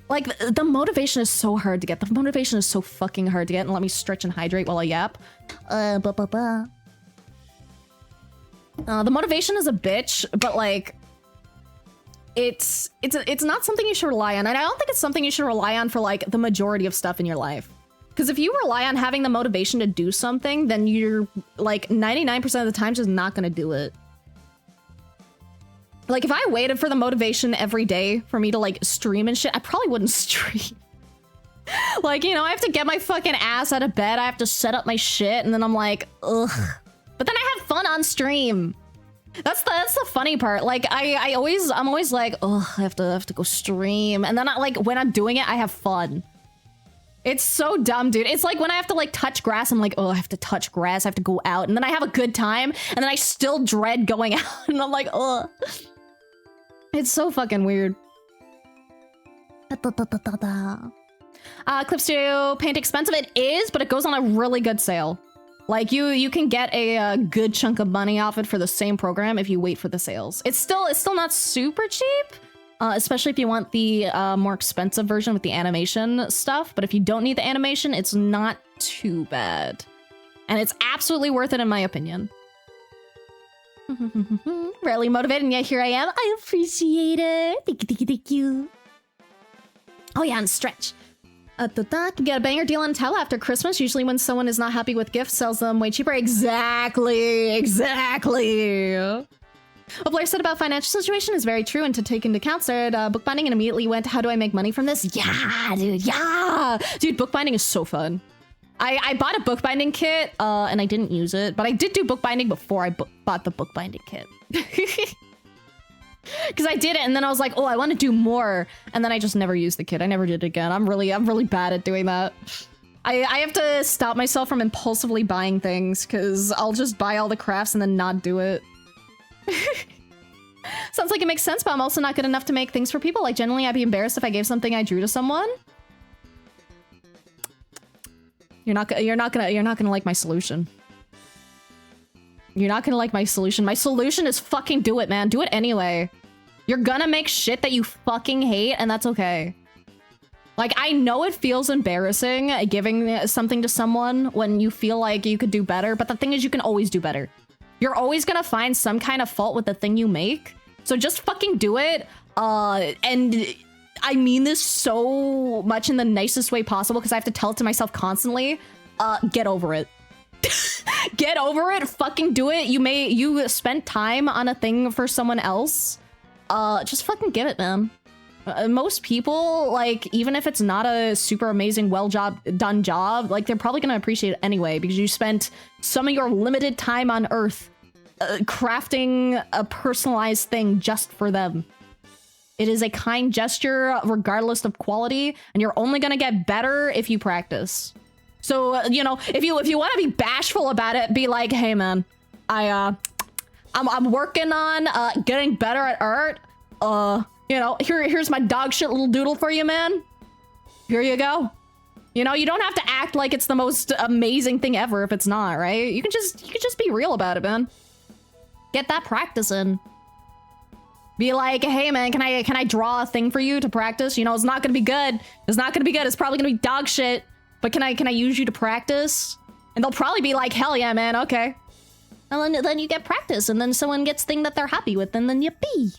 Like, the motivation is so hard to get. The motivation is so fucking hard to get. And let me stretch and hydrate while I yap. The motivation is a bitch, but like, it's not something you should rely on. And I don't think it's something you should rely on for like the majority of stuff in your life. Because if you rely on having the motivation to do something, then you're like 99% of the time just not gonna do it. Like, if I waited for the motivation every day for me to, like, stream and shit, I probably wouldn't stream. Like, you know, I have to get my fucking ass out of bed, I have to set up my shit, and then I'm like, ugh. But then I have fun on stream. That's the funny part. Like, I'm always like, ugh, I have to go stream. And then, when I'm doing it, I have fun. It's so dumb, dude. It's like when I have to, like, touch grass, I'm like, oh, I have to touch grass, I have to go out. And then I have a good time, and then I still dread going out, and I'm like, ugh. It's so fucking weird. Clip Studio paint expensive. It is, but it goes on a really good sale. Like, you can get a good chunk of money off it for the same program if you wait for the sales. It's still not super cheap, especially if you want the more expensive version with the animation stuff. But if you don't need the animation, it's not too bad. And it's absolutely worth it in my opinion. Rarely motivated, and yet here I am. I appreciate it. Thank you. Oh yeah, and stretch. Can get a banger deal on Tell after Christmas. Usually when someone is not happy with gifts, sells them way cheaper. Exactly. What Blair said about financial situation is very true, and to take into account, started bookbinding and immediately went, how do I make money from this? Yeah, dude, yeah. Dude, bookbinding is so fun. I bought a bookbinding kit, and I didn't use it, but I did do bookbinding before I bought the bookbinding kit. Because I did it, and then I was like, oh, I want to do more, and then I just never used the kit. I never did it again. I'm really bad at doing that. I have to stop myself from impulsively buying things, because I'll just buy all the crafts and then not do it. Sounds like it makes sense, but I'm also not good enough to make things for people. Like, generally, I'd be embarrassed if I gave something I drew to someone. You're not gonna like my solution. You're not gonna like my solution. My solution is fucking do it, man. Do it anyway. You're gonna make shit that you fucking hate, and that's okay. Like, I know it feels embarrassing giving something to someone when you feel like you could do better, but the thing is, you can always do better. You're always gonna find some kind of fault with the thing you make. So just fucking do it. And I mean this so much in the nicest way possible because I have to tell it to myself constantly. Get over it. Get over it. Fucking do it. You spent time on a thing for someone else. Just fucking give it, man. Most people, like, even if it's not a super amazing, done job, like, they're probably gonna appreciate it anyway because you spent some of your limited time on Earth crafting a personalized thing just for them. It is a kind gesture regardless of quality, and you're only gonna get better if you practice. So, you know, if you want to be bashful about it, be like, hey man, I'm working on getting better at art. You know, here's my dog shit little doodle for you, man. Here you go. You know, you don't have to act like it's the most amazing thing ever if it's not, right? You can just be real about it, man. Get that practice in. Be like, hey man, can I draw a thing for you to practice? You know, it's not gonna be good. It's not gonna be good. It's probably gonna be dog shit. But can I use you to practice? And they'll probably be like, hell yeah, man, okay. And then you get practice, and then someone gets thing that they're happy with, and then yippee.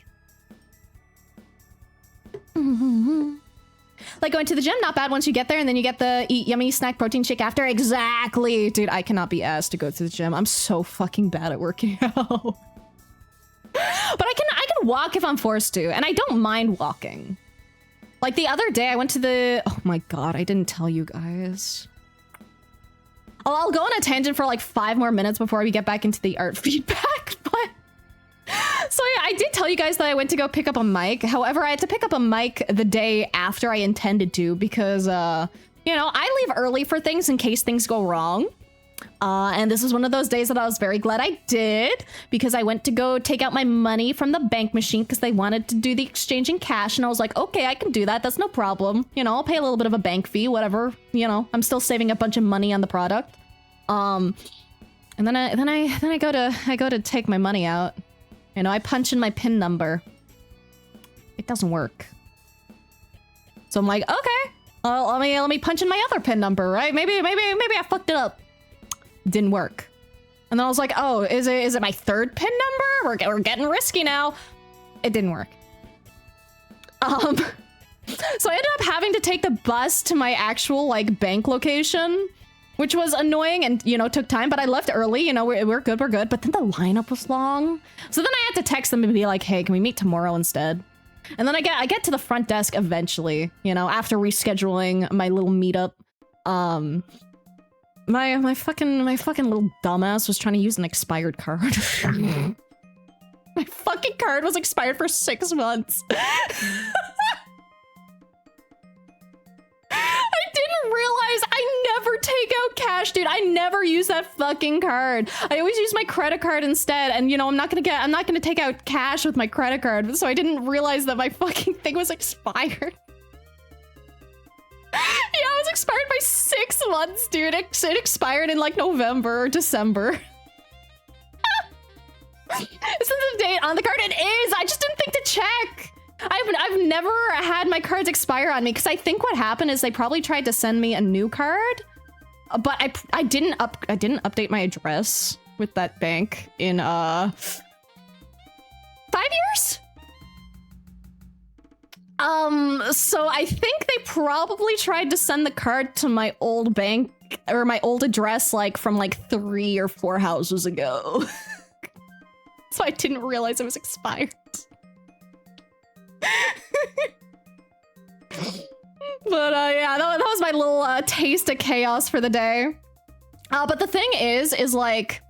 Like going to the gym, not bad once you get there, and then you get the eat yummy snack protein shake after. Exactly. Dude, I cannot be asked to go to the gym. I'm so fucking bad at working out. But I can walk if I'm forced to, and I don't mind walking. Like the other day, I went to the... Oh my god, I didn't tell you guys. I'll go on a tangent for like 5 more minutes before we get back into the art feedback, but... So yeah, I did tell you guys that I went to go pick up a mic. However, I had to pick up a mic the day after I intended to because, you know, I leave early for things in case things go wrong. And this was one of those days that I was very glad I did because I went to go take out my money from the bank machine because they wanted to do the exchange in cash. And I was like, okay, I can do that. That's no problem. You know, I'll pay a little bit of a bank fee, whatever. You know, I'm still saving a bunch of money on the product. And then I go to take my money out. You know, I punch in my PIN number. It doesn't work. So I'm like, okay, let me punch in my other PIN number, right? Maybe I fucked it up. Didn't work. And then I was like, oh, is it my third PIN number? We're getting risky now. It didn't work. So I ended up having to take the bus to my actual like bank location, which was annoying and, you know, took time, but I left early, you know, we're good. But then the lineup was long. So then I had to text them and be like, hey, can we meet tomorrow instead? And then I get to the front desk eventually, you know, after rescheduling my little meetup. My fucking little dumbass was trying to use an expired card. My fucking card was expired for 6 months. I didn't realize I never take out cash, dude. I never use that fucking card. I always use my credit card instead. And you know, I'm not gonna take out cash with my credit card. So I didn't realize that my fucking thing was expired. Yeah, it was expired by 6 months, dude. It expired in like November or December. Isn't the date on the card? It is. I just didn't think to check. I've never had my cards expire on me because I think what happened is they probably tried to send me a new card, but I didn't update my address with that bank in 5 years. So I think they probably tried to send the card to my old bank or my old address like from like 3 or 4 houses ago. So I didn't realize it was expired. But yeah, that was my little taste of chaos for the day. But the thing is like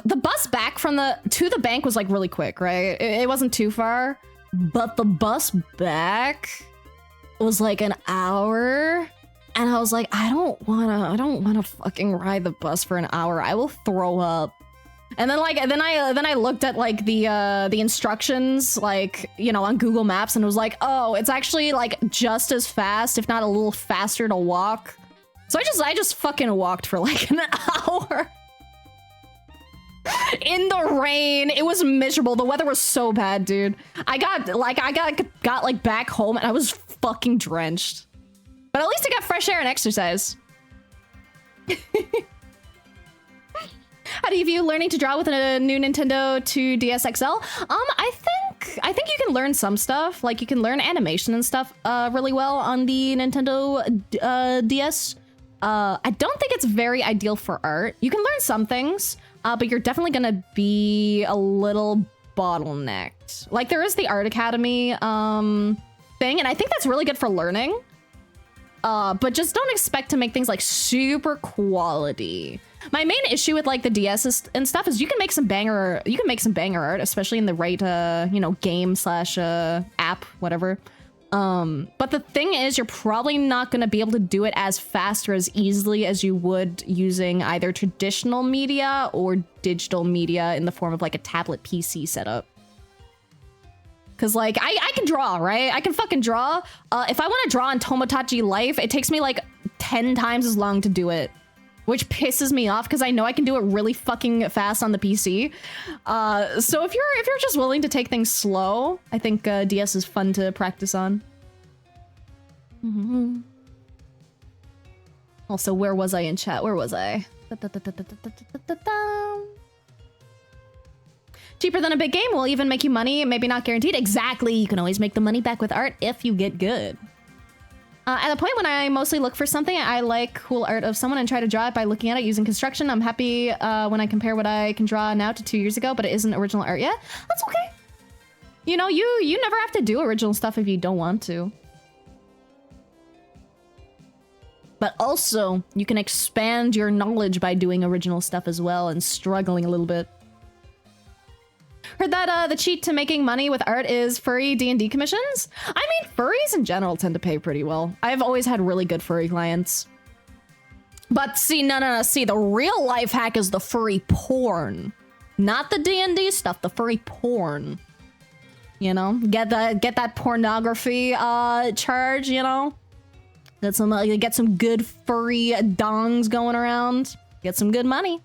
the bus back from to the bank was like really quick, right? It wasn't too far, but the bus back was like an hour, and I was like, I don't wanna fucking ride the bus for an hour. I will throw up. And then I looked at like the instructions, like, you know, on Google Maps, and it was like, oh, it's actually like just as fast, if not a little faster to walk. So I just fucking walked for like an hour. In the rain. It was miserable. The weather was so bad, dude. I got like back home and I was fucking drenched. But at least I got fresh air and exercise. How do you view learning to draw with a new Nintendo 2DS XL? I think you can learn some stuff. Like you can learn animation and stuff really well on the Nintendo DS. I don't think it's very ideal for art. You can learn some things, but you're definitely gonna be a little bottlenecked. Like there is the Art Academy thing, and I think that's really good for learning. But just don't expect to make things like super quality. My main issue with like the DS and stuff is you can make some banger art, especially in the right you know, game / app, whatever. But the thing is, you're probably not going to be able to do it as fast or as easily as you would using either traditional media or digital media in the form of like a tablet PC setup. Cause like I can draw, right? I can fucking draw. If I want to draw on Tomodachi Life, it takes me like 10 times as long to do it, which pisses me off because I know I can do it really fucking fast on the PC. So if you're just willing to take things slow, I think DS is fun to practice on. Mm-hmm. Also, where was I in chat? Where was I? Cheaper than a big game will even make you money, maybe not guaranteed. Exactly, you can always make the money back with art if you get good. At the point when I mostly look for something, I like cool art of someone and try to draw it by looking at it using construction. I'm happy when I compare what I can draw now to 2 years ago, but it isn't original art yet. That's okay. You know, you never have to do original stuff if you don't want to. But also, you can expand your knowledge by doing original stuff as well and struggling a little bit. Heard that the cheat to making money with art is furry D&D commissions? I mean, furries in general tend to pay pretty well. I've always had really good furry clients. But see, no. See, the real life hack is the furry porn. Not the D&D stuff, the furry porn. You know? Get that pornography charge, you know? Get some good furry dongs going around. Get some good money.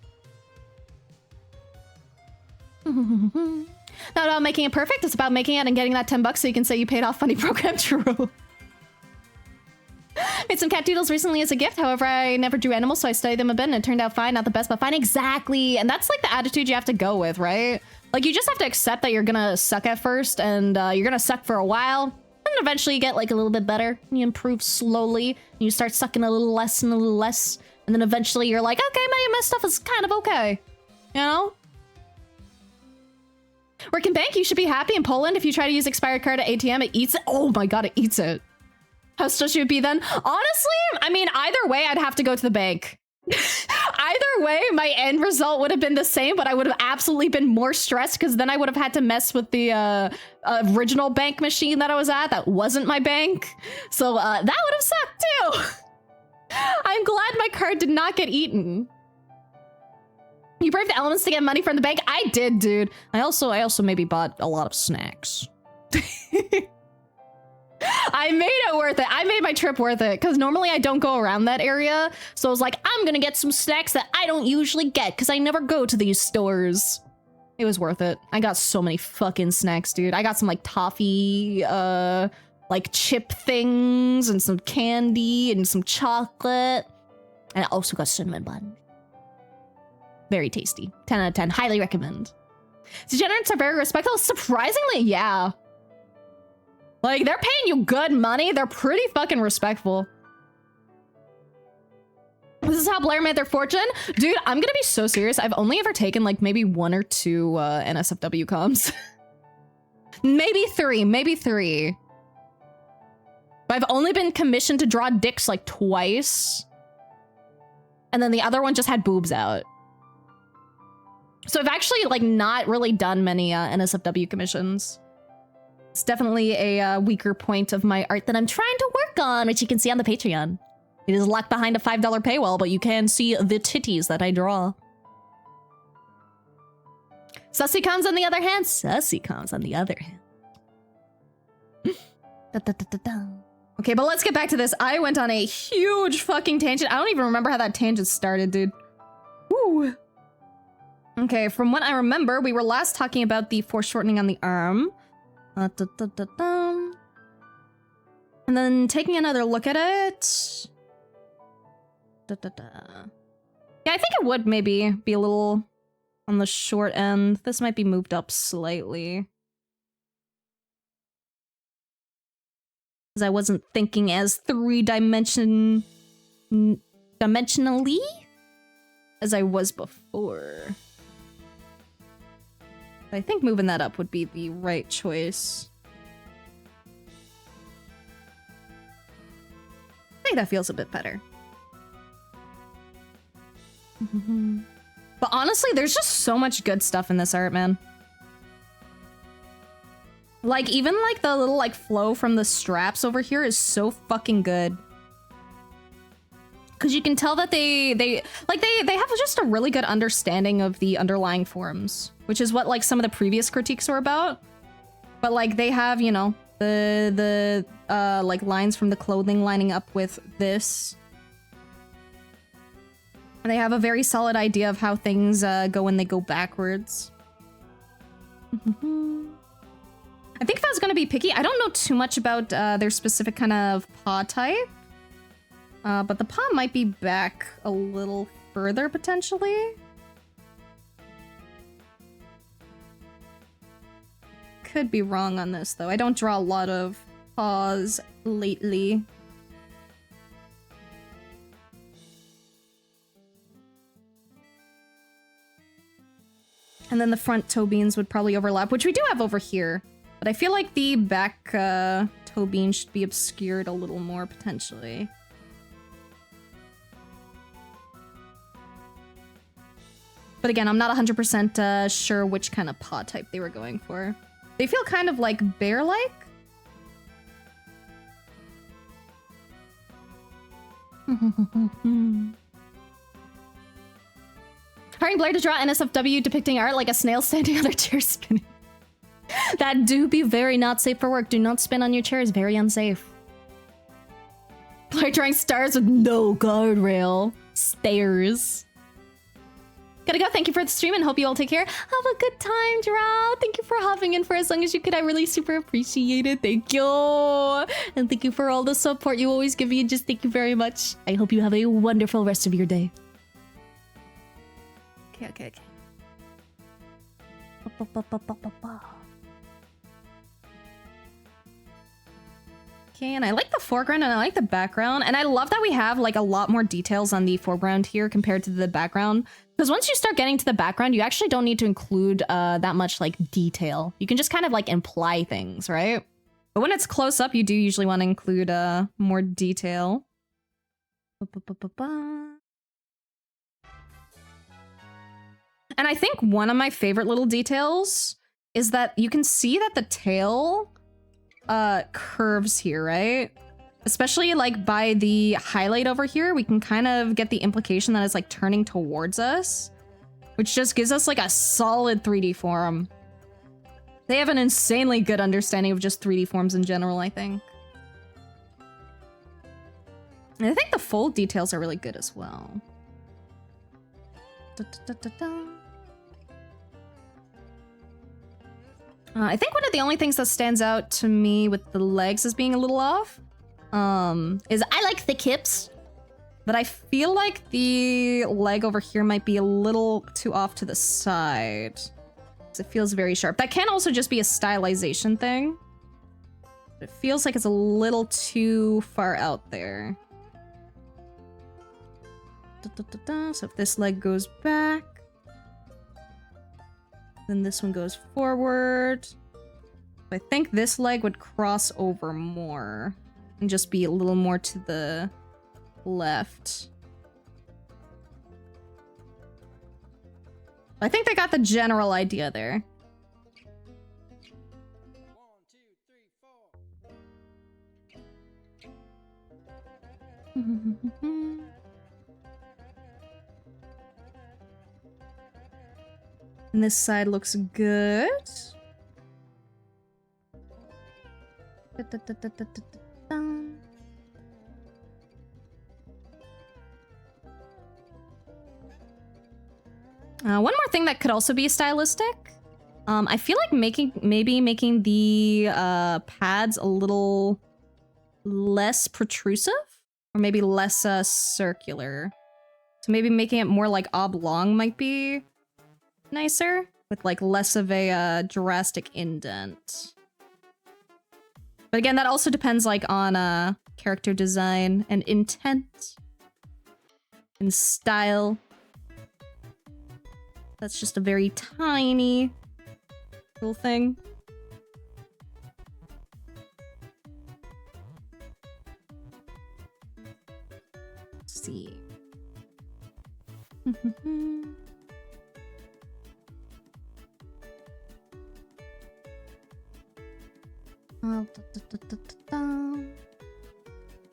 Not about making it perfect, it's about making it and getting that $10 so you can say you paid off funny program. True. Made some cat doodles recently as a gift. However, I never drew animals, so I studied them a bit and it turned out fine. Not the best, but fine. Exactly. And that's like the attitude you have to go with, right? Like you just have to accept that you're gonna suck at first and you're gonna suck for a while. And eventually you get like a little bit better. You improve slowly. And you start sucking a little less and a little less. And then eventually you're like, okay, my stuff is kind of okay. You know? Work in bank, you should be happy in Poland. If you try to use expired card at ATM, it eats it. Oh my god, it eats it. How stressed you would be then? Honestly, I mean, either way, I'd have to go to the bank. Either way, my end result would have been the same, but I would have absolutely been more stressed because then I would have had to mess with the original bank machine that I was at that wasn't my bank. So that would have sucked too. I'm glad my card did not get eaten. You braved the elements to get money from the bank? I did, dude. I also maybe bought a lot of snacks. I made it worth it. I made my trip worth it because normally I don't go around that area. So I was like, I'm gonna get some snacks that I don't usually get because I never go to these stores. It was worth it. I got so many fucking snacks, dude. I got some like toffee, like chip things and some candy and some chocolate. And I also got cinnamon bun. Very tasty. 10 out of 10. Highly recommend. Degenerates are very respectful. Surprisingly, yeah. Like, they're paying you good money. They're pretty fucking respectful. This is how Blair made their fortune? Dude, I'm gonna be so serious. I've only ever taken, like, maybe 1 or 2 NSFW comms. Maybe 3. But I've only been commissioned to draw dicks, like, twice. And then the other one just had boobs out. So I've actually, like, not really done many NSFW commissions. It's definitely a weaker point of my art that I'm trying to work on, which you can see on the Patreon. It is locked behind a $5 paywall, but you can see the titties that I draw. Sussycoms on the other hand? Sussycoms on the other hand. Okay, but let's get back to this. I went on a huge fucking tangent. I don't even remember how that tangent started, dude. Woo. Okay, from what I remember, we were last talking about the foreshortening on the arm. And then taking another look at it. Yeah, I think it would maybe be a little on the short end. This might be moved up slightly. Because I wasn't thinking as dimensionally as I was before. I think moving that up would be the right choice. I think that feels a bit better. But honestly, there's just so much good stuff in this art, man. Like, even like the little like flow from the straps over here is so fucking good. Because you can tell that they have just a really good understanding of the underlying forms, which is what like some of the previous critiques were about. But like they have, you know, the like lines from the clothing lining up with this. And they have a very solid idea of how things go when they go backwards. I think if I was gonna be picky, I don't know too much about their specific kind of paw type. But the paw might be back a little further, potentially. Could be wrong on this, though. I don't draw a lot of paws lately. And then the front toe beans would probably overlap, which we do have over here. But I feel like the back toe bean should be obscured a little more, potentially. But again, I'm not 100% sure which kind of paw type they were going for. They feel kind of like bear-like. Hiring Blair to draw NSFW depicting art like a snail standing on their chair spinning. That do be very not safe for work. Do not spin on your chair, is very unsafe. Blair drawing stars with no guardrail. Stairs. Gotta go. Thank you for the stream and hope you all take care. Have a good time, Drow. Thank you for hopping in for as long as you could. I really super appreciate it. Thank you. And thank you for all the support you always give me. Just thank you very much. I hope you have a wonderful rest of your day. Okay. Okay, and I like the foreground and I like the background. And I love that we have like a lot more details on the foreground here compared to the background. Because once you start getting to the background, you actually don't need to include that much like detail. You can just kind of like imply things, right? But when it's close up, you do usually want to include more detail. And I think one of my favorite little details is that you can see that the tail curves here, right? Especially like by the highlight over here, we can kind of get the implication that it's like turning towards us, which just gives us like a solid 3D form. They have an insanely good understanding of just 3D forms in general, I think. And I think the fold details are really good as well. I think one of the only things that stands out to me with the legs as being a little off is I like the kips, but I feel like the leg over here might be a little too off to the side. It feels very sharp. That can also just be a stylization thing. It feels like it's a little too far out there. So if this leg goes back, then this one goes forward. I think this leg would cross over more and just be a little more to the left. I think they got the general idea there. 1, 2, 3, 4. And this side looks good. One more thing that could also be stylistic. I feel like maybe making the pads a little less protrusive, or maybe less circular. So maybe making it more like oblong might be nicer, with like less of a drastic indent. But again, that also depends like on character design and intent and style. That's just a very tiny little thing. Let's see.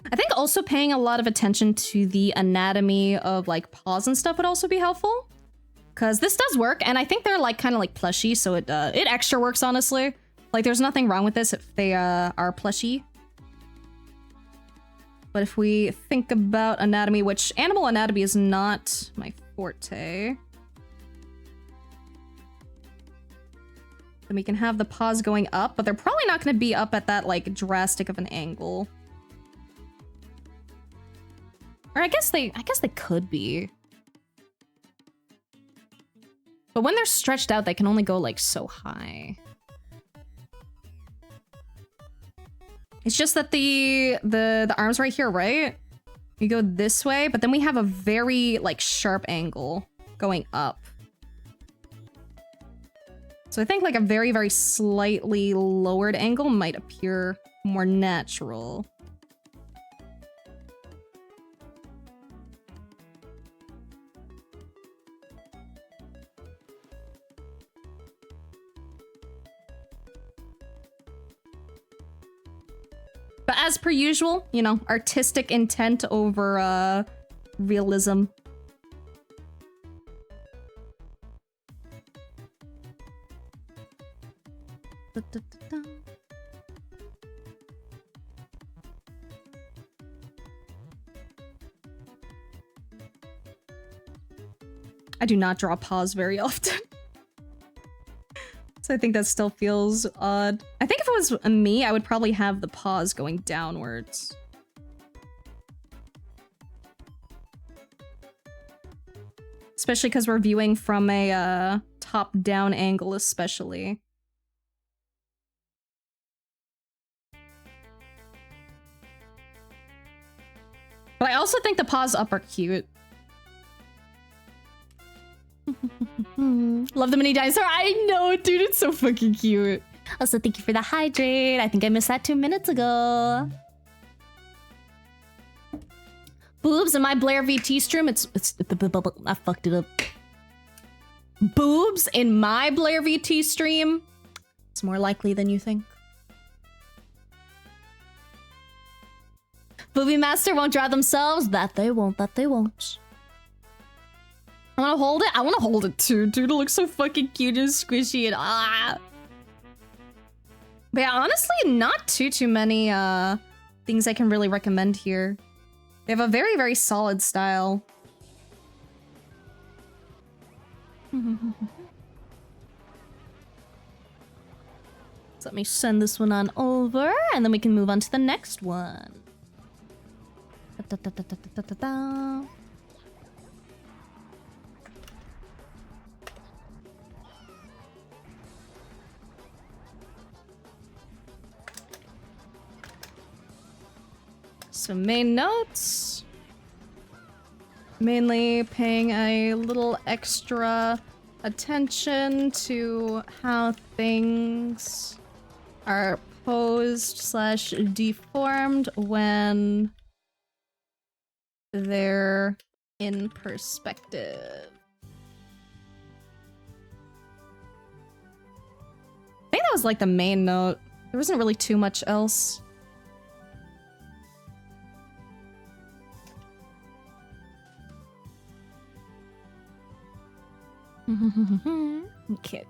I think also paying a lot of attention to the anatomy of like paws and stuff would also be helpful. Because this does work, and I think they're like kind of like plushy, so it extra works, honestly. Like there's nothing wrong with this if they are plushy. But if we think about anatomy, which animal anatomy is not my forte, then we can have the paws going up, but they're probably not going to be up at that like drastic of an angle. Or I guess they could be. But when they're stretched out, they can only go like so high. It's just that the arms right here, right? You go this way, but then we have a very like sharp angle going up. So I think like a very, very slightly lowered angle might appear more natural. But as per usual, you know, artistic intent over realism. I do not draw paws very often. So I think that still feels odd. I think if it was me, I would probably have the paws going downwards. Especially because we're viewing from a top-down angle, especially. But I also think the paws up are cute. Love the mini dinosaur. I know, dude. It's so fucking cute. Also, thank you for the hydrate. I think I missed that 2 minutes ago. Boobs in my Blair VT stream. I fucked it up. Boobs in my Blair VT stream. It's more likely than you think. Booby Master won't draw themselves. That they won't. That they won't. I want to hold it. I want to hold it too, dude. It looks so fucking cute and squishy and ah. But yeah, honestly, not too many things I can really recommend here. They have a very, very solid style. So let me send this one on over, and then we can move on to the next one. So main notes. Mainly paying a little extra attention to how things are posed slash deformed when they're in perspective. I think that was like the main note. There wasn't really too much else.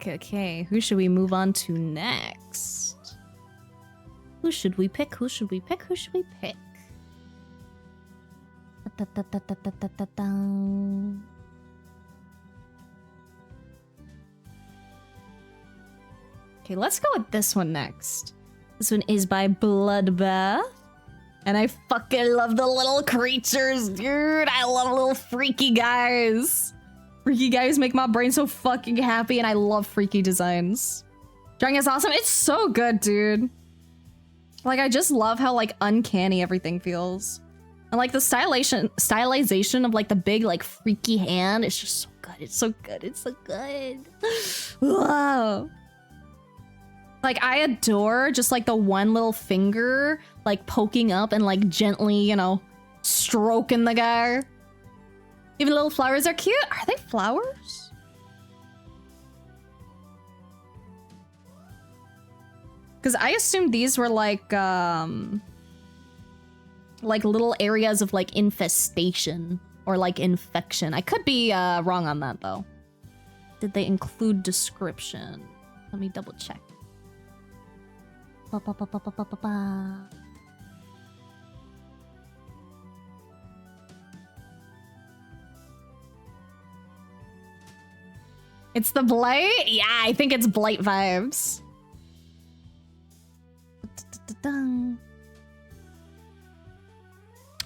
Okay. Who should we move on to next? Who should we pick? Who should we pick? Who should we pick? Okay, let's go with this one next. This one is by Bloodbath. And I fucking love the little creatures, dude. I love little freaky guys. Freaky guys make my brain so fucking happy, and I love freaky designs. Drawing is awesome. It's so good, dude. Like, I just love how, like, uncanny everything feels. And, like, the stylization of, like, the big, like, freaky hand is just so good. It's so good. It's so good. Wow. Like, I adore just, like, the one little finger, like, poking up and, like, gently, you know, stroking the guy. Even little flowers are cute. Are they flowers? Because I assumed these were like little areas of like infestation or like infection. I could be wrong on that though. Did they include description? Let me double check. It's the blight? Yeah, I think it's blight vibes.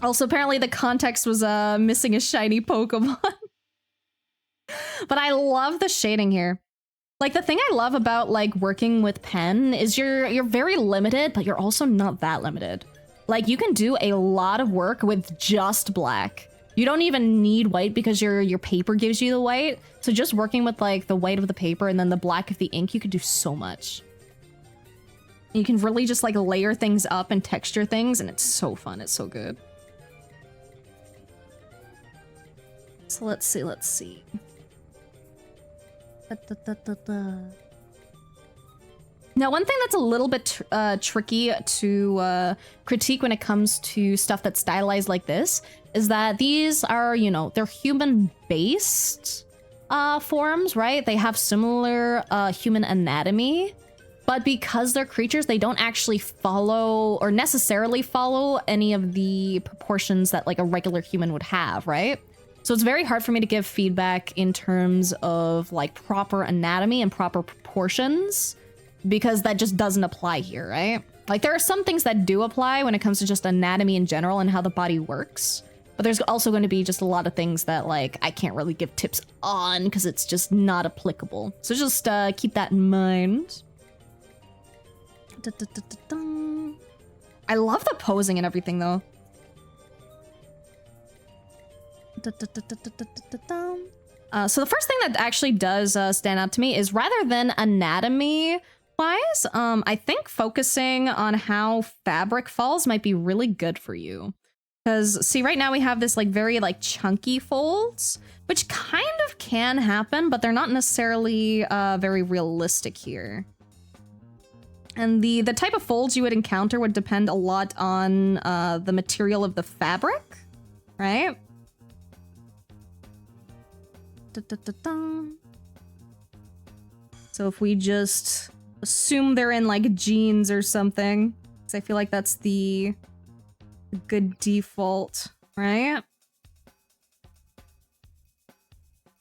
Also, apparently the context was missing a shiny Pokemon. But I love the shading here. Like, the thing I love about, like, working with pen is you're very limited, but you're also not that limited. Like, you can do a lot of work with just black. You don't even need white because your paper gives you the white. So just working with like the white of the paper and then the black of the ink, you could do so much. You can really just like layer things up and texture things, and it's so fun. It's so good. So let's see. Now, one thing that's a little bit tricky to critique when it comes to stuff that's stylized like this is that these are, you know, they're human-based forms, right? They have similar human anatomy, but because they're creatures, they don't actually follow or necessarily follow any of the proportions that like a regular human would have, right? So it's very hard for me to give feedback in terms of like proper anatomy and proper proportions because that just doesn't apply here, right? Like there are some things that do apply when it comes to just anatomy in general and how the body works. But there's also going to be just a lot of things that like I can't really give tips on because it's just not applicable. So just keep that in mind. I love the posing and everything though. So the first thing that actually does stand out to me is rather than anatomy wise, I think focusing on how fabric falls might be really good for you. Because see, right now we have this like very like chunky folds, which kind of can happen, but they're not necessarily very realistic here. And the type of folds you would encounter would depend a lot on the material of the fabric, right? So if we just assume they're in like jeans or something, because I feel like that's the good default, right?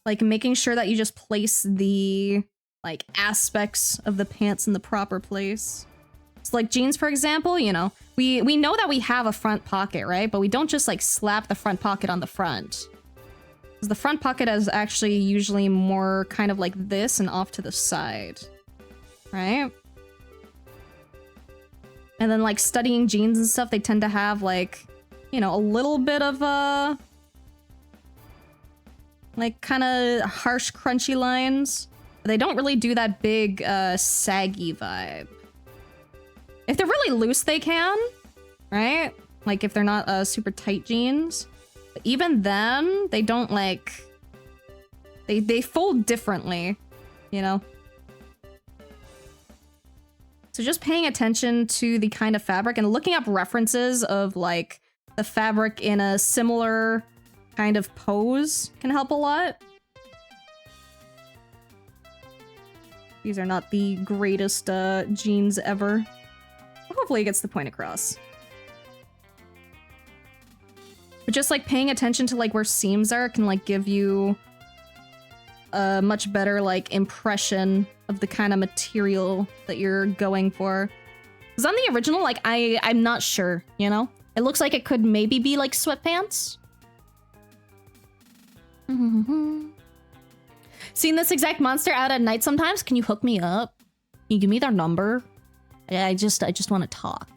Like making sure that you just place the like aspects of the pants in the proper place. So like jeans, for example, you know, we know that we have a front pocket, right? But we don't just like slap the front pocket on the front. Because the front pocket is actually usually more kind of like this and off to the side, right? And then like studying jeans and stuff, they tend to have like, you know, a little bit of a like kind of harsh, crunchy lines. But they don't really do that big saggy vibe. If they're really loose, they can, right? Like if they're not super tight jeans. But even then, they don't like... They fold differently, you know? So just paying attention to the kind of fabric and looking up references of like the fabric in a similar kind of pose can help a lot. These are not the greatest jeans ever. Hopefully it gets the point across. But just like paying attention to like where seams are can like give you a much better like impression of the kind of material that you're going for. Because on the original, like I'm not sure, you know? It looks like it could maybe be like sweatpants. Seen this exact monster out at night sometimes? Can you hook me up? Can you give me their number? I just want to talk.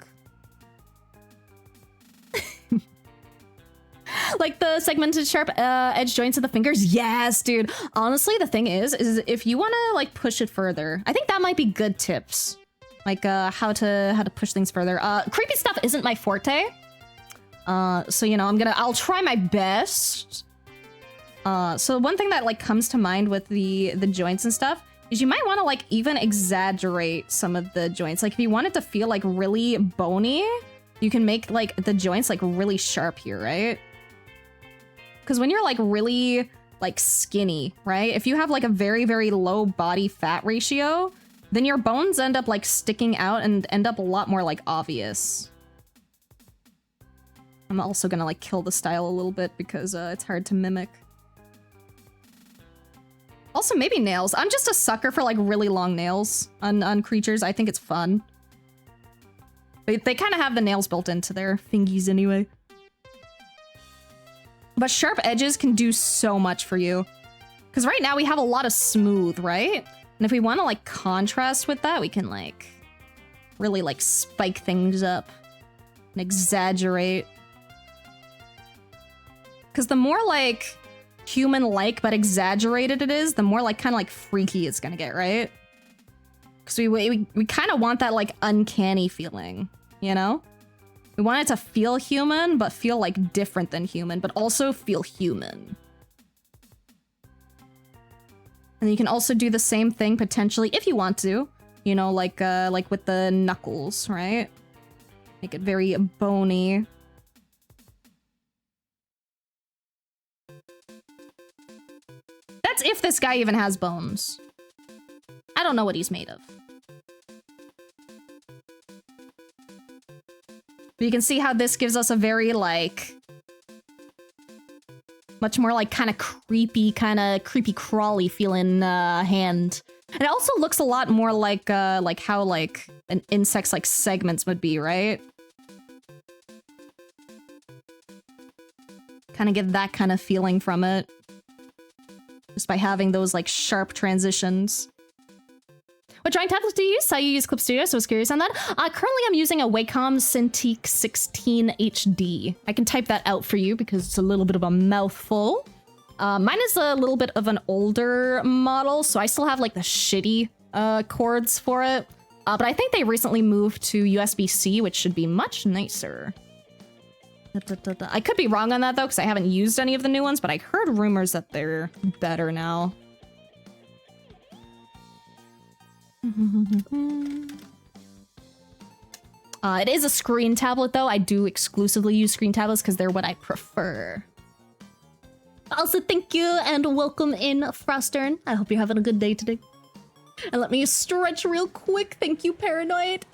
Like the segmented sharp edge joints of the fingers? Yes, dude. Honestly, the thing is if you want to like push it further, I think that might be good tips. Like how to push things further. Creepy stuff isn't my forte. So you know, I'll try my best. So one thing that like comes to mind with the joints and stuff is you might want to like even exaggerate some of the joints. Like if you want it to feel like really bony, you can make like the joints like really sharp here, right? Because when you're like really like skinny, right? If you have like a very, very low body fat ratio, then your bones end up like sticking out and end up a lot more like obvious. I'm also gonna like kill the style a little bit because it's hard to mimic. Also, maybe nails. I'm just a sucker for like really long nails on creatures. I think it's fun. They kind of have the nails built into their fingies anyway. But sharp edges can do so much for you. Because right now we have a lot of smooth, right? And if we want to like contrast with that, we can like really like spike things up and exaggerate. Because the more like human-like but exaggerated it is, the more like kind of like freaky it's gonna get, right? Because we kind of want that like uncanny feeling, you know? We want it to feel human, but feel like different than human, but also feel human. And you can also do the same thing potentially if you want to, you know, like with the knuckles, right? Make it very bony. That's if this guy even has bones. I don't know what he's made of. But you can see how this gives us a very, like... Much more like kind of creepy crawly feeling hand. And it also looks a lot more like how like an insect's like segments would be, right? Kind of get that kind of feeling from it. Just by having those like sharp transitions. What drawing tablets do you use? I use Clip Studio, so I was curious on that. Currently I'm using a Wacom Cintiq 16 HD. I can type that out for you because it's a little bit of a mouthful. Mine is a little bit of an older model, so I still have like the shitty cords for it. But I think they recently moved to USB-C, which should be much nicer. I could be wrong on that though, because I haven't used any of the new ones, but I heard rumors that they're better now. It is a screen tablet though. I do exclusively use screen tablets because they're what I prefer. Also, thank you and welcome in, Frostern. I hope you're having a good day today. And let me stretch real quick. Thank you, Paranoid.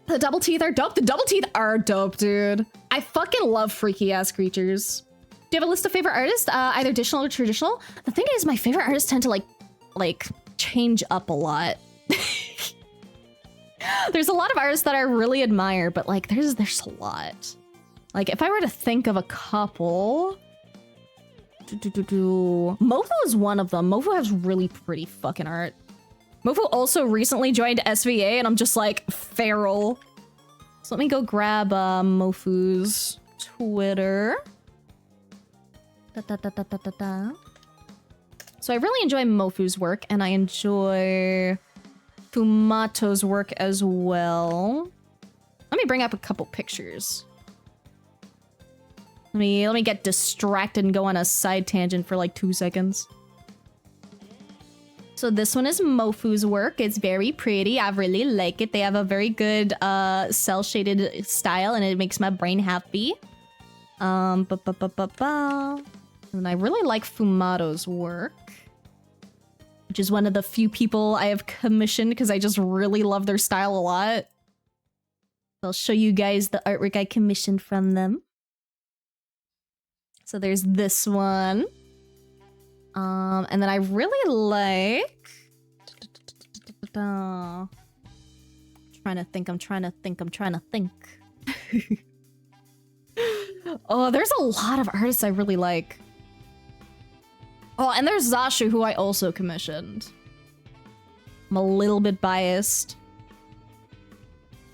The double teeth are dope. The double teeth are dope, dude. I fucking love freaky ass creatures. Do you have a list of favorite artists? Either digital or traditional? The thing is, my favorite artists tend to like change up a lot. There's a lot of artists that I really admire, but like there's a lot. Like if I were to think of a couple, Mofo is one of them. Mofo has really pretty fucking art. Mofo also recently joined SVA, and I'm just like, feral. So let me go grab Mofu's Twitter. So I really enjoy Mofu's work, and I enjoy Fumato's work as well. Let me bring up a couple pictures. Let me get distracted and go on a side tangent for like 2 seconds. So this one is Mofu's work. It's very pretty. I really like it. They have a very good cel-shaded style, and it makes my brain happy. And I really like Fumato's work, which is one of the few people I have commissioned because I just really love their style a lot. I'll show you guys the artwork I commissioned from them. So there's this one. And then I really like... I'm trying to think. Oh, there's a lot of artists I really like. Oh, and there's Zashu, who I also commissioned. I'm a little bit biased.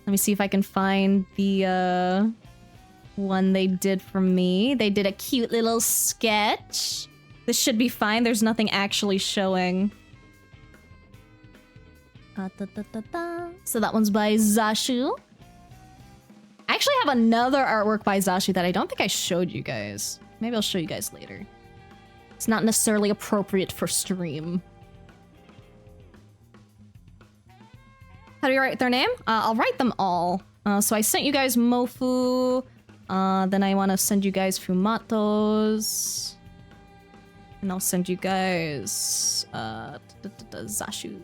Let me see if I can find the one they did for me. They did a cute little sketch. This should be fine. There's nothing actually showing. So that one's by Zashu. I actually have another artwork by Zashu that I don't think I showed you guys. Maybe I'll show you guys later. It's not necessarily appropriate for stream. How do you write their name? I'll write them all. So I sent you guys Mofu. Then I want to send you guys Fumato's. And I'll send you guys Zashu's.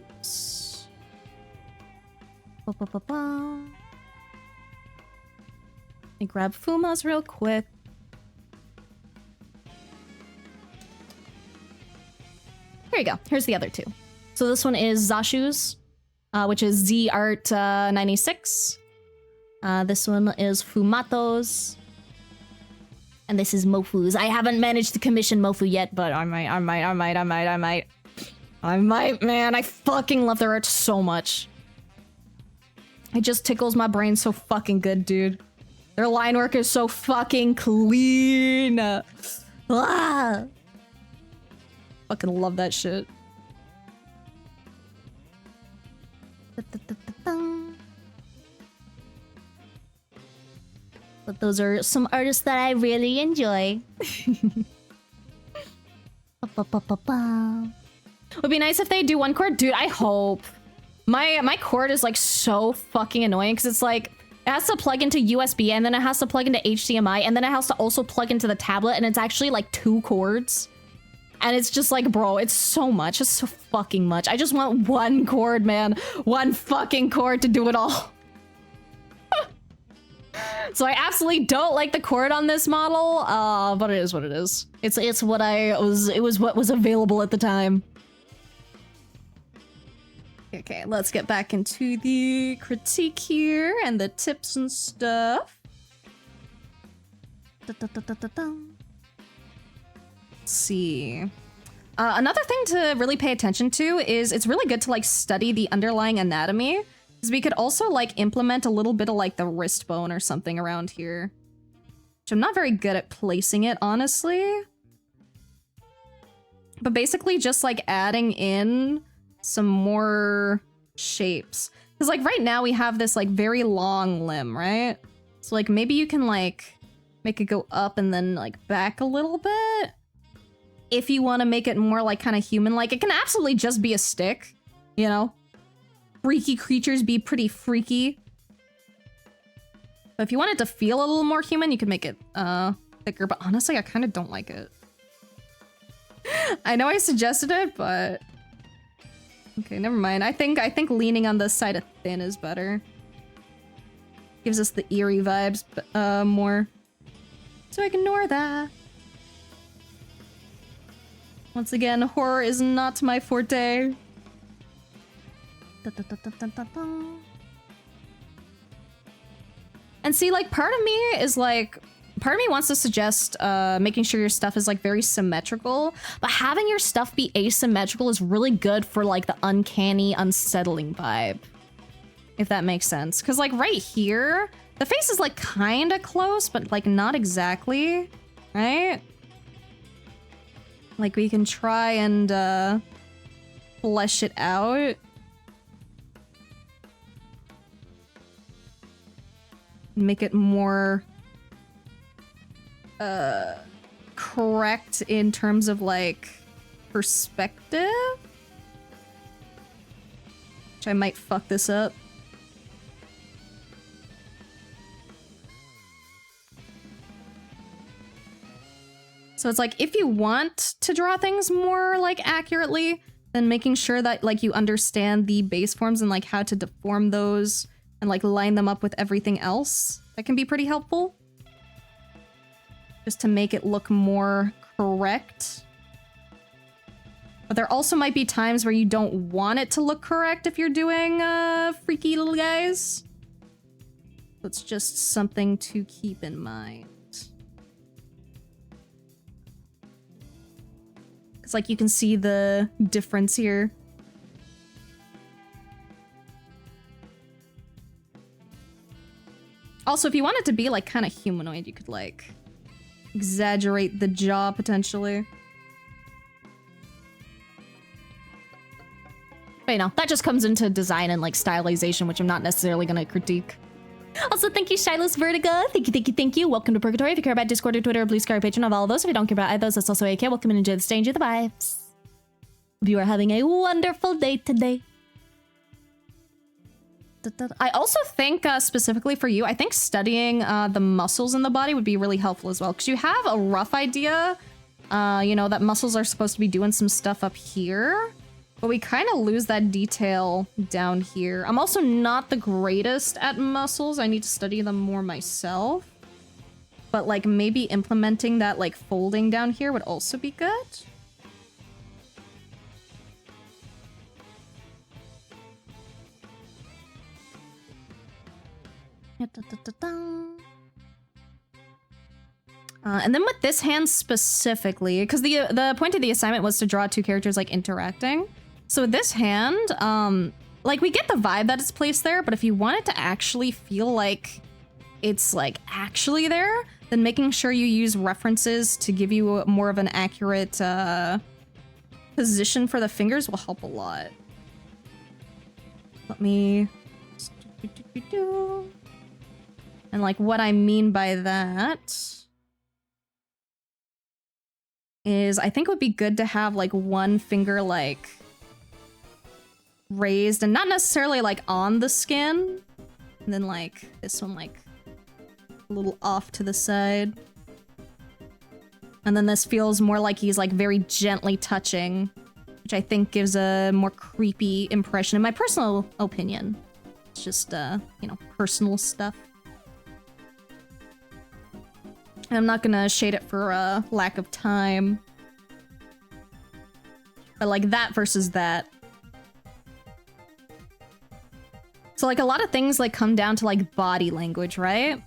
Let me grab Fuma's real quick. Here you go. Here's the other two. So this one is Zashu's, which is ZArt96. This one is Fumato's. And this is Mofu's. I haven't managed to commission Mofu yet, but I might, man. I fucking love their art so much. It just tickles my brain so fucking good, dude. Their line work is so fucking clean. Ah. Fucking love that shit. But those are some artists that I really enjoy. Would be nice if they do one chord. Dude, I hope. My cord is like so fucking annoying because it's like it has to plug into USB and then it has to plug into HDMI and then it has to also plug into the tablet, and it's actually like 2 cords. And it's just like, bro, it's so much. It's so fucking much. I just want one cord, man. One fucking cord to do it all. So I absolutely don't like the cord on this model, but it is what it is. It's what it was what was available at the time. Okay, let's get back into the critique here and the tips and stuff. Let's see. Another thing to really pay attention to is it's really good to like study the underlying anatomy, because we could also like implement a little bit of like the wrist bone or something around here, which I'm not very good at placing it, honestly. But basically just like adding in some more shapes, because like right now we have this like very long limb, right? So like maybe you can like make it go up and then like back a little bit. If you want to make it more like kind of human-like, it can absolutely just be a stick, you know? Freaky creatures be pretty freaky. But if you want it to feel a little more human, you can make it thicker, but honestly, I kind of don't like it. I know I suggested it, but okay, never mind. I think leaning on the side of thin is better. Gives us the eerie vibes more. So ignore that. Once again, horror is not my forte. And see, like, part of me wants to suggest making sure your stuff is like very symmetrical, but having your stuff be asymmetrical is really good for like the uncanny, unsettling vibe. If that makes sense. Because like right here, the face is like kind of close, but like not exactly, right? Like we can try and flesh it out. Make it more correct in terms of like perspective. Which I might fuck this up. So it's like, if you want to draw things more like accurately, then making sure that like you understand the base forms and like how to deform those and like line them up with everything else, that can be pretty helpful. Just to make it look more correct. But there also might be times where you don't want it to look correct if you're doing freaky little guys. That's just something to keep in mind. It's like you can see the difference here. Also, if you want it to be like kind of humanoid, you could like exaggerate the jaw potentially. But you know, that just comes into design and like stylization, which I'm not necessarily gonna critique. Also, thank you, Shiloh's Vertigo. Thank you. Welcome to Purgatory. If you care about Discord or Twitter or Blue Sky or Patreon of all of those, if you don't care about either of those, that's also AK. Welcome and enjoy the stage, enjoy the vibes. Hope you are having a wonderful day today. I also think, specifically for you, I think studying the muscles in the body would be really helpful as well. Because you have a rough idea, you know, that muscles are supposed to be doing some stuff up here. But we kind of lose that detail down here. I'm also not the greatest at muscles. I need to study them more myself. But like maybe implementing that like folding down here would also be good. And then with this hand specifically, because the point of the assignment was to draw two characters like interacting. So with this hand, like we get the vibe that it's placed there, but if you want it to actually feel like it's like actually there, then making sure you use references to give you more of an accurate position for the fingers will help a lot. Let me... And like what I mean by that is I think it would be good to have like one finger like raised and not necessarily like on the skin, and then like this one like a little off to the side, and then this feels more like he's like very gently touching, which I think gives a more creepy impression in my personal opinion. It's just you know, personal stuff. And I'm not gonna shade it for lack of time. But like that versus that. So like a lot of things like come down to like body language, right?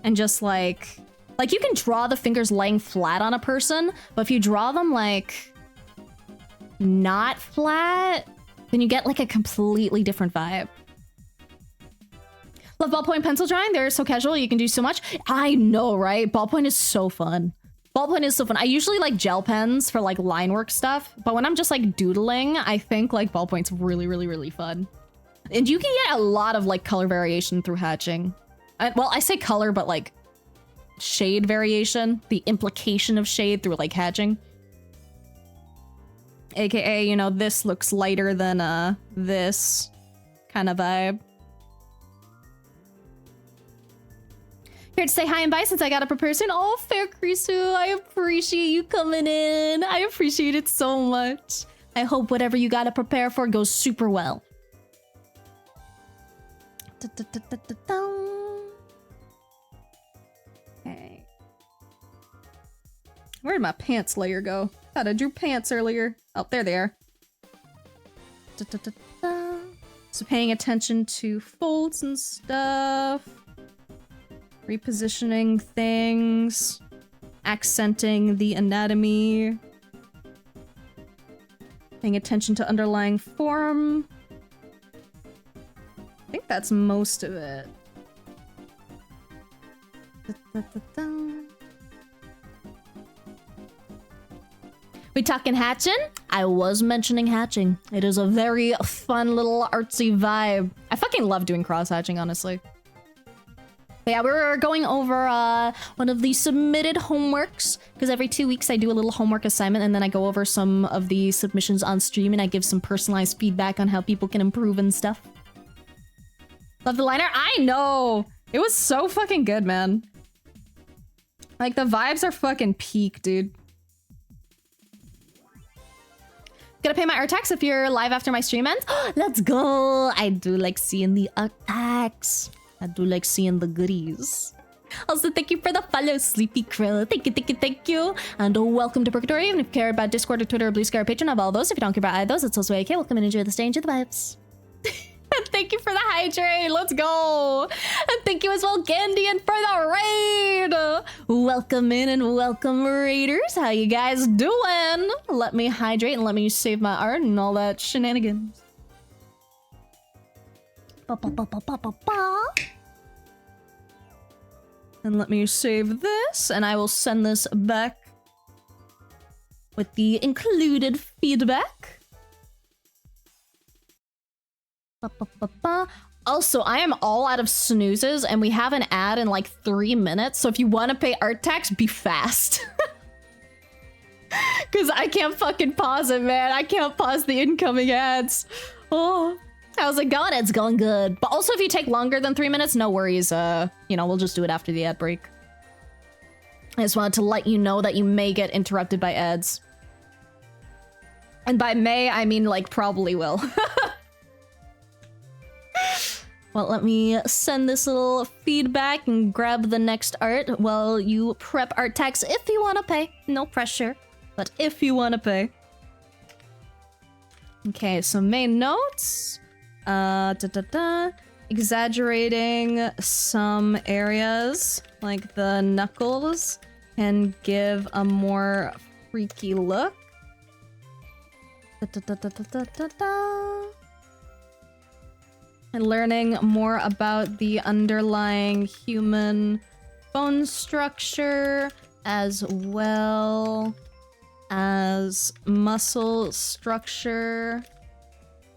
And just like you can draw the fingers laying flat on a person, but if you draw them like not flat, then you get like a completely different vibe. Love ballpoint pencil drawing. They're so casual. You can do so much. I know, right? Ballpoint is so fun. Ballpoint is so fun. I usually like gel pens for like line work stuff, but when I'm just like doodling, I think like ballpoint's really, really, really fun. And you can get a lot of like color variation through hatching. Well, I say color, but like shade variation, the implication of shade through like hatching. AKA, you know, this looks lighter than this kind of vibe. Here to say hi and bye since I gotta prepare soon. Oh, Fair Krisu, I appreciate you coming in. I appreciate it so much. I hope whatever you gotta prepare for goes super well. Okay. Where did my pants layer go? Thought I drew pants earlier. Oh, there they are. So paying attention to folds and stuff. Repositioning things. Accenting the anatomy. Paying attention to underlying form. I think that's most of it. We talking hatching? I was mentioning hatching. It is a very fun little artsy vibe. I fucking love doing cross hatching, honestly. But yeah, we're going over one of the submitted homeworks, because every 2 weeks I do a little homework assignment and then I go over some of the submissions on stream and I give some personalized feedback on how people can improve and stuff. Love the liner? I know! It was so fucking good, man. Like, the vibes are fucking peak, dude. Gonna pay my art tax if you're live after my stream ends? Let's go! I do like seeing the art tax. I do like seeing the goodies. Also, thank you for the follow, Sleepy Krill. Thank you, thank you, thank you. And welcome to Purgatory. Even if you care about Discord or Twitter or Blue Sky or Patreon, I have all those. If you don't care about either of those, it's also okay. Welcome and enjoy the stay, enjoy the vibes. Thank you for the hydrate. Let's go. And thank you as well, Gandian, for the raid. Welcome in and welcome, raiders. How you guys doing? Let me hydrate and let me save my art and all that shenanigans. And let me save this, and I will send this back with the included feedback. Also, I am all out of snoozes, and we have an ad in like 3 minutes, so if you want to pay art tax, be fast. Because I can't fucking pause it, man. I can't pause the incoming ads. Oh, how's it going? It's going good. But also, if you take longer than 3 minutes, no worries. You know, we'll just do it after the ad break. I just wanted to let you know that you may get interrupted by ads. And by may, I mean, like, probably will. Well, let me send this little feedback and grab the next art while you prep art tax if you want to pay. No pressure, but if you want to pay. Okay, so main notes. Exaggerating some areas, like the knuckles, can give a more freaky look. And learning more about the underlying human bone structure as well as muscle structure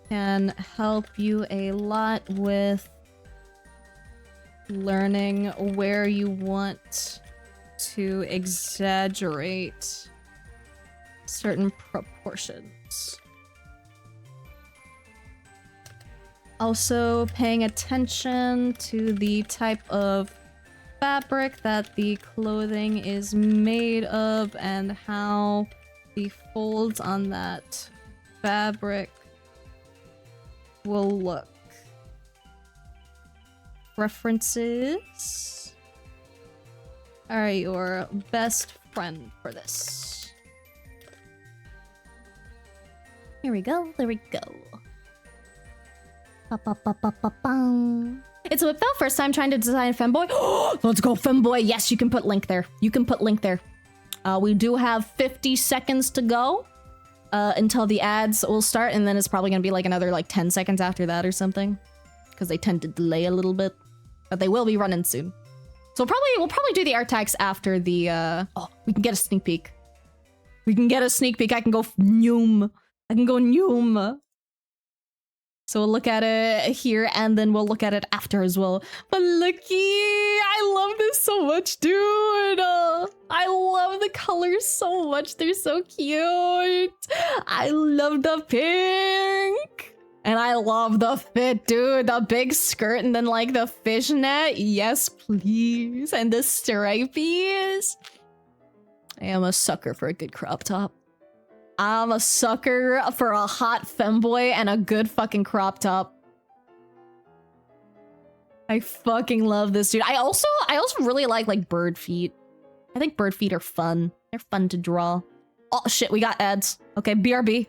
can help you a lot with learning where you want to exaggerate certain proportions. Also, paying attention to the type of fabric that the clothing is made of and how the folds on that fabric will look. References. are your best friend for this. Here we go. There we go. Ba-ba-ba-ba-ba-bum. It's a whip though. First time trying to design femboy. Let's go femboy. Yes, you can put link there. You can put link there. We do have 50 seconds to go until the ads will start, and then it's probably gonna be like another like 10 seconds after that or something, because they tend to delay a little bit, but they will be running soon. So we'll probably do the art tags after the oh, we can get a sneak peek. We can get a sneak peek. I can go noom. I can go noom. So we'll look at it here, and then we'll look at it after as well. But looky, I love this so much, dude. I love the colors so much. They're so cute. I love the pink. And I love the fit, dude. The big skirt and then like the fishnet. Yes, please. And the stripies. I am a sucker for a good crop top. I'm a sucker for a hot femboy and a good fucking crop top. I fucking love this, dude. I also really like bird feet. I think bird feet are fun. They're fun to draw. Oh shit, we got ads. Okay, BRB.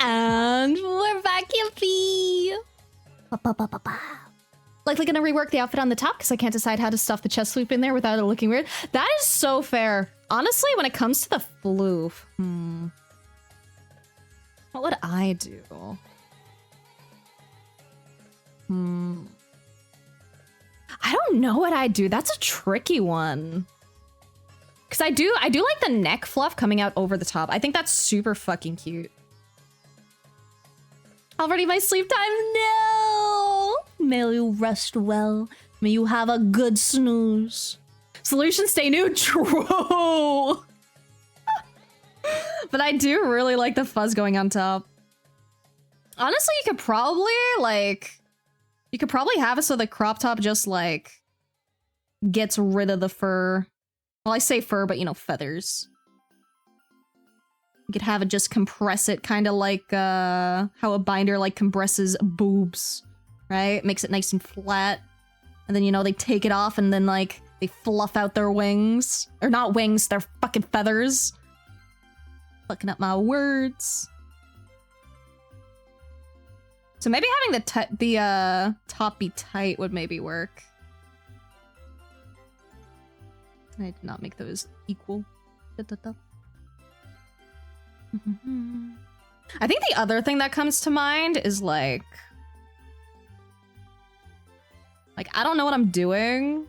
And we're back, Yippee! Ba-ba-ba-ba-ba. Likely gonna rework the outfit on the top because I can't decide how to stuff the chest sweep in there without it looking weird. That is so fair. Honestly, when it comes to the floof, what would I do? I don't know what I'd do. That's a tricky one. Cause I do like the neck fluff coming out over the top. I think that's super fucking cute. Already my sleep time? No! May you rest well. May you have a good snooze. Solution stay neutral. But I do really like the fuzz going on top. Honestly, you could probably have it so the crop top just like gets rid of the fur. Well, I say fur, but you know, feathers. You could have it just compress it, kind of like how a binder like compresses boobs, right? Makes it nice and flat. And then, you know, they take it off and then like they fluff out their wings. Or not wings, they're fucking feathers. Fucking up my words. So maybe having the top be tight would maybe work. I did not make those equal. I think the other thing that comes to mind is like I don't know what I'm doing,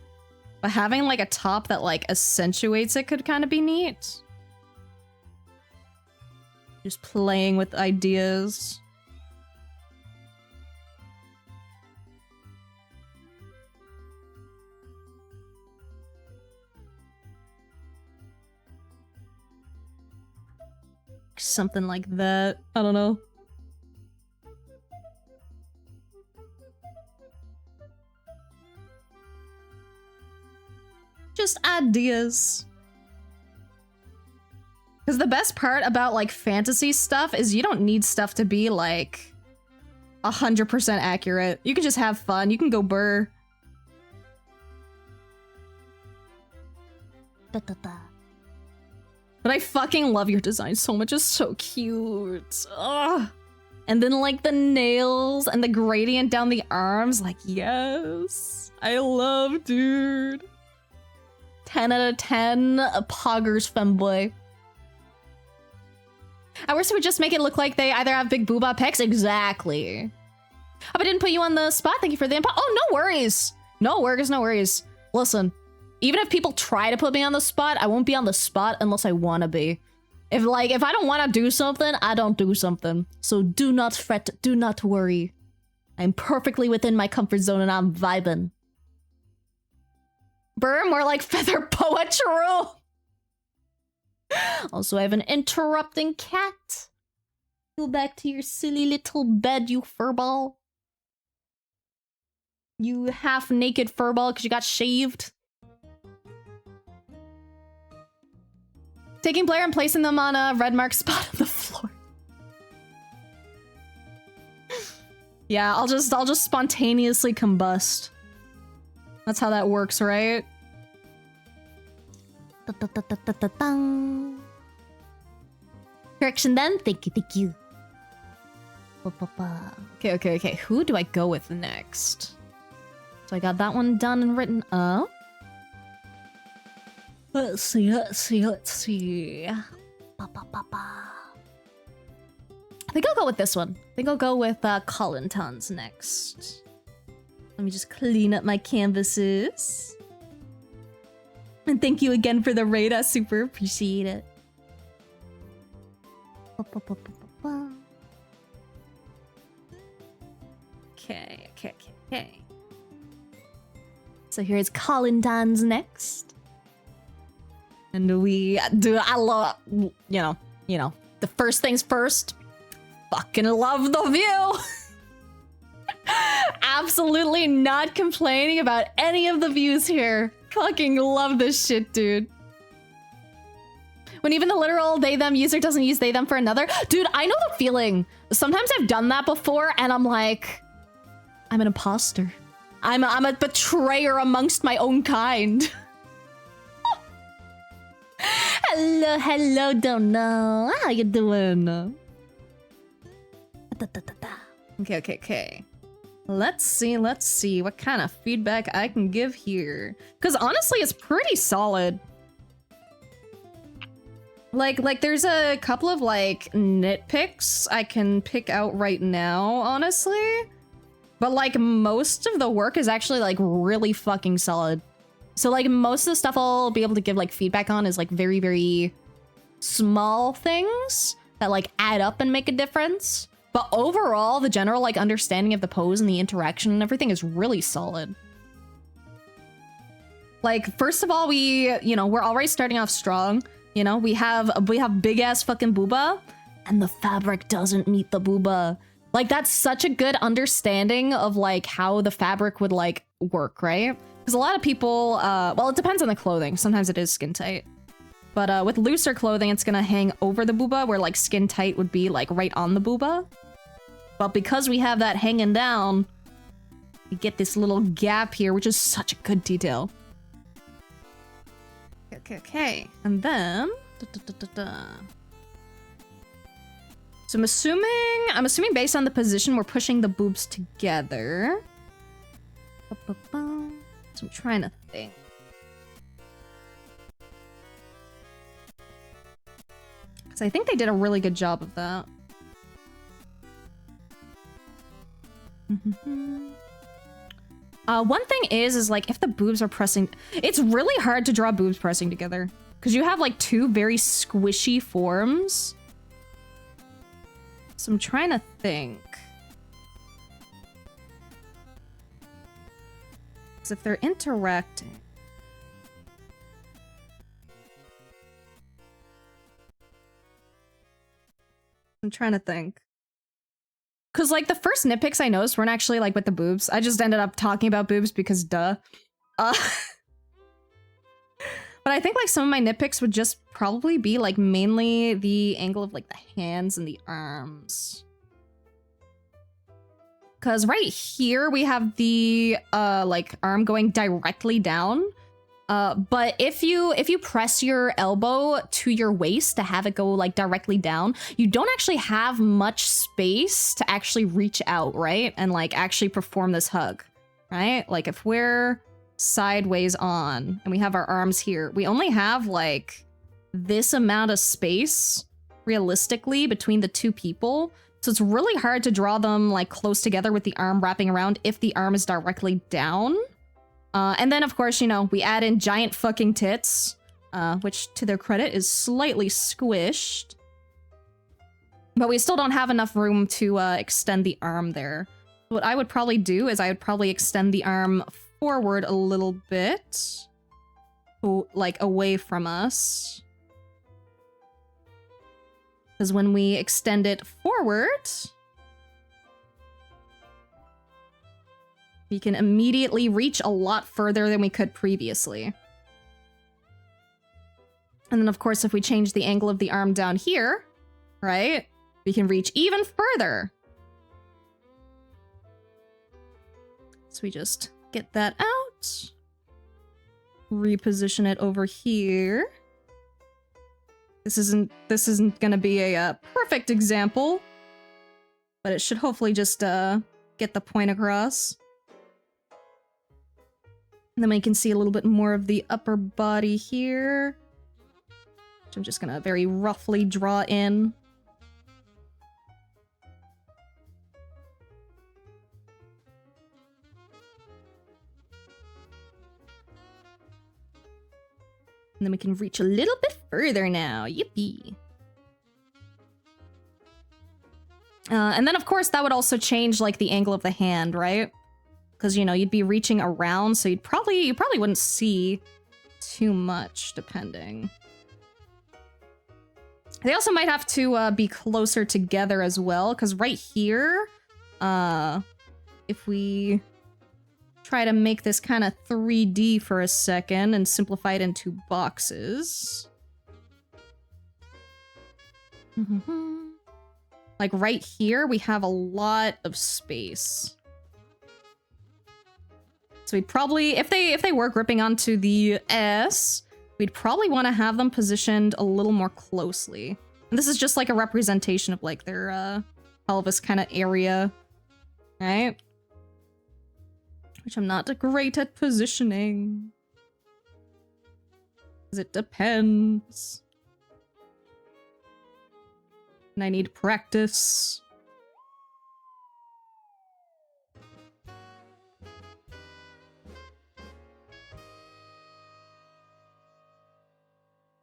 but having like a top that like accentuates it could kind of be neat. Just playing with ideas. Something like that. I don't know. Just ideas. Because the best part about like fantasy stuff is you don't need stuff to be like 100% accurate. You can just have fun. You can go burr. But I fucking love your design so much. It's so cute. Ugh. And then like the nails and the gradient down the arms. Like, yes. I love, dude. 10 out of 10. A poggers femboy. I wish it would just make it look like they either have big booba pecs. Exactly. Oh, I didn't put you on the spot. Thank you for the input. Oh, no worries. No worries, no worries. Listen. Even if people try to put me on the spot, I won't be on the spot unless I want to be. If I don't want to do something, I don't do something. So do not fret, do not worry. I'm perfectly within my comfort zone and I'm vibing. Burr, more like feather poetry. Also, I have an interrupting cat. Go back to your silly little bed, you furball. You half-naked furball because you got shaved. Taking player and placing them on a red mark spot on the floor. Yeah, I'll just spontaneously combust. That's how that works, right? Correction then. Thank you. Okay. Who do I go with next? So I got that one done and written up. Let's see. I think I'll go with this one. I think I'll go with Colin Tons next. Let me just clean up my canvases. And thank you again for the raid. I super appreciate it. Okay. So here's Colin Tons next. And we do, I love, you know, the first things first, fucking love the view. Absolutely not complaining about any of the views here. Fucking love this shit, dude. When even the literal they them user doesn't use they them for another. Dude, I know the feeling. Sometimes I've done that before and I'm like, I'm an imposter. I'm a betrayer amongst my own kind. Hello, don't know. How you doing? Okay. Let's see what kind of feedback I can give here. Because honestly, it's pretty solid. Like there's a couple of like nitpicks I can pick out right now, honestly. But like most of the work is actually like really fucking solid. So like most of the stuff I'll be able to give like feedback on is like very, very small things that like add up and make a difference. But overall, the general like understanding of the pose and the interaction and everything is really solid. Like, first of all, we're already starting off strong. You know, we have big ass fucking booba, and the fabric doesn't meet the booba. Like, that's such a good understanding of like how the fabric would like work, right? Because a lot of people, well, it depends on the clothing. Sometimes it is skin tight. But with looser clothing, it's gonna hang over the booba, where like skin tight would be like right on the booba. But because we have that hanging down, we get this little gap here, which is such a good detail. Okay. And then... So I'm assuming based on the position, we're pushing the boobs together. So I'm trying to think. Because I think they did a really good job of that. One thing is like if the boobs are pressing, it's really hard to draw boobs pressing together because you have like two very squishy forms. So I'm trying to think. Because if they're interacting. I'm trying to think. Because, like, the first nitpicks I noticed weren't actually, like, with the boobs. I just ended up talking about boobs because, duh. But I think, like, some of my nitpicks would just probably be, like, mainly the angle of, like, the hands and the arms. Because right here, we have the, like, arm going directly down. But if you press your elbow to your waist to have it go like directly down, you don't actually have much space to actually reach out, right? And like actually perform this hug, right? Like if we're sideways on and we have our arms here, we only have like this amount of space realistically between the two people. So it's really hard to draw them like close together with the arm wrapping around if the arm is directly down. And then, of course, you know, we add in giant fucking tits, which, to their credit, is slightly squished. But we still don't have enough room to extend the arm there. What I would probably do is I would probably extend the arm forward a little bit. Like, away from us. Because when we extend it forward... we can immediately reach a lot further than we could previously. And then, of course, if we change the angle of the arm down here, right, we can reach even further. So we just get that out. Reposition it over here. This isn't gonna be a perfect example, but it should hopefully just get the point across. And then we can see a little bit more of the upper body here, which I'm just gonna very roughly draw in. And then we can reach a little bit further now. Yippee. And then, of course, that would also change, like, the angle of the hand, right? Because, you know, you'd be reaching around, so you probably wouldn't see too much, depending. They also might have to be closer together as well, because right here, if we try to make this kind of 3D for a second and simplify it into boxes. Like right here, we have a lot of space. So we'd probably, if they were gripping onto the S, we'd probably want to have them positioned a little more closely. And this is just like a representation of like their pelvis kind of area, right? Which I'm not great at positioning. 'Cause it depends. And I need practice.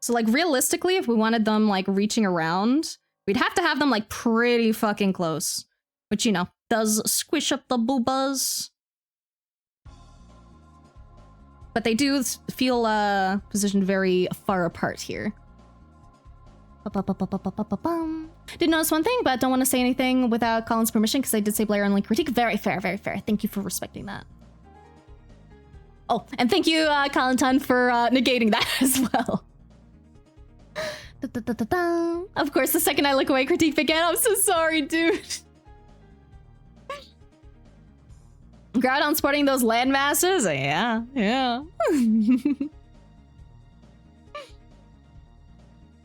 So, like, realistically, if we wanted them, like, reaching around, we'd have to have them, like, pretty fucking close. Which, you know, does squish up the boobas. But they do feel, positioned very far apart here. Did notice one thing, but don't want to say anything without Colin's permission because I did say Blair only critique. Very fair, very fair. Thank you for respecting that. Oh, and thank you, Colin Tun, for negating that as well. Of course, the second I look away, critique again. I'm so sorry, dude. Groudon sporting those land masses? Yeah, yeah.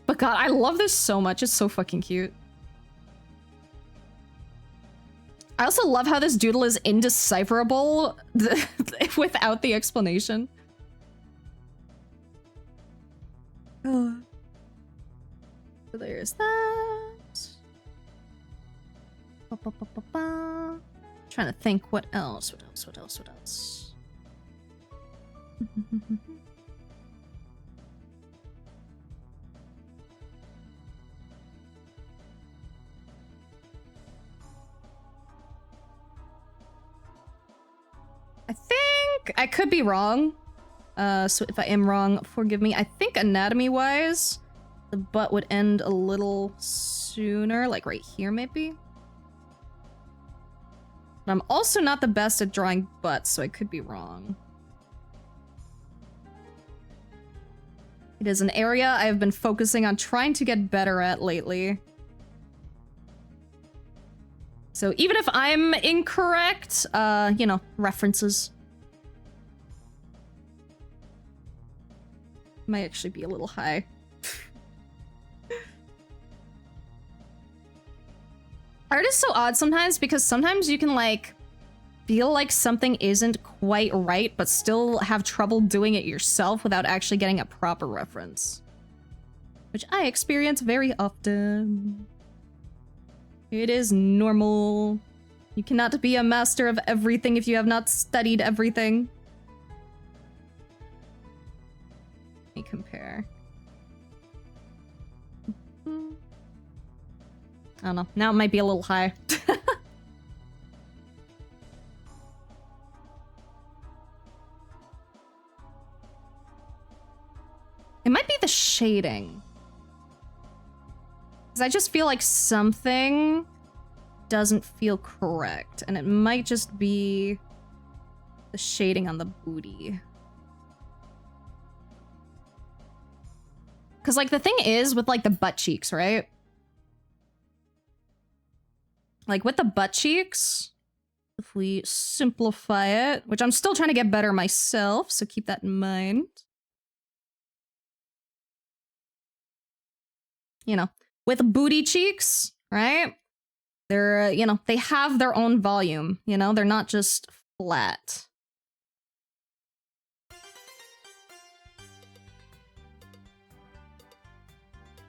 But God, I love this so much. It's so fucking cute. I also love how this doodle is indecipherable without the explanation. Oh. So there's that. Trying to think what else, what else. I think I could be wrong. So if I am wrong, forgive me. I think anatomy-wise, the butt would end a little sooner, like right here maybe. But I'm also not the best at drawing butts, so I could be wrong. It is an area I have been focusing on trying to get better at lately. So even if I'm incorrect, you know, references. Might actually be a little high. Art is so odd sometimes because sometimes you can like feel like something isn't quite right but still have trouble doing it yourself without actually getting a proper reference. Which I experience very often. It is normal. You cannot be a master of everything if you have not studied everything. Let me compare. I don't know. Now it might be a little high. It might be the shading. Because I just feel like something doesn't feel correct. And it might just be the shading on the booty. Because, like, the thing is with, like, the butt cheeks, right? Like, with the butt cheeks, if we simplify it, which I'm still trying to get better myself, so keep that in mind. You know, with booty cheeks, right? They're, you know, they have their own volume, you know? They're not just flat.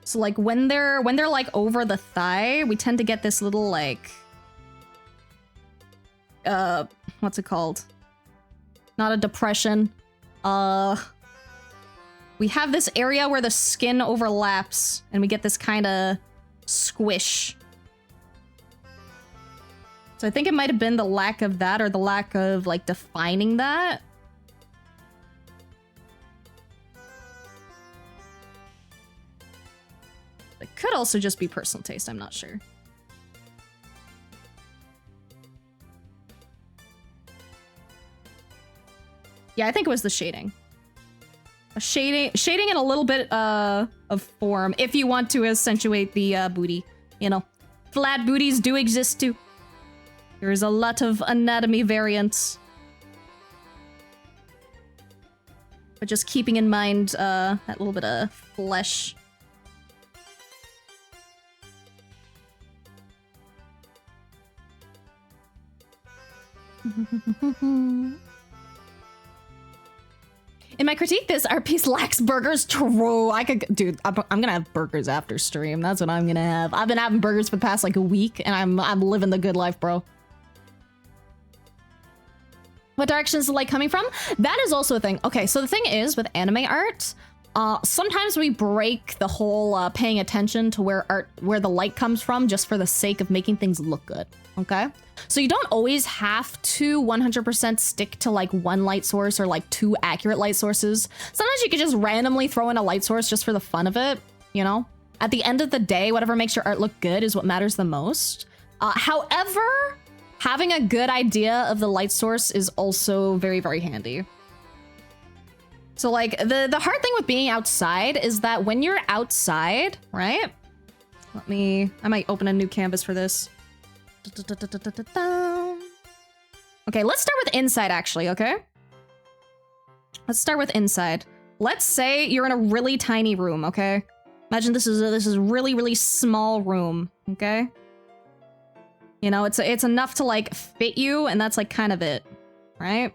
So like when they're like over the thigh, we tend to get this little like what's it called? Not a depression. We have this area where the skin overlaps and we get this kind of squish. So I think it might have been the lack of that or the lack of like defining that. It could also just be personal taste, I'm not sure. Yeah, I think it was the shading. Shading and a little bit of form, if you want to accentuate the booty. You know, flat booties do exist too. There's a lot of anatomy variants. But just keeping in mind that little bit of flesh. In my critique, this art piece lacks burgers. True. Dude, I'm gonna have burgers after stream. That's what I'm gonna have. I've been having burgers for the past like a week, and I'm living the good life, bro. What direction is the light coming from? That is also a thing. Okay, so the thing is with anime art, sometimes we break the whole paying attention to where the light comes from just for the sake of making things look good. Okay, so you don't always have to 100% stick to like one light source or like two accurate light sources. Sometimes you could just randomly throw in a light source just for the fun of it, you know? At the end of the day, whatever makes your art look good is what matters the most. However, having a good idea of the light source is also very, very handy. So like the hard thing with being outside is that when you're outside, right? I might open a new canvas for this. Okay, let's start with inside actually, okay? Let's start with inside. Let's say you're in a really tiny room, okay? Imagine this is a really, really small room, okay? You know, it's enough to like fit you, and that's like kind of it, right?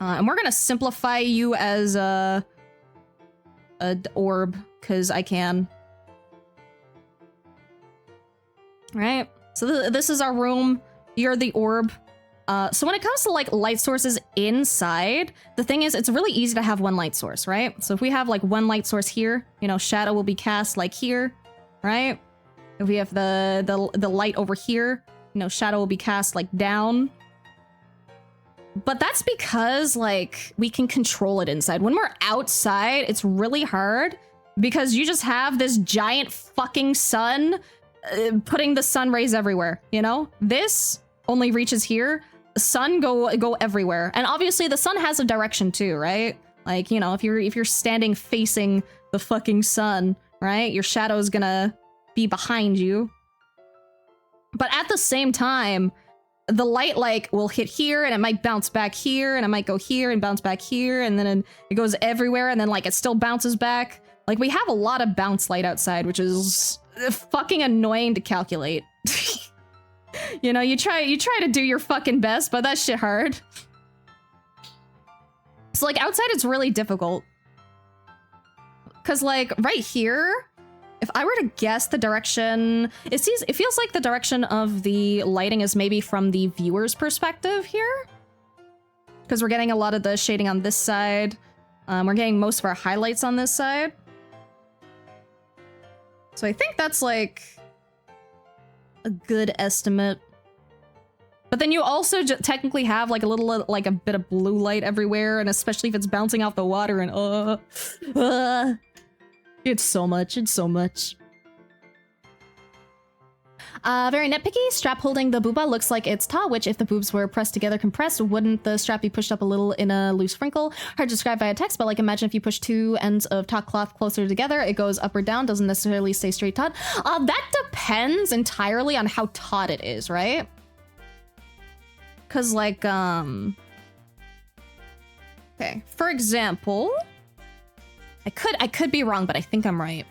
And we're gonna simplify you as a orb, because I can. Right? So this is our room. You're the orb. So when it comes to like light sources inside, the thing is it's really easy to have one light source, right? So if we have like one light source here, you know, shadow will be cast like here, right? If we have the light over here, you know, shadow will be cast like down. But that's because like we can control it inside. When we're outside, it's really hard because you just have this giant fucking sun putting the sun rays everywhere, you know? This only reaches here. The sun go everywhere. And obviously the sun has a direction too, right? Like, you know, if you're standing facing the fucking sun, right? Your shadow is gonna be behind you. But at the same time, the light like will hit here and it might bounce back here and it might go here and bounce back here and then it goes everywhere and then like it still bounces back. Like we have a lot of bounce light outside, which is fucking annoying to calculate. You know, you try to do your fucking best, but that shit hard. So like outside it's really difficult. Cause like right here, if I were to guess the direction, it feels like the direction of the lighting is maybe from the viewer's perspective here. Because we're getting a lot of the shading on this side. We're getting most of our highlights on this side. So I think that's like a good estimate. But then you also technically have like a little, like a bit of blue light everywhere, and especially if it's bouncing off the water and it's so much, it's so much. Very nitpicky. Strap holding the booba looks like it's taut, which if the boobs were pressed together compressed, wouldn't the strap be pushed up a little in a loose wrinkle? Hard to describe via text, but like imagine if you push two ends of taut cloth closer together, it goes up or down, doesn't necessarily stay straight taut. That depends entirely on how taut it is, right? Cause like, okay, for example, I could be wrong, but I think I'm right.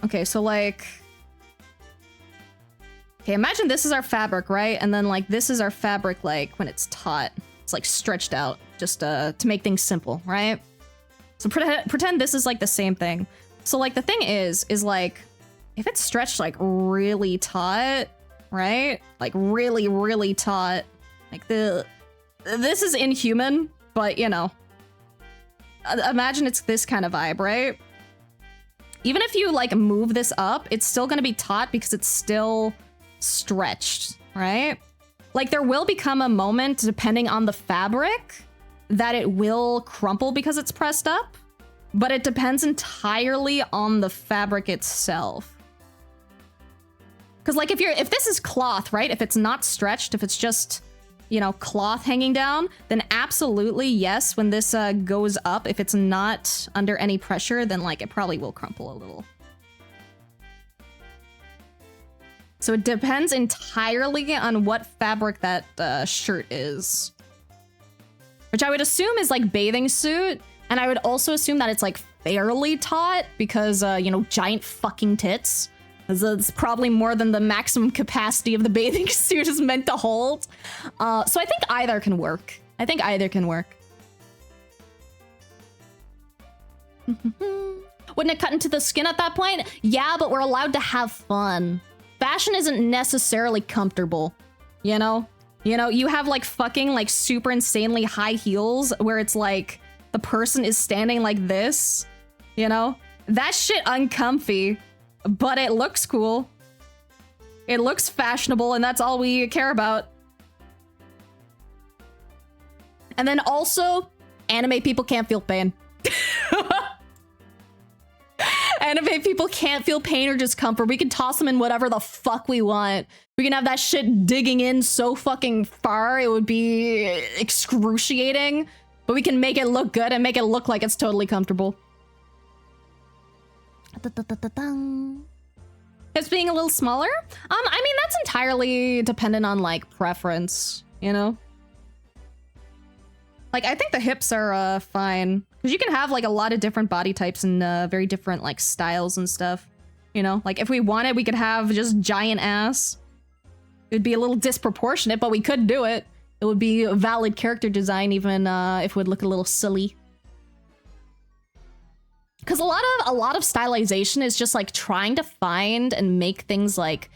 Okay, so like, okay, imagine this is our fabric, right? And then like this is our fabric, like when it's taut, it's like stretched out, just to make things simple, right? So pretend this is like the same thing. So like the thing is like, if it's stretched like really taut, right? Like really, really taut, like this is inhuman, but you know, imagine it's this kind of vibe, right? Even if you like move this up, it's still gonna be taut because it's still stretched, right? Like there will become a moment, depending on the fabric, that it will crumple because it's pressed up, but it depends entirely on the fabric itself. Because like if this is cloth, right? If it's not stretched, if it's just, you know, cloth hanging down, then absolutely yes, when this goes up, if it's not under any pressure, then like it probably will crumple a little. So it depends entirely on what fabric that shirt is. Which I would assume is like bathing suit, and I would also assume that it's like fairly taut because, you know, giant fucking tits. It's probably more than the maximum capacity of the bathing suit is meant to hold. So I think either can work. I think either can work. Wouldn't it cut into the skin at that point? Yeah, but we're allowed to have fun. Fashion isn't necessarily comfortable, you know? You know, you have like fucking like super insanely high heels where it's like the person is standing like this, you know? That shit uncomfy. But it looks cool. It looks fashionable, and that's all we care about. And then also, anime people can't feel pain. And if people can't feel pain or discomfort, we can toss them in whatever the fuck we want. We can have that shit digging in so fucking far, it would be excruciating. But we can make it look good and make it look like it's totally comfortable. It's being a little smaller? I mean, that's entirely dependent on, like, preference, you know? Like, I think the hips are, fine. Because you can have, like, a lot of different body types and, very different, like, styles and stuff. You know? Like, if we wanted, we could have just giant ass. It would be a little disproportionate, but we could do it. It would be a valid character design, even, if it would look a little silly. Because a lot of stylization is just, like, trying to find and make things, like,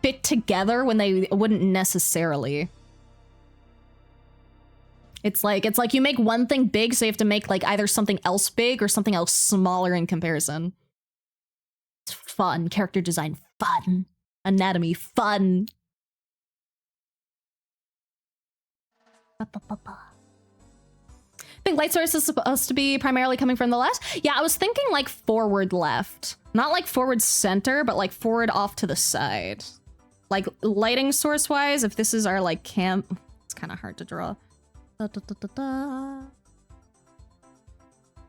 fit together when they wouldn't necessarily. It's like you make one thing big, so you have to make, like, either something else big or something else smaller in comparison. It's fun. Character design, fun. Anatomy, fun. I think light source is supposed to be primarily coming from the left. Yeah, I was thinking, like, forward left. Not, like, forward center, but, like, forward off to the side. Like, lighting source-wise, if this is our, like, it's kind of hard to draw. I'm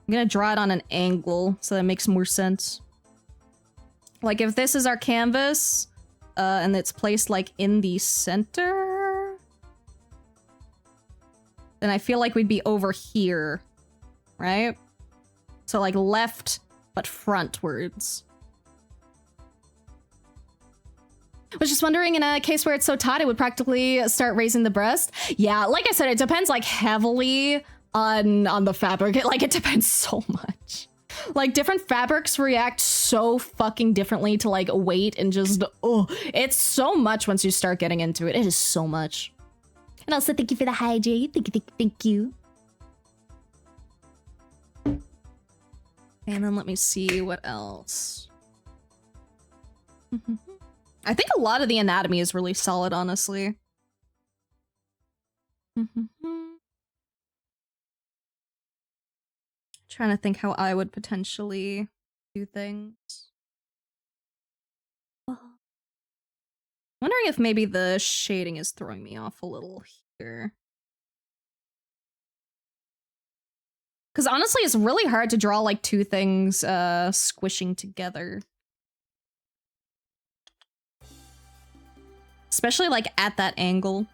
gonna draw it on an angle so that makes more sense. Like, if this is our canvas, and it's placed, like, in the center, then I feel like we'd be over here, right? So, like, left, but frontwards. I was just wondering, in a case where it's so taut, it would practically start raising the breast. Yeah, like I said, it depends, like, heavily on the fabric. Like, it depends so much. Like, different fabrics react so fucking differently to, like, weight and just, oh, it's so much once you start getting into it. It is so much. And also, thank you for the hydrate. Thank you. And then let me see what else. I think a lot of the anatomy is really solid, honestly. Trying to think how I would potentially do things. Wondering if maybe the shading is throwing me off a little here. Because honestly, it's really hard to draw, like, two things squishing together. Especially, like, at that angle.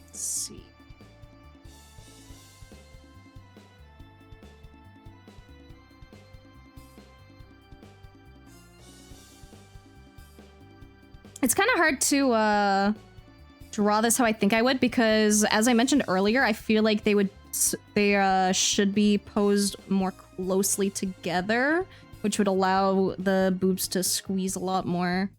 Let's see. It's kind of hard to, draw this how I think I would, because as I mentioned earlier, I feel like they should be posed more closely together, which would allow the boobs to squeeze a lot more.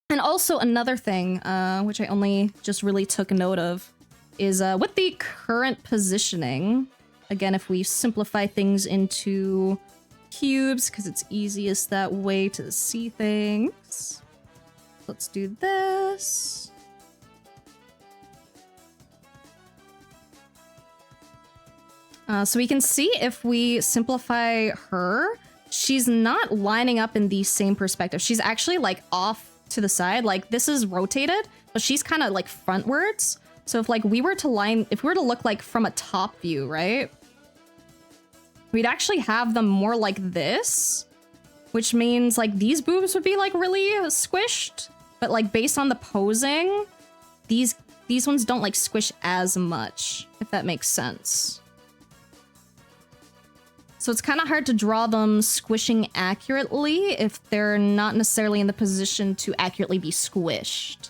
And also another thing, which I only just really took note of, is with the current positioning, again, if we simplify things into cubes, because it's easiest that way to see things. Let's do this. So we can see if we simplify her, she's not lining up in the same perspective. She's actually, like, off to the side. Like, this is rotated, but she's kind of, like, frontwards. So if, like, if we were to look, like, from a top view, right? We'd actually have them more like this, which means, like, these boobs would be, like, really squished. But, like, based on the posing, these ones don't, like, squish as much, if that makes sense. So it's kind of hard to draw them squishing accurately if they're not necessarily in the position to accurately be squished.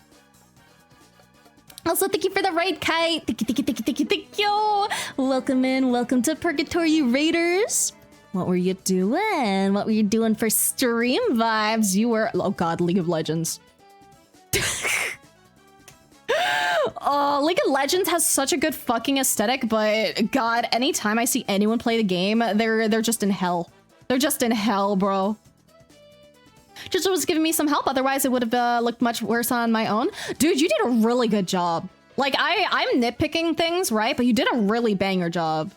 Also, thank you for the raid, Kite. Thank you. Welcome in. Welcome to Purgatory Raiders. What were you doing? What were you doing for stream vibes? You were... Oh god, League of Legends. Oh, League of Legends has such a good fucking aesthetic, but god, anytime I see anyone play the game, they're just in hell. They're just in hell, bro. Just was giving me some help, otherwise it would have looked much worse on my own. Dude, you did a really good job. Like, I'm nitpicking things, right? But you did a really banger job.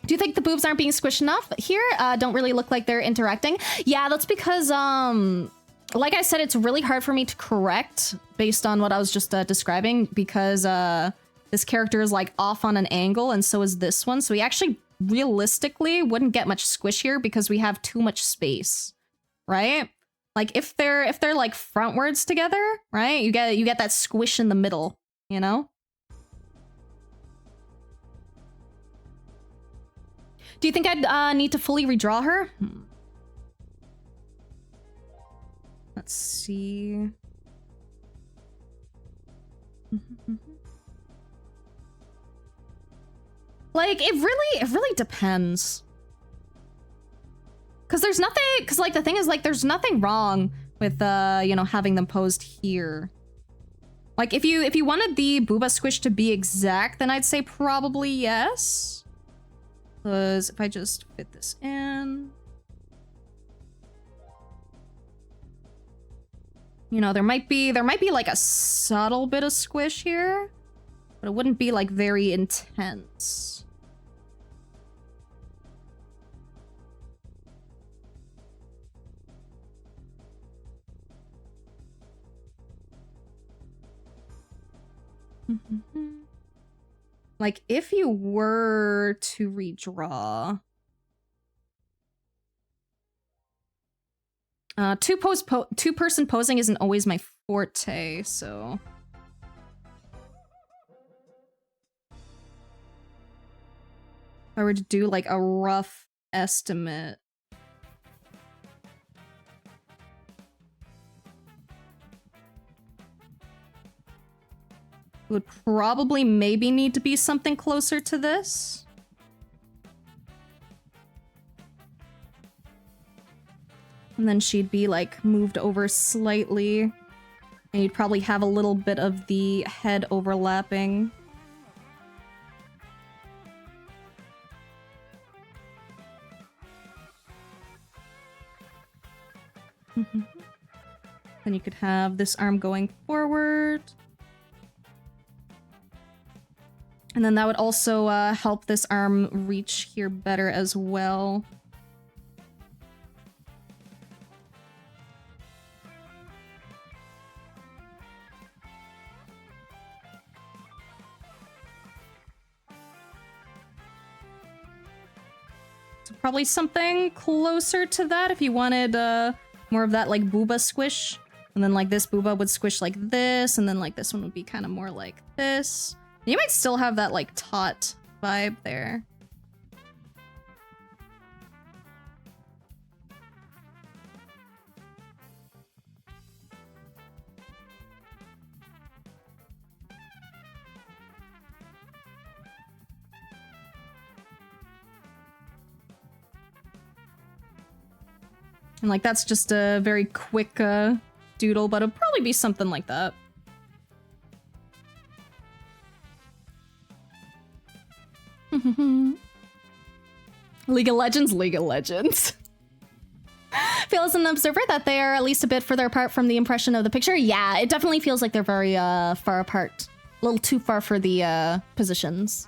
Do you think the boobs aren't being squished enough? Here, don't really look like they're interacting. Yeah, that's because, like I said, it's really hard for me to correct based on what I was just describing because this character is like off on an angle and so is this one. So we actually realistically wouldn't get much squish here because we have too much space, right? Like if they're like frontwards together, right? You get that squish in the middle, you know? Do you think I'd need to fully redraw her? Let's see. Like, it really depends. Cause there's nothing, cause like the thing is like there's nothing wrong with you know, having them posed here. Like if you wanted the booba squish to be exact, then I'd say probably yes. Cause if I just fit this in, you know, there might be like a subtle bit of squish here, but it wouldn't be like very intense. Like if you were to redraw, two-person posing isn't always my forte, so if I were to do like a rough estimate, would probably maybe need to be something closer to this. And then she'd be like moved over slightly. And you'd probably have a little bit of the head overlapping. Then you could have this arm going forward. And then that would also help this arm reach here better as well. So probably something closer to that if you wanted more of that like booba squish. And then like this booba would squish like this, and then like this one would be kind of more like this. You might still have that, like, taut vibe there. And, like, that's just a very quick doodle, but it'll probably be something like that. League of Legends, League of Legends. Feels an observer that they are at least a bit further apart from the impression of the picture. Yeah, it definitely feels like they're very far apart. A little too far for the positions.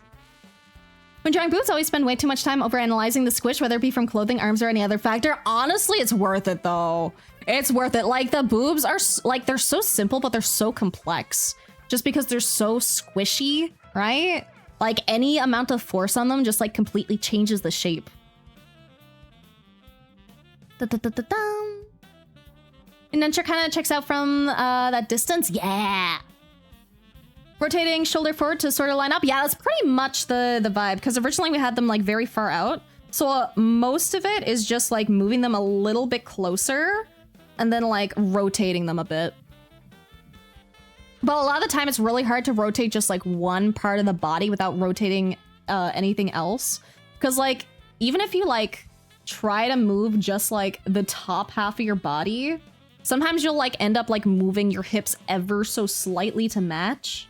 When drawing boobs, I always spend way too much time overanalyzing the squish, whether it be from clothing, arms, or any other factor. Honestly, it's worth it though. It's worth it. Like the boobs are like, they're so simple, but they're so complex. Just because they're so squishy, right? Like any amount of force on them just like completely changes the shape. Indenture kind of checks out from that distance. Yeah. Rotating shoulder forward to sort of line up. Yeah, that's pretty much the vibe, because originally we had them like very far out. So most of it is just like moving them a little bit closer and then like rotating them a bit. But a lot of the time it's really hard to rotate just like one part of the body without rotating anything else. Because like, even if you like try to move just like the top half of your body, sometimes you'll like end up like moving your hips ever so slightly to match.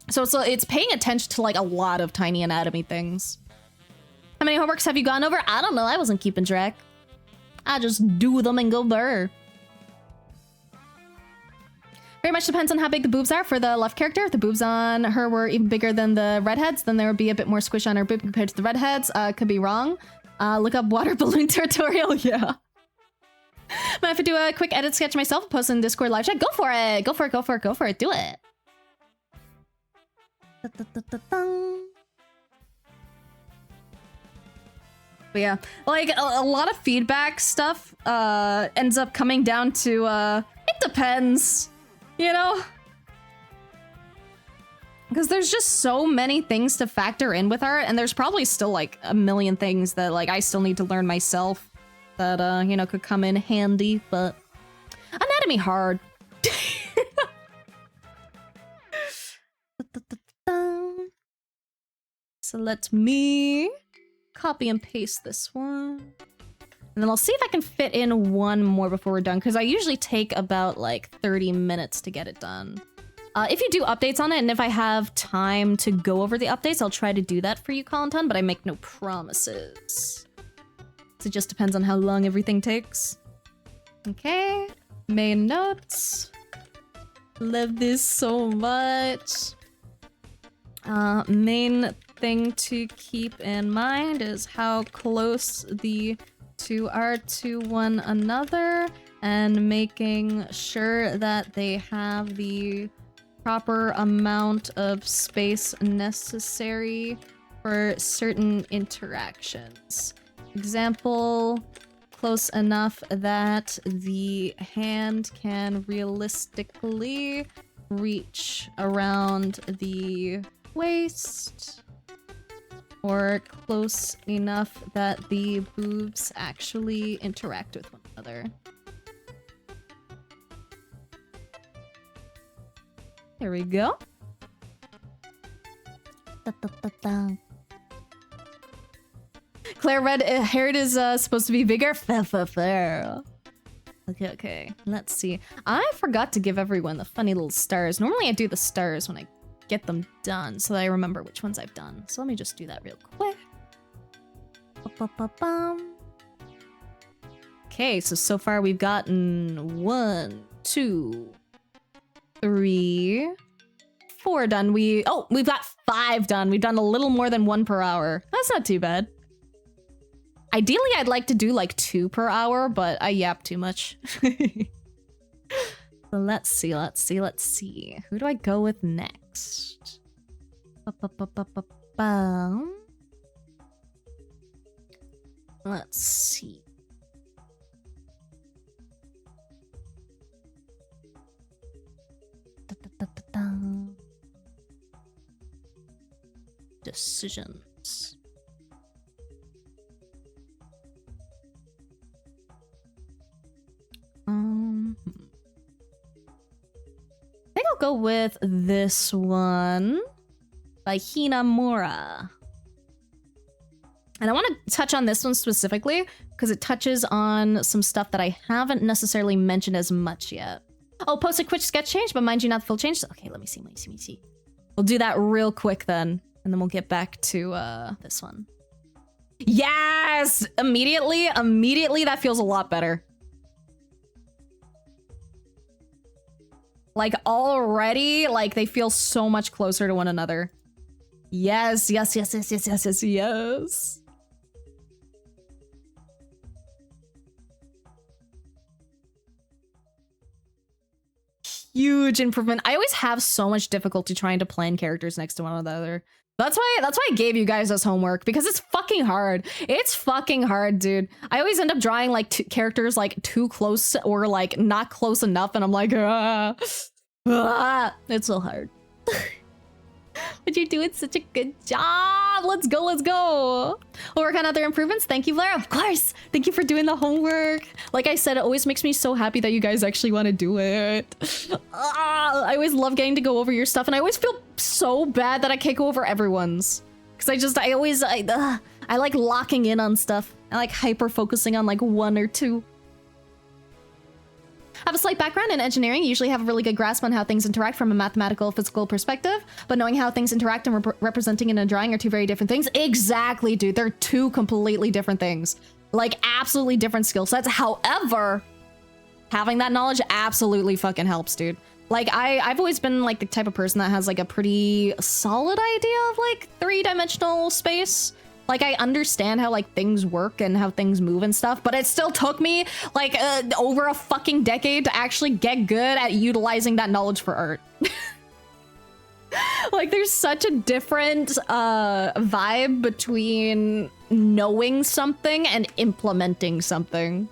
So it's paying attention to like a lot of tiny anatomy things. How many homeworks have you gone over? I don't know. I wasn't keeping track. I just do them and go burr. Very much depends on how big the boobs are for the left character. If the boobs on her were even bigger than the redheads, then there would be a bit more squish on her boob compared to the redheads. Could be wrong. Look up water balloon tutorial. Yeah. Might have to do a quick edit sketch myself and post in Discord live chat. Go for it. Go for it. Go for it. Go for it. Do it. But yeah, like a lot of feedback stuff ends up coming down to it depends, you know? Because there's just so many things to factor in with art, and there's probably still like a million things that like I still need to learn myself that you know, could come in handy, but anatomy hard. So let me copy and paste this one. And then I'll see if I can fit in one more before we're done, because I usually take about like 30 minutes to get it done. If you do updates on it, and if I have time to go over the updates, I'll try to do that for you, Colinton, but I make no promises. So it just depends on how long everything takes. Okay, main notes. Love this so much. Main thing to keep in mind is how close the two are to one another, and making sure that they have the proper amount of space necessary for certain interactions. Example, close enough that the hand can realistically reach around the waist, or close enough that the boobs actually interact with one another. There we go. Claire Red haired is supposed to be bigger. Okay. Let's see. I forgot to give everyone the funny little stars. Normally I do the stars when I get them done so that I remember which ones I've done. So let me just do that real quick. Okay, so far we've gotten 1, 2, 3, 4 done. We've got 5 done. We've done a little more than 1 per hour. That's not too bad. Ideally, I'd like to do like 2 per hour, but I yap too much. So let's see. Who do I go with next? Let's see. Decisions. I think I'll go with this one by Hinamura. And I want to touch on this one specifically because it touches on some stuff that I haven't necessarily mentioned as much yet. Oh, post a quick sketch change, but mind you, not the full change. Okay, let me see. We'll do that real quick then, and then we'll get back to this one. Yes! Immediately, that feels a lot better. Like already, like they feel so much closer to one another. Yes. Huge improvement. I always have so much difficulty trying to plan characters next to one another. That's why I gave you guys this homework, because it's fucking hard. It's fucking hard, dude. I always end up drawing like characters like too close or like not close enough, and I'm like, it's so hard. But you're doing such a good job. Let's go. We'll work on other improvements. Thank you, Blair. Of course. Thank you for doing the homework. Like I said, it always makes me so happy that you guys actually want to do it. I always love getting to go over your stuff, and I always feel so bad that I can't go over everyone's. Because I like locking in on stuff. I like hyper focusing on like 1 or 2. I have a slight background in engineering. You usually have a really good grasp on how things interact from a mathematical, physical perspective. But knowing how things interact and representing in a drawing are two very different things. Exactly, dude. They're two completely different things. Like, absolutely different skill sets. However, having that knowledge absolutely fucking helps, dude. Like, I've always been, like, the type of person that has, like, a pretty solid idea of, like, three-dimensional space. Like, I understand how, like, things work and how things move and stuff, but it still took me, like, over a fucking decade to actually get good at utilizing that knowledge for art. Like, there's such a different vibe between knowing something and implementing something.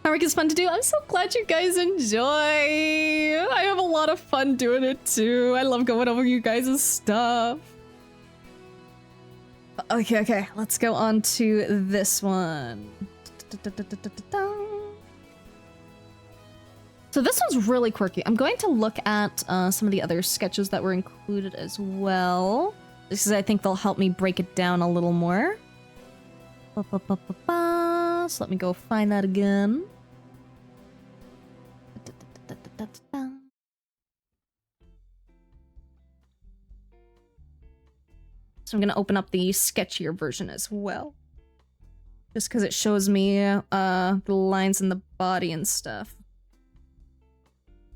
Homework is fun to do. I'm so glad you guys enjoy. I have a lot of fun doing it, too. I love going over you guys' stuff. Okay, let's go on to this one. So this one's really quirky. I'm going to look at some of the other sketches that were included as well. This is, I think they'll help me break it down a little more. So let me go find that again. So I'm going to open up the sketchier version as well. Just because it shows me the lines in the body and stuff.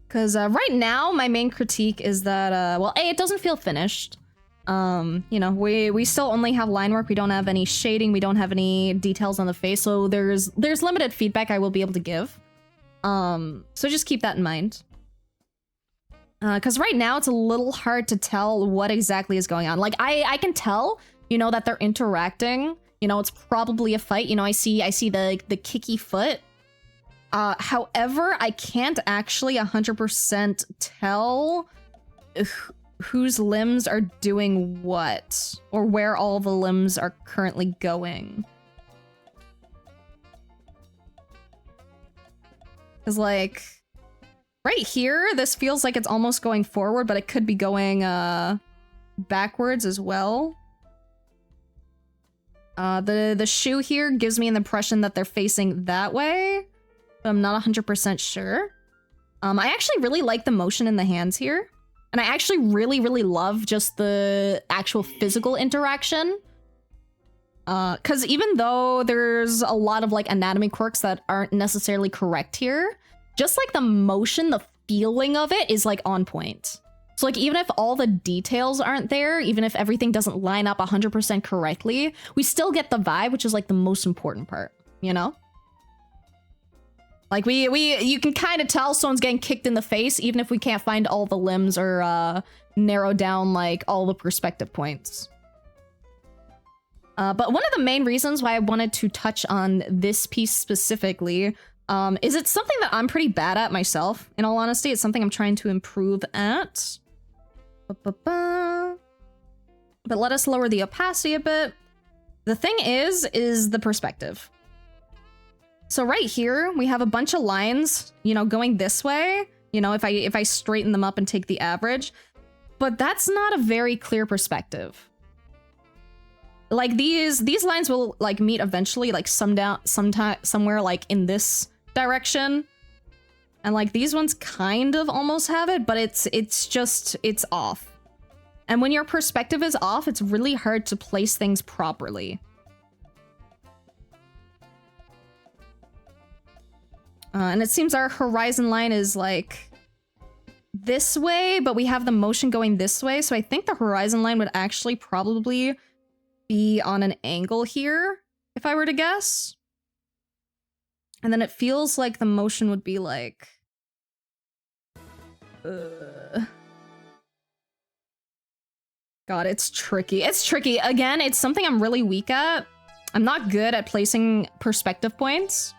Because right now, my main critique is that, well, A, it doesn't feel finished. You know, we still only have line work. We don't have any shading. We don't have any details on the face. So there's limited feedback I will be able to give. So just keep that in mind. Because right now it's a little hard to tell what exactly is going on. Like, I can tell, you know, that they're interacting. You know, it's probably a fight. You know, I see the kicky foot. However, I can't actually 100% tell whose limbs are doing what, or where all the limbs are currently going. Because, like, right here, this feels like it's almost going forward, but it could be going backwards as well. The shoe here gives me an impression that they're facing that way, but I'm not 100% sure. I actually really like the motion in the hands here. And I actually really, really love just the actual physical interaction. Because even though there's a lot of, like, anatomy quirks that aren't necessarily correct here, just, like, the motion, the feeling of it is, like, on point. So, like, even if all the details aren't there, even if everything doesn't line up 100% correctly, we still get the vibe, which is, like, the most important part, you know? Like, you can kind of tell someone's getting kicked in the face, even if we can't find all the limbs or narrow down, like, all the perspective points. But one of the main reasons why I wanted to touch on this piece specifically is it's something that I'm pretty bad at myself, in all honesty. It's something I'm trying to improve at. But let us lower the opacity a bit. The thing is the perspective. So right here, we have a bunch of lines, you know, going this way, you know, if I straighten them up and take the average, but that's not a very clear perspective. Like these lines will, like, meet eventually, like somewhere like in this direction. And, like, these ones kind of almost have it, but it's off. And when your perspective is off, it's really hard to place things properly. And it seems our horizon line is, like, this way, but we have the motion going this way. So I think the horizon line would actually probably be on an angle here, if I were to guess. And then it feels like the motion would be, like... God, it's tricky. It's tricky. Again, it's something I'm really weak at. I'm not good at placing perspective points.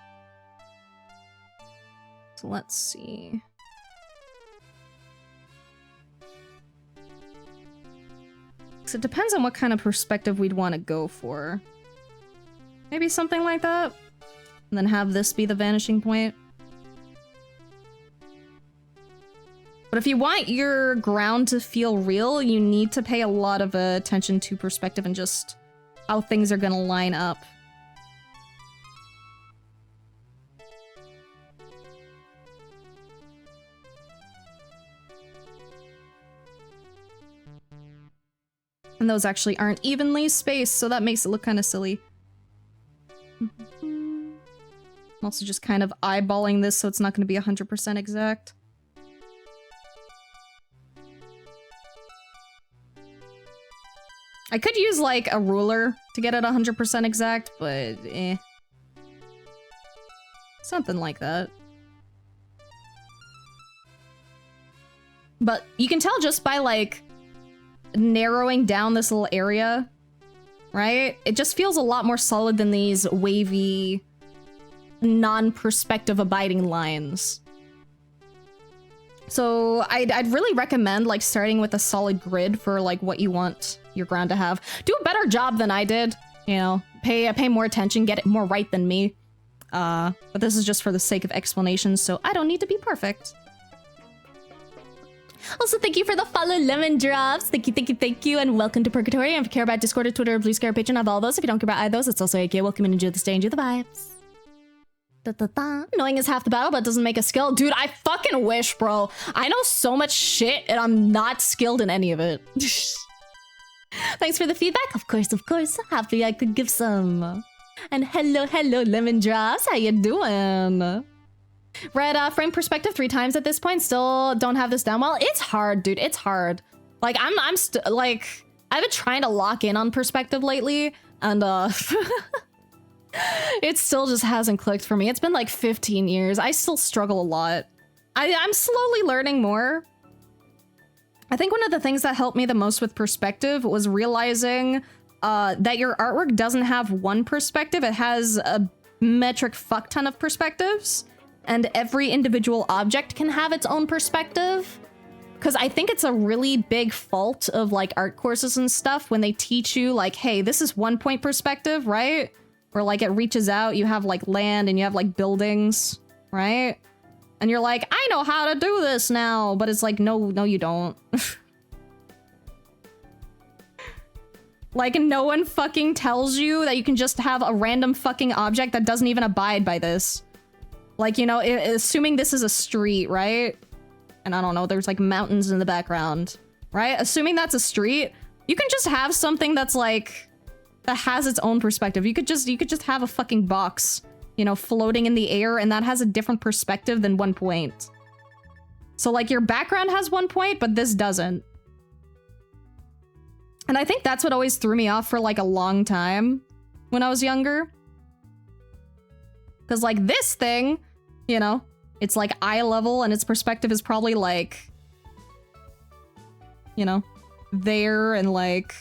So let's see. So it depends on what kind of perspective we'd want to go for. Maybe something like that. And then have this be the vanishing point. But if you want your ground to feel real, you need to pay a lot of attention to perspective and just how things are gonna line up. And those actually aren't evenly spaced, so that makes it look kind of silly. I'm also just kind of eyeballing this so it's not going to be 100% exact. I could use like a ruler to get it 100% exact, but eh. Something like that. But you can tell just by like narrowing down this little area, right? It just feels a lot more solid than these wavy, non-perspective abiding lines. So I'd really recommend like starting with a solid grid for like what you want your ground to have. Do a better job than I did, you know, pay more attention, get it more right than me. But this is just for the sake of explanation, so I don't need to be perfect. Also, thank you for the follow, Lemon Drops. Thank you, thank you, thank you, and welcome to Purgatory. And if you care about Discord or Twitter or Blue Sky or Patreon, I have all those. If you don't care about either of those, it's also okay. Welcome and enjoy the stay, enjoy the vibes. Knowing is half the battle, but doesn't make a skill. Dude, I fucking wish, bro. I know so much shit, and I'm not skilled in any of it. Thanks for the feedback. Of course, of course. Happy I could give some. And hello, hello, Lemon Drops. How you doing? Read frame perspective 3 times at this point. Still don't have this down well. It's hard, dude. It's hard. Like, like, I've been trying to lock in on perspective lately, and it still just hasn't clicked for me. It's been like 15 years. I still struggle a lot. I'm slowly learning more. I think one of the things that helped me the most with perspective was realizing that your artwork doesn't have one perspective. It has a metric fuck ton of perspectives, and every individual object can have its own perspective. Because I think it's a really big fault of like art courses and stuff when they teach you like, hey, this is 1 point perspective, right? Where like it reaches out, you have like land and you have like buildings, right? And you're like, I know how to do this now, but it's like, no, you don't. Like, no one fucking tells you that you can just have a random fucking object that doesn't even abide by this. Like, you know, assuming this is a street, right? And I don't know, there's like mountains in the background, right? Assuming that's a street, you can just have something that's like, that has its own perspective. You could just have a fucking box, you know, floating in the air, and that has a different perspective than 1 point. So like your background has 1 point, but this doesn't. And I think that's what always threw me off for like a long time when I was younger. Because like this thing, you know, it's like eye level and its perspective is probably like, you know, there and like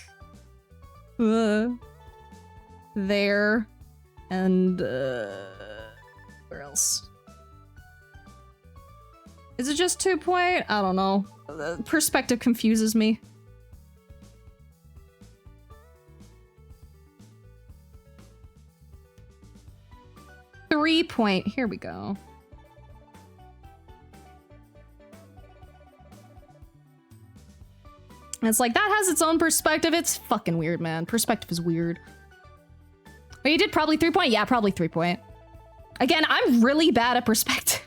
there and where else? Is it just 2 point? I don't know. The perspective confuses me. Three point. Here we go. And it's like, that has its own perspective. It's fucking weird, man. Perspective is weird. But you did probably 3 point? Yeah, probably 3 point. Again, I'm really bad at perspective.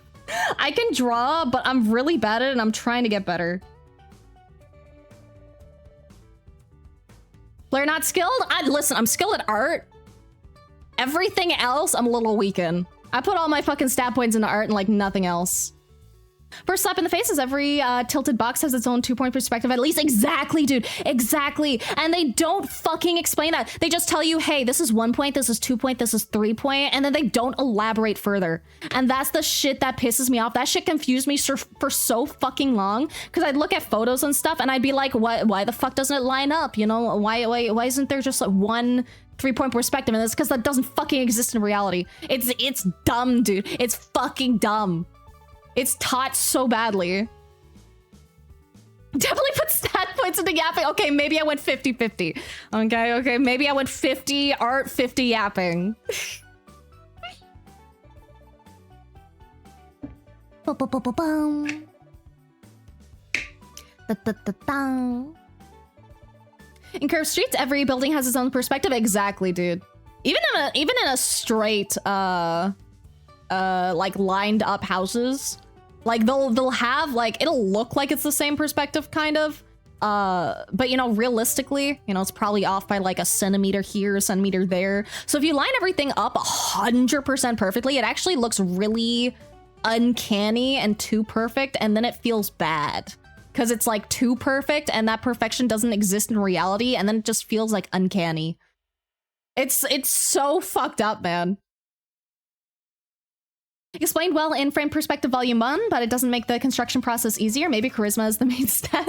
I can draw, but I'm really bad at it and I'm trying to get better. Blair not skilled? Listen, I'm skilled at art. Everything else, I'm a little weak in. I put all my fucking stat points into art and like nothing else. First slap in the face is every tilted box has its own 2 point perspective at least. Exactly, dude. Exactly. And they don't fucking explain that. They just tell you, hey, this is 1 point, this is 2 point, this is 3 point, and then they don't elaborate further. And that's the shit that pisses me off. That shit confused me for so fucking long. Because I'd look at photos and stuff and I'd be like, why the fuck doesn't it line up? You know, why isn't there just like one 3 point perspective? And it's because that doesn't fucking exist in reality. It's dumb, dude. It's fucking dumb. It's taught so badly. Definitely put stat points into yapping. Okay, maybe I went 50-50. Okay, maybe I went 50 art, 50 yapping. In curved streets, every building has its own perspective. Exactly, dude. Even in a straight like lined up houses, like they'll have like, it'll look like it's the same perspective kind of, but you know, realistically, you know, it's probably off by like a centimeter here, a centimeter there. So if you line everything up 100% perfectly, it actually looks really uncanny and too perfect, and then it feels bad because it's like too perfect and that perfection doesn't exist in reality, and then it just feels like uncanny. It's so fucked up, man. Explained well in Frame Perspective Volume 1, but it doesn't make the construction process easier. Maybe charisma is the main stat.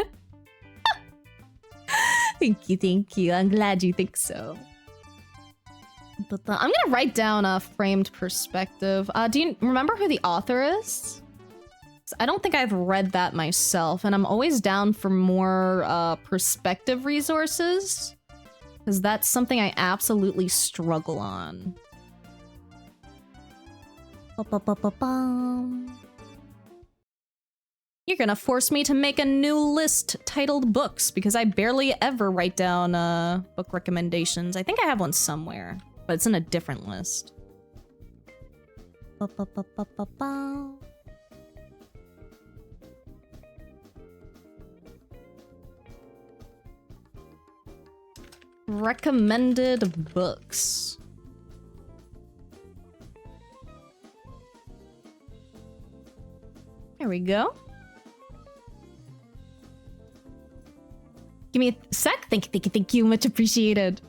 Thank you. I'm glad you think so. But I'm gonna write down a Framed Perspective. Do you remember who the author is? I don't think I've read that myself, and I'm always down for more perspective resources, because that's something I absolutely struggle on. You're gonna force me to make a new list titled books, because I barely ever write down book recommendations. I think I have one somewhere, but it's in a different list. Recommended books. There we go. Give me a sec. Thank you. Much appreciated.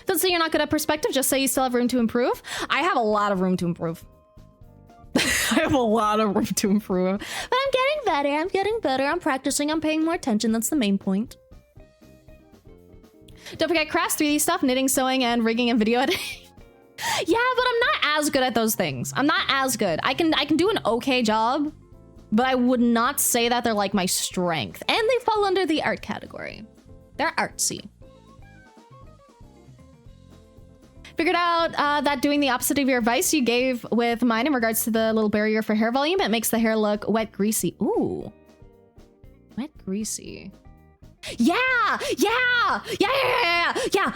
Don't say you're not good at perspective. Just say you still have room to improve. I have a lot of room to improve. I have a lot of room to improve. But I'm getting better. I'm practicing. I'm paying more attention. That's the main point. Don't forget crafts, 3D stuff, knitting, sewing, and rigging and video editing. Yeah, but I'm not as good at those things. I'm not as good. I can do an okay job, but I would not say that they're like my strength. And they fall under the art category. They're artsy. Figured out that doing the opposite of your advice you gave with mine in regards to the little barrier for hair volume, it makes the hair look wet, greasy. Ooh. Wet, greasy. Yeah,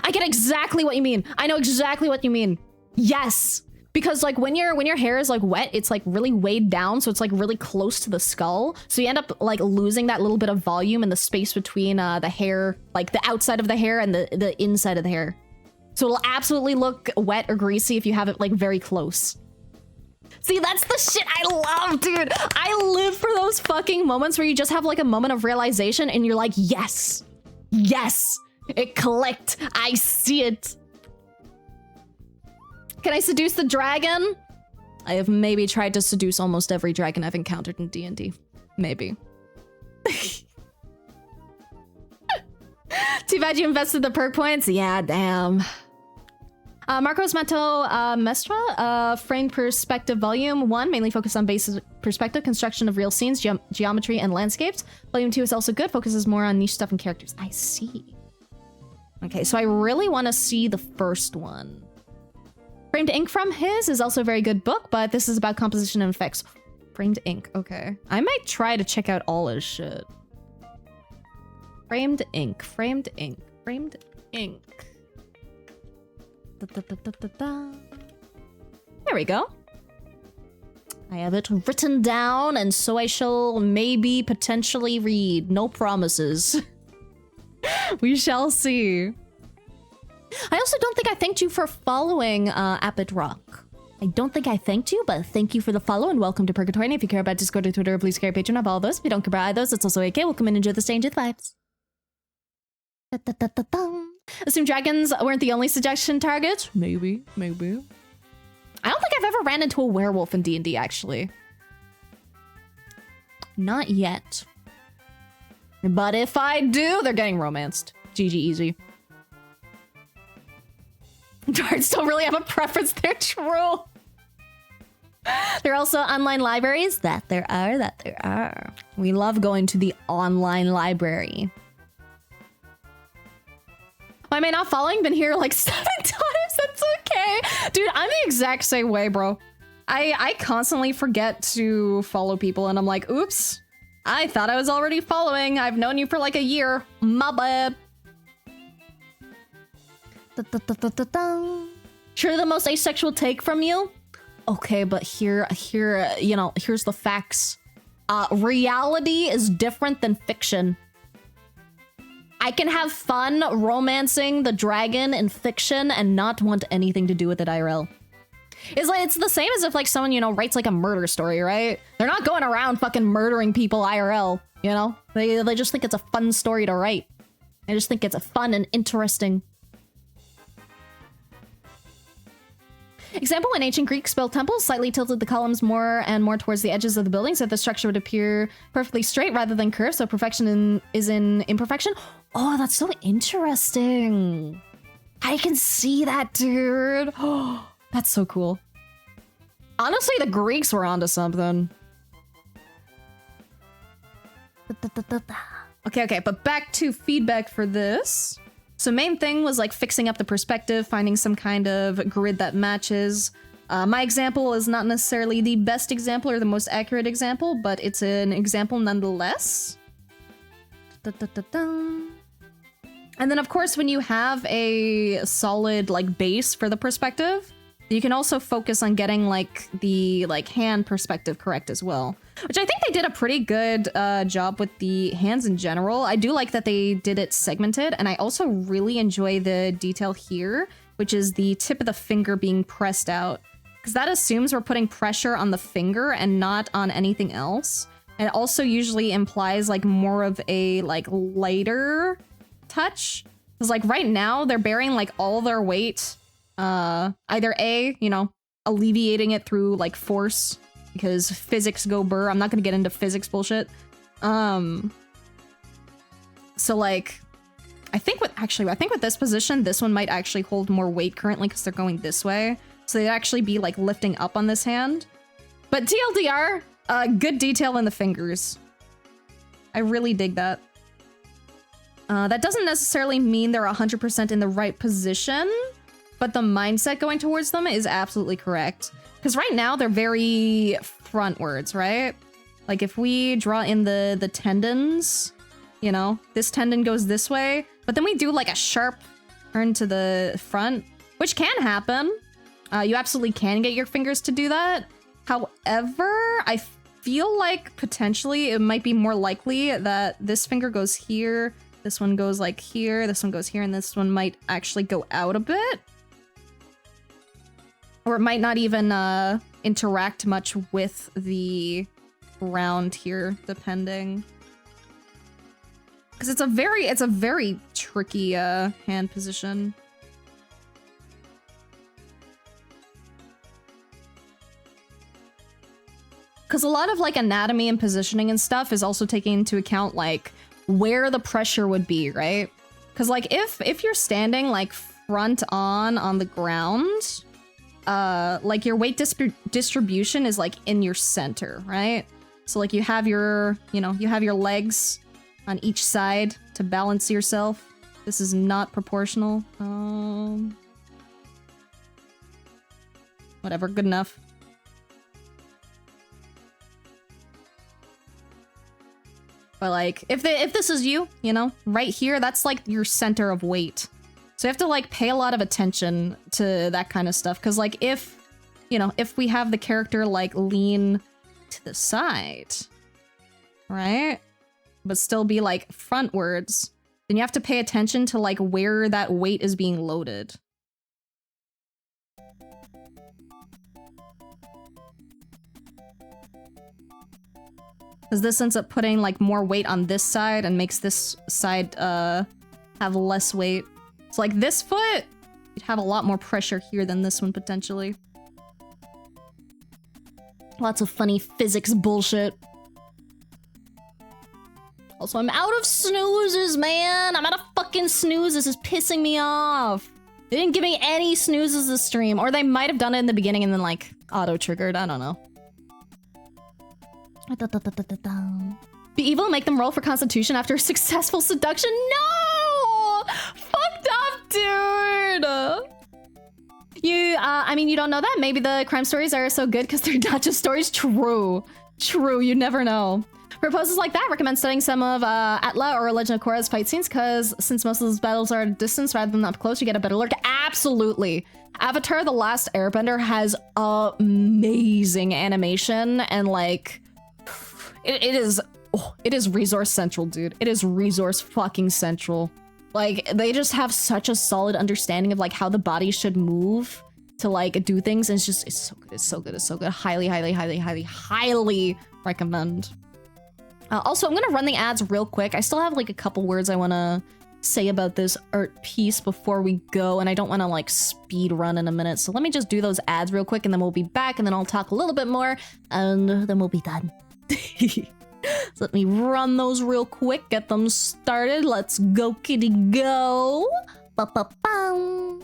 I get exactly what you mean. I know exactly what you mean. Yes, because like when your hair is like wet, it's like really weighed down, so it's like really close to the skull. So you end up like losing that little bit of volume in the space between the hair, like the outside of the hair and the inside of the hair. So it'll absolutely look wet or greasy if you have it like very close. See, that's the shit I love, dude. I live for those fucking moments where you just have like a moment of realization and you're like, yes, it clicked. I see it. Can I seduce the dragon? I have maybe tried to seduce almost every dragon I've encountered in D&D. Maybe. Too bad you invested the perk points. Yeah, damn. Marcos Mato Mestra, Framed Perspective Volume 1, mainly focused on basic perspective, construction of real scenes, geometry, and landscapes. Volume 2 is also good, focuses more on niche stuff and characters. I see. Okay, so I really want to see the first one. Framed Ink from his is also a very good book, but this is about composition and effects. Framed Ink, okay. I might try to check out all his shit. Framed Ink, Framed Ink, Framed Ink. There we go. I have it written down, and so I shall maybe potentially read. No promises. We shall see. I also don't think I thanked you for following Apid Rock. I don't think I thanked you, but thank you for the follow and welcome to Purgatory. And if you care about Discord or Twitter, please care Patreon of all those. If you don't care about those, it's also okay. Welcome and enjoy the stay and enjoy the vibes. Assume dragons weren't the only suggestion targets? Maybe. I don't think I've ever ran into a werewolf in D&D, actually. Not yet. But if I do, they're getting romanced. GG easy. Darts don't really have a preference, they're true. There are also online libraries. That there are. We love going to the online library. Why am I not following? Been here like 7 times. That's okay. Dude, I'm the exact same way, bro. I constantly forget to follow people and I'm like, oops. I thought I was already following. I've known you for like a year. My bad. Sure, the most asexual take from you? Okay, but here, you know, here's the facts. reality is different than fiction. I can have fun romancing the dragon in fiction and not want anything to do with it IRL. It's like, it's the same as if like someone, you know, writes like a murder story, right? They're not going around fucking murdering people IRL, you know? They just think it's a fun story to write. I just think it's a fun and interesting. Example, when ancient Greeks built temples, slightly tilted the columns more and more towards the edges of the building so that the structure would appear perfectly straight rather than curved, so perfection is in imperfection. Oh, that's so interesting. I can see that, dude. Oh, that's so cool. Honestly, the Greeks were onto something. Okay, but back to feedback for this. So main thing was like fixing up the perspective, finding some kind of grid that matches. My example is not necessarily the best example or the most accurate example, but it's an example nonetheless. And then of course, when you have a solid like base for the perspective, you can also focus on getting like the like hand perspective correct as well. Which I think they did a pretty good job with the hands in general. I do like that they did it segmented, and I also really enjoy the detail here, which is the tip of the finger being pressed out. Because that assumes we're putting pressure on the finger and not on anything else. And it also usually implies like more of a like lighter touch. Because like right now, they're bearing like all their weight, either A, you know, alleviating it through like force, because physics go burr. I'm not gonna get into physics bullshit. So like, I think with this position, this one might actually hold more weight currently because they're going this way. So they'd actually be like lifting up on this hand. But TLDR, good detail in the fingers. I really dig that. That doesn't necessarily mean they're 100% in the right position, but the mindset going towards them is absolutely correct. Because right now they're very frontwards, right? Like if we draw in the tendons, you know, this tendon goes this way, but then we do like a sharp turn to the front, which can happen. You absolutely can get your fingers to do that. However, I feel like potentially it might be more likely that this finger goes here, this one goes like here, this one goes here, and this one might actually go out a bit. Or it might not even interact much with the ground here, depending. Because it's a very tricky hand position. Because a lot of like anatomy and positioning and stuff is also taking into account like where the pressure would be, right? Because like if you're standing like front on the ground, like your weight distribution is like in your center, right? So like you have your, you know, you have your legs on each side to balance yourself. This is not proportional. Whatever, good enough. But like, if this is you, you know, right here, that's like your center of weight. So you have to like pay a lot of attention to that kind of stuff. Cause like if, you know, if we have the character like lean to the side, right? But still be like frontwards, then you have to pay attention to like where that weight is being loaded. Because this ends up putting like more weight on this side and makes this side have less weight. So like this foot, you'd have a lot more pressure here than this one potentially. Lots of funny physics bullshit. Also, I'm out of snoozes, man. I'm out of fucking snoozes. This is pissing me off. They didn't give me any snoozes this stream. Or they might have done it in the beginning and then like auto-triggered. I don't know. Be evil and make them roll for constitution after a successful seduction? No! Fucked up, dude! I mean, you don't know that? Maybe the crime stories are so good because they're not just stories? True. True, you never know. For poses like that, recommend studying some of Atla or Legend of Korra's fight scenes, because since most of those battles are at a distance rather than up close, you get a better look. Absolutely! Avatar: The Last Airbender has amazing animation, and like, It is, oh, it is resource central, dude. It is resource fucking central. Like, they just have such a solid understanding of like how the body should move to like do things, and it's just, it's so good, it's so good, it's so good. Highly, highly, highly, highly, highly recommend. Also, I'm gonna run the ads real quick. I still have like a couple words I wanna say about this art piece before we go, and I don't wanna like speed run in a minute. So let me just do those ads real quick, and then we'll be back, and then I'll talk a little bit more, and then we'll be done. So let me run those real quick, get them started. Let's go, kitty, go. Ba-ba-bum.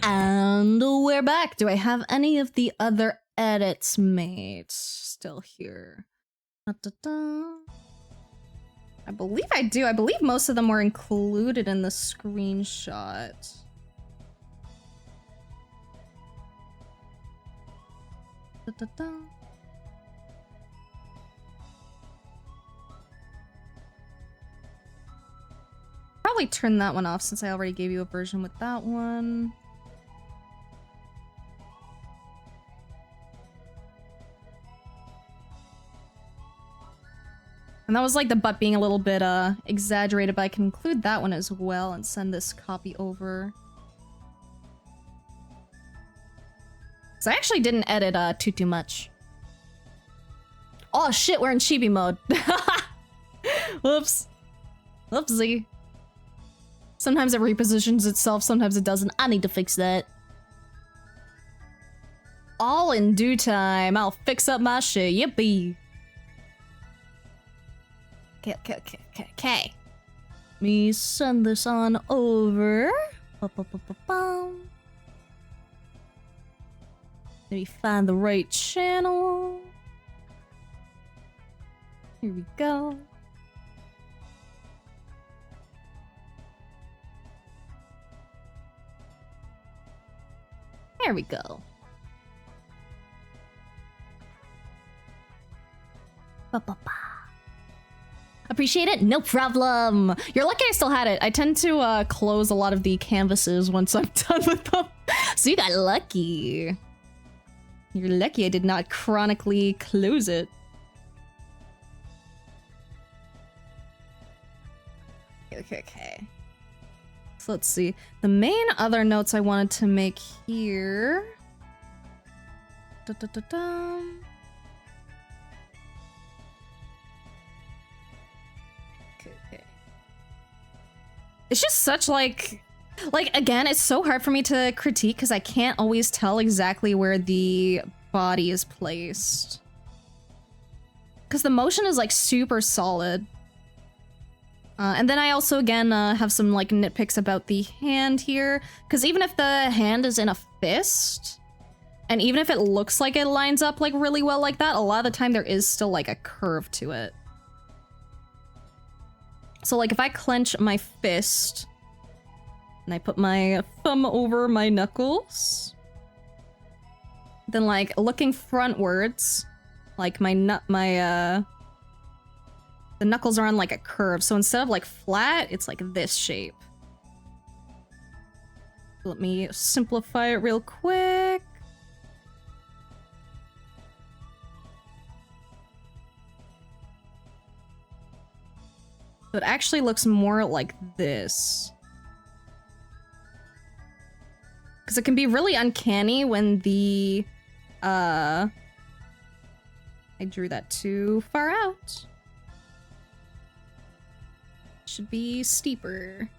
And we're back. Do I have any of the other edits made still here? Da-da-da. I believe I do. I believe most of them were included in the screenshot. Da-da-da. Probably turn that one off since I already gave you a version with that one. And that was like the butt being a little bit exaggerated, but I can include that one as well and send this copy over. So I actually didn't edit too much. Oh shit, we're in chibi mode. Whoops. Whoopsie. Sometimes it repositions itself, sometimes it doesn't. I need to fix that. All in due time. I'll fix up my shit. Yippee. Okay. Me send this on over. There Let me find the right channel. Here we go. There we go. Ba-ba-ba. Appreciate it? No problem. You're lucky I still had it. I tend to close a lot of the canvases once I'm done with them. So you got lucky. You're lucky I did not chronically close it. Okay. So let's see. The main other notes I wanted to make here. Da-da-da-da. Okay. It's just such like again, it's so hard for me to critique because I can't always tell exactly where the body is placed. Because the motion is like super solid. And then I also, again, have some, like, nitpicks about the hand here. Because even if the hand is in a fist, and even if it looks like it lines up, like, really well like that, a lot of the time there is still, like, a curve to it. So, like, if I clench my fist, and I put my thumb over my knuckles, then, like, looking frontwards, like, the knuckles are on like a curve, so instead of like flat, it's like this shape. Let me simplify it real quick. So it actually looks more like this. Because it can be really uncanny when the... I drew that too far out. Should be steeper.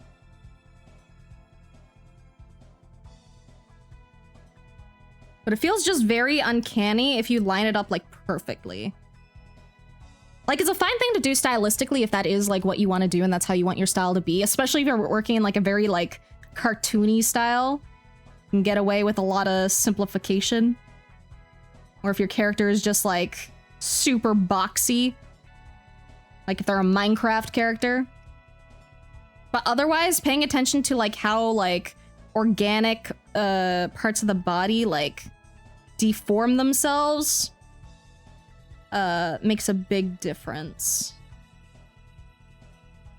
But it feels just very uncanny if you line it up like perfectly. Like, it's a fine thing to do stylistically if that is like what you want to do and that's how you want your style to be, especially if you're working in like a very like cartoony style. You can get away with a lot of simplification. Or if your character is just like super boxy. Like if they're a Minecraft character. But otherwise, paying attention to like how like organic parts of the body like deform themselves makes a big difference.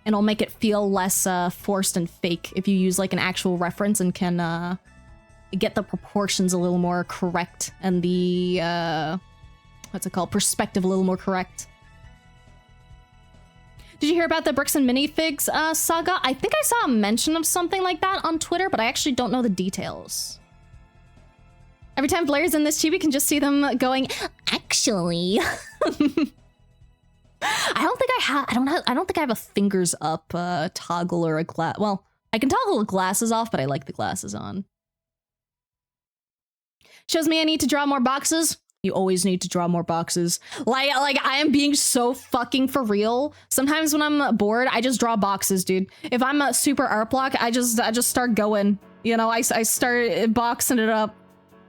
And it'll make it feel less forced and fake if you use like an actual reference and can get the proportions a little more correct and the what's it called, perspective a little more correct. Did you hear about the bricks and minifigs saga? I think I saw a mention of something like that on Twitter, but I actually don't know the details. Every time Blair's in this, Chibi can just see them going, actually. I don't think I have a fingers up toggle or a glass. Well, I can toggle the glasses off, but I like the glasses on. Shows me I need to draw more boxes. You always need to draw more boxes. Like I am being so fucking for real. Sometimes when I'm bored, I just draw boxes, dude. If I'm a super art block, I just start going. You know, I start boxing it up.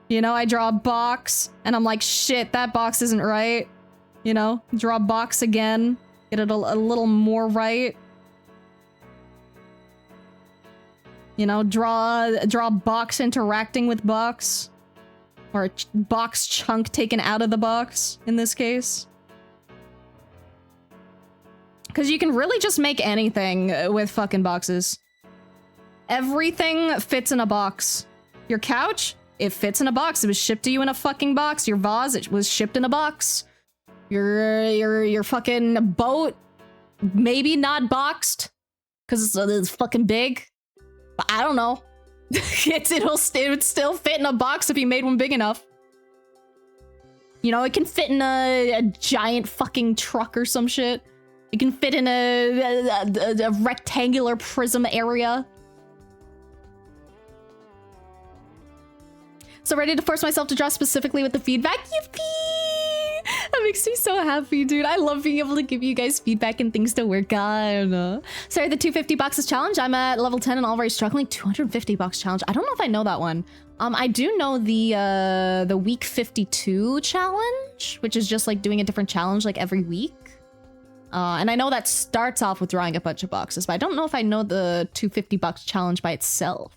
You know, I draw a box and I'm like, shit, that box isn't right. You know, draw a box again, get it a little more right. You know, draw a box interacting with box. Or a box chunk taken out of the box, in this case. Because you can really just make anything with fucking boxes. Everything fits in a box. Your couch, it fits in a box. It was shipped to you in a fucking box. Your vase, it was shipped in a box. Your fucking boat, maybe not boxed. Because it's fucking big. But I don't know. It would still fit in a box if you made one big enough. You know, it can fit in a giant fucking truck or some shit. It can fit in a rectangular prism area. So ready to force myself to draw specifically with the feedback? Yippee! That makes me so happy, dude. I love being able to give you guys feedback and things to work on. Sorry, the 250 boxes challenge. I'm at level 10 and already struggling. 250 box challenge. I don't know if I know that one. I do know the week 52 challenge, which is just like doing a different challenge like every week. And I know that starts off with drawing a bunch of boxes, but I don't know if I know the 250 box challenge by itself.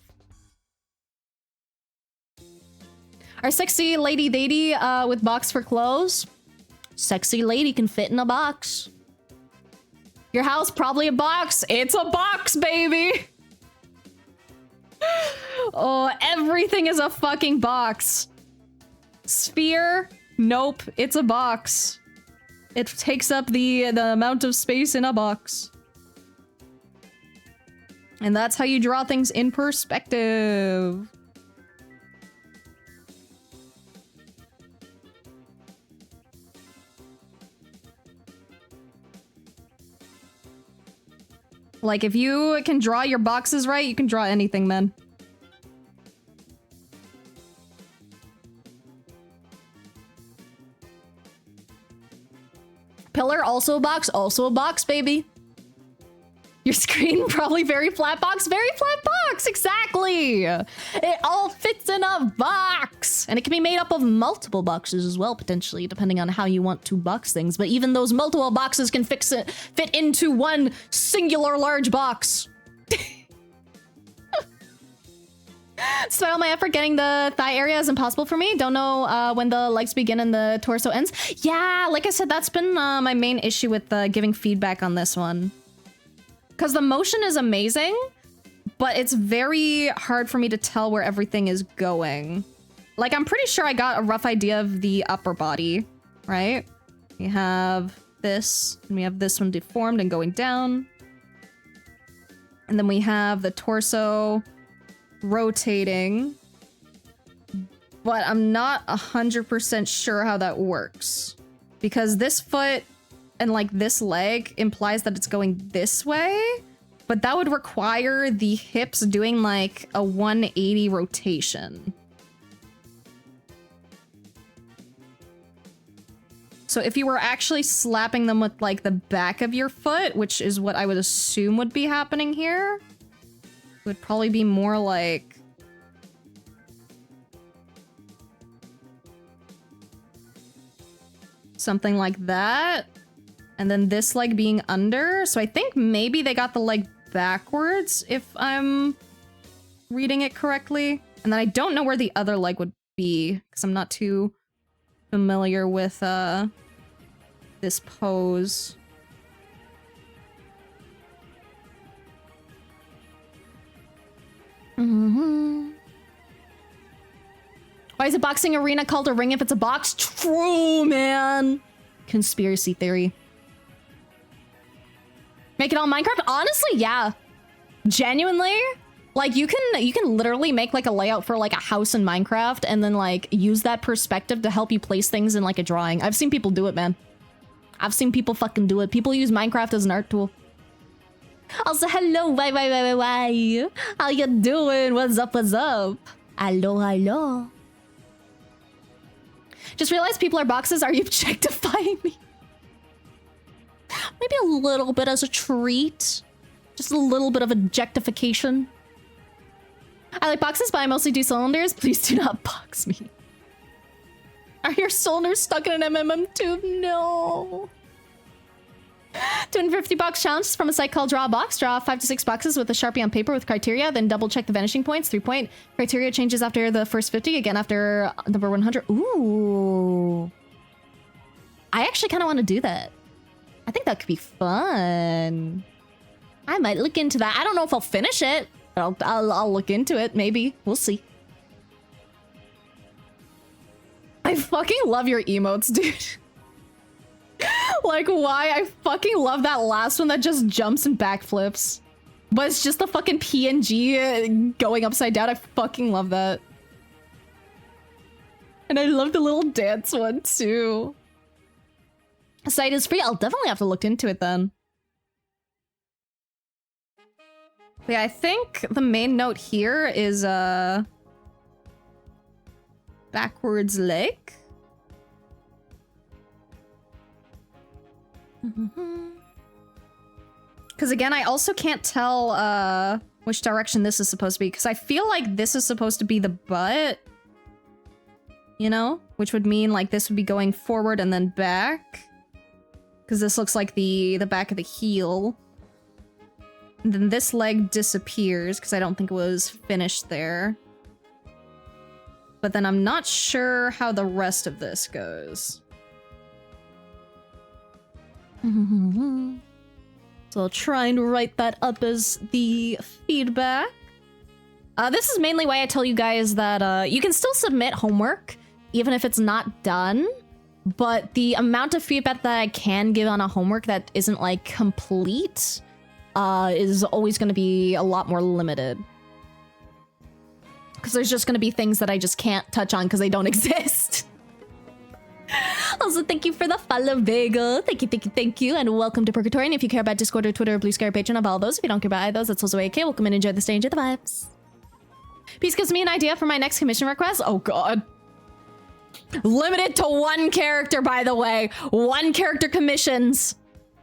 Our sexy lady lady with box for clothes. Sexy lady can fit in a box. Your house probably a box. It's a box, baby. Oh, everything is a fucking box. Sphere? Nope, it's a box. It takes up the amount of space in a box. And that's how you draw things in perspective. Like, if you can draw your boxes right, you can draw anything, man. Pillar, also a box, baby. Your screen, probably very flat box, exactly. It all fits in a box. And it can be made up of multiple boxes as well, potentially, depending on how you want to box things. But even those multiple boxes can fit into one singular large box. Despite all my effort, getting the thigh area is impossible for me. Don't know when the legs begin and the torso ends. Yeah, like I said, that's been my main issue with giving feedback on this one. Because the motion is amazing, but it's very hard for me to tell where everything is going. Like, I'm pretty sure I got a rough idea of the upper body, right? We have this, and we have this one deformed and going down. And then we have the torso rotating. But I'm not 100% sure how that works. Because this foot and like this leg implies that it's going this way, but that would require the hips doing like a 180 rotation. So if you were actually slapping them with like the back of your foot, which is what I would assume would be happening here, it would probably be more like something like that. And then this leg being under. So I think maybe they got the leg backwards, if I'm reading it correctly. And then I don't know where the other leg would be, because I'm not too familiar with this pose. Why is a boxing arena called a ring if it's a box? True, man. Conspiracy theory. Make it all Minecraft? Honestly, yeah. Genuinely, like you can literally make like a layout for like a house in Minecraft and then like use that perspective to help you place things in like a drawing. I've seen people do it, man. I've seen people fucking do it. People use Minecraft as an art tool. Also, hello, why? How you doing? What's up, Hello. Just realized people are boxes. Are you objectifying me? Maybe a little bit as a treat. Just a little bit of objectification. I like boxes, but I mostly do cylinders. Please do not box me. Are your cylinders stuck in an MMM tube? No. 250 box challenge from a site called Draw a Box. Draw 5 to 6 boxes with a Sharpie on paper with criteria, then double check the vanishing points. 3-point. Criteria changes after the first 50, again after number 100. Ooh. I actually kind of want to do that. I think that could be fun. I might look into that. I don't know if I'll finish it, but I'll look into it, maybe. We'll see. I fucking love your emotes, dude. Like, why? I fucking love that last one that just jumps and backflips. But it's just the fucking PNG going upside down. I fucking love that. And I love the little dance one, too. Site is free. I'll definitely have to look into it then. But yeah, I think the main note here is backwards leg. Because again, I also can't tell which direction this is supposed to be, because I feel like this is supposed to be the butt. You know? Which would mean like this would be going forward and then back. Because this looks like the back of the heel. And then this leg disappears, because I don't think it was finished there. But then I'm not sure how the rest of this goes. So I'll try and write that up as the feedback. This is mainly why I tell you guys that you can still submit homework, even if it's not done. But the amount of feedback that I can give on a homework that isn't like complete is always going to be a lot more limited. Because there's just going to be things that I just can't touch on because they don't exist. Also, thank you for the follow, Vega. Thank you, and welcome to Purgatory. And if you care about Discord or Twitter or Blue Sky or Patreon, of all those. If you don't care about either of those, that's also okay. Welcome and enjoy the stay, enjoy the vibes. Peace gives me an idea for my next commission request. Oh god. Limited to 1 character, by the way. 1 character commissions.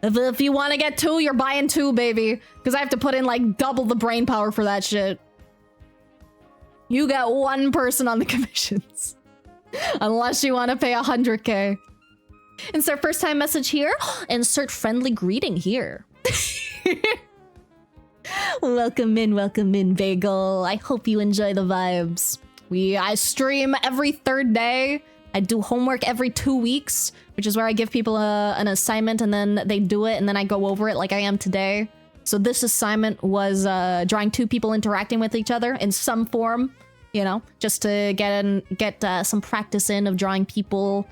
If you want to get 2, you're buying 2, baby. Because I have to put in like double the brain power for that shit. You got 1 person on the commissions. Unless you want to pay 100k. Insert first time message here. Insert friendly greeting here. Welcome in, Bagel. I hope you enjoy the vibes. I stream every 3rd day. I do homework every 2 weeks, which is where I give people an assignment and then they do it and then I go over it like I am today. So this assignment was drawing 2 people interacting with each other in some form. You know, just to get some practice in of drawing people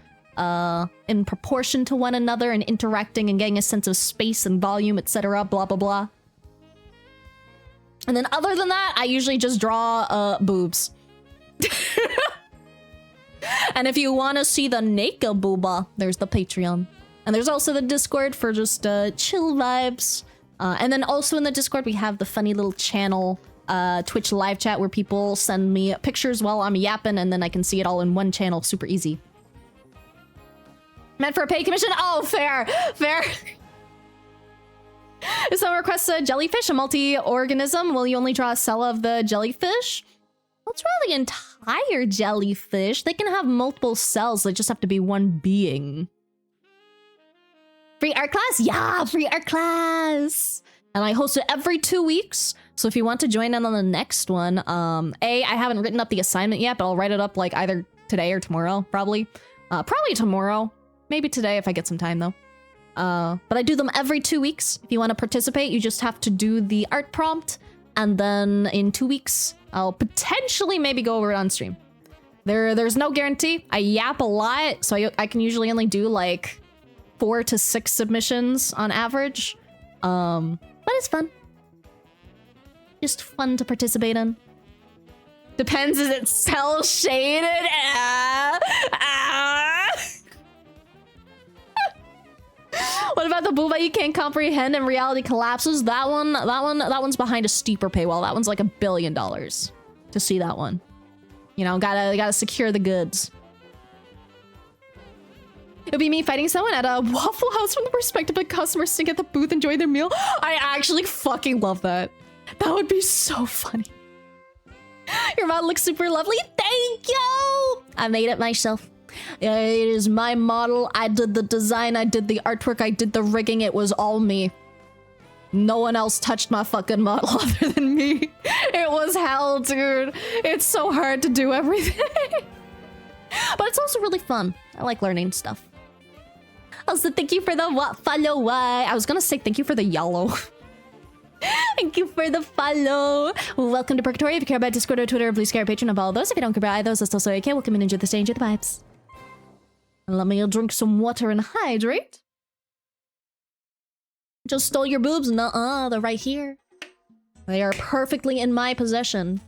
in proportion to one another and interacting and getting a sense of space and volume, etc. Blah, blah, blah. And then other than that, I usually just draw boobs. And if you want to see the naked booba, there's the Patreon. And there's also the Discord for just chill vibes. And then also in the Discord, we have the funny little channel Twitch live chat where people send me pictures while I'm yapping and then I can see it all in one channel. Super easy. Meant for a pay commission? Oh, fair. If someone requests a jellyfish, a multi-organism, will you only draw a cell of the jellyfish? Let's draw the entire jellyfish. They can have multiple cells. They just have to be one being. Free art class? Yeah, free art class. And I host it every 2 weeks. So if you want to join in on the next one, I haven't written up the assignment yet, but I'll write it up like either today or tomorrow, probably. Probably tomorrow. Maybe today if I get some time though. But I do them every 2 weeks. If you want to participate, you just have to do the art prompt. And then in 2 weeks, I'll potentially maybe go over it on stream. There's no guarantee. I yap a lot, so I can usually only do like 4 to 6 submissions on average. But it's fun. Just fun to participate in. Depends, is it cell shaded? What about the booba you can't comprehend and reality collapses? That one's behind a steeper paywall. That one's like $1 billion to see that one. You know, gotta secure the goods. It'd be me fighting someone at a Waffle House from the perspective of customers sitting at the booth enjoying their meal. I actually fucking love that. That would be so funny. Your model looks super lovely. Thank you! I made it myself. It is my model. I did the design. I did the artwork. I did the rigging. It was all me. No one else touched my fucking model other than me. It was hell, dude. It's so hard to do everything. But it's also really fun. I like learning stuff. Also, thank you for the follow. I was gonna say thank you for the yellow. Thank you for the follow. Welcome to Purgatory. If you care about Discord or Twitter or Blue Sky or Patreon, of all those. If you don't care about either of those, that's also okay. Welcome and enjoy the stay, enjoy the vibes. And let me drink some water and hydrate. Just stole your boobs? Nuh-uh, they're right here. They are perfectly in my possession.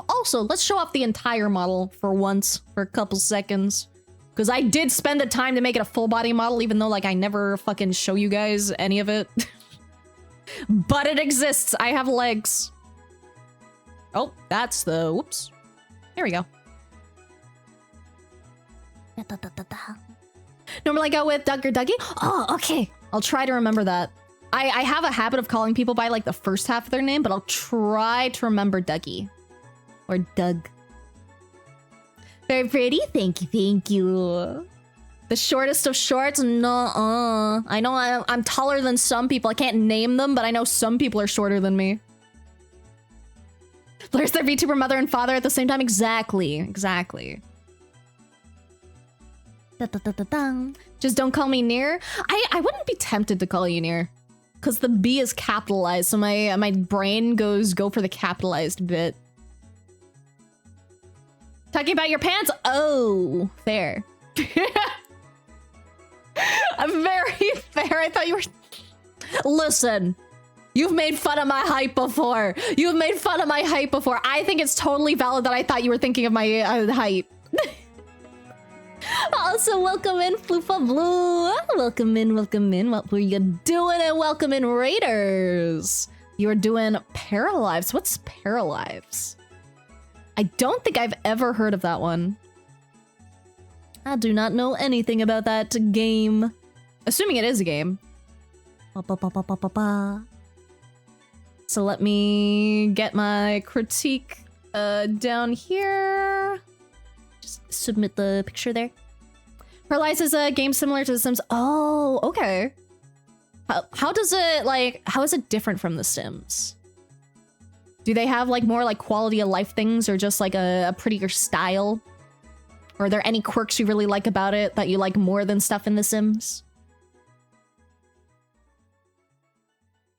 Also, let's show off the entire model for once, for a couple seconds. Because I did spend the time to make it a full body model, even though like I never fucking show you guys any of it. But it exists. I have legs. Oh, that's the... Whoops. There we go. Normally I go with Doug or Dougie. Oh, okay. I'll try to remember that. I have a habit of calling people by like the first half of their name, but I'll try to remember Dougie. Or Doug. Very pretty. Thank you. Thank you. The shortest of shorts? Nuh-uh. I know I'm taller than some people. I can't name them, but I know some people are shorter than me. There's their VTuber mother and father at the same time? Exactly. Exactly. Just don't call me Near. I wouldn't be tempted to call you Near. Because the B is capitalized, so my brain goes go for the capitalized bit. Talking about your pants? Oh, fair. I'm very fair. I thought you were... Listen, you've made fun of my height before. You've made fun of my height before. I think it's totally valid that I thought you were thinking of my height. Also, welcome in, Floofa Blue. Welcome in, welcome in. What were you doing? And welcome in, Raiders. You're doing Paralives. What's Paralives? I don't think I've ever heard of that one. I do not know anything about that game. Assuming it is a game. So let me get my critique down here. Just submit the picture there. Paralyze is a game similar to The Sims. Oh, okay. How does it, like, how is it different from The Sims? Do they have, like, more, like, quality of life things or just, like, a prettier style? Or are there any quirks you really like about it that you like more than stuff in The Sims?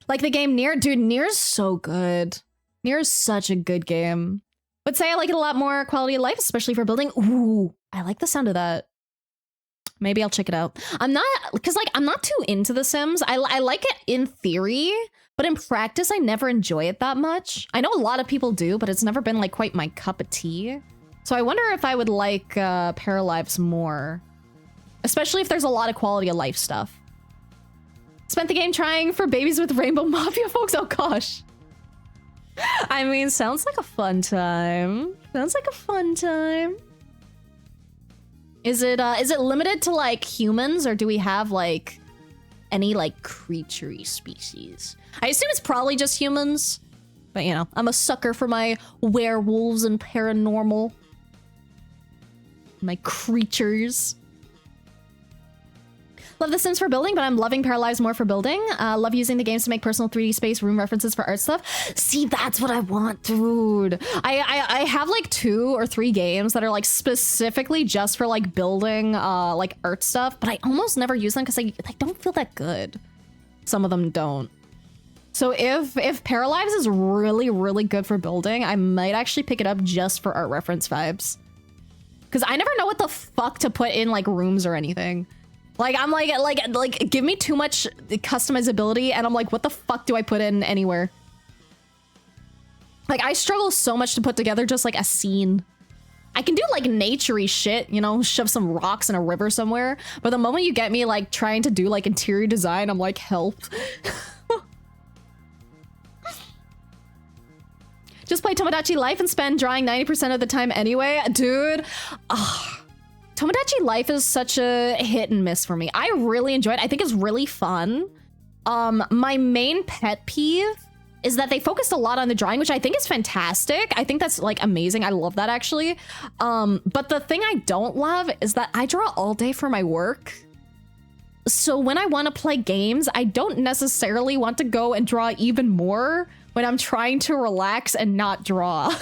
Like the game Nier? Dude, Nier's so good. Nier's such a good game. Would say I like it a lot more quality of life, especially for building. Ooh, I like the sound of that. Maybe I'll check it out. I'm not, because like, I'm not too into The Sims. I like it in theory, but in practice, I never enjoy it that much. I know a lot of people do, but it's never been like quite my cup of tea. So I wonder if I would like Paralives more, especially if there's a lot of quality of life stuff. Spent the game trying for babies with Rainbow Mafia folks. Oh gosh. I mean, sounds like a fun time. Sounds like a fun time. Is it limited to like humans, or do we have like any like creaturey species? I assume it's probably just humans, but you know, I'm a sucker for my werewolves and paranormal. My creatures. Love The Sims for building, but I'm loving Paralyzed more for building. Love using the games to make personal 3D space room references for art stuff. See, that's what I want, dude. I have like 2 or 3 games that are like specifically just for like building like art stuff, but I almost never use them because they don't feel that good. Some of them don't. So if Paralyzed is really, really good for building, I might actually pick it up just for art reference vibes. Because I never know what the fuck to put in like rooms or anything. Like, I'm like, give me too much customizability, and I'm like, what the fuck do I put in anywhere? Like, I struggle so much to put together just like a scene. I can do like naturey shit, you know, shove some rocks in a river somewhere. But the moment you get me like trying to do like interior design, I'm like, help. Just play Tomodachi Life and spend drawing 90% of the time anyway. Dude, Tomodachi Life is such a hit and miss for me. I really enjoy it. I think it's really fun. My main pet peeve is that they focused a lot on the drawing, which I think is fantastic. I think that's like amazing. I love that actually. But the thing I don't love is that I draw all day for my work. So when I want to play games, I don't necessarily want to go and draw even more when I'm trying to relax and not draw.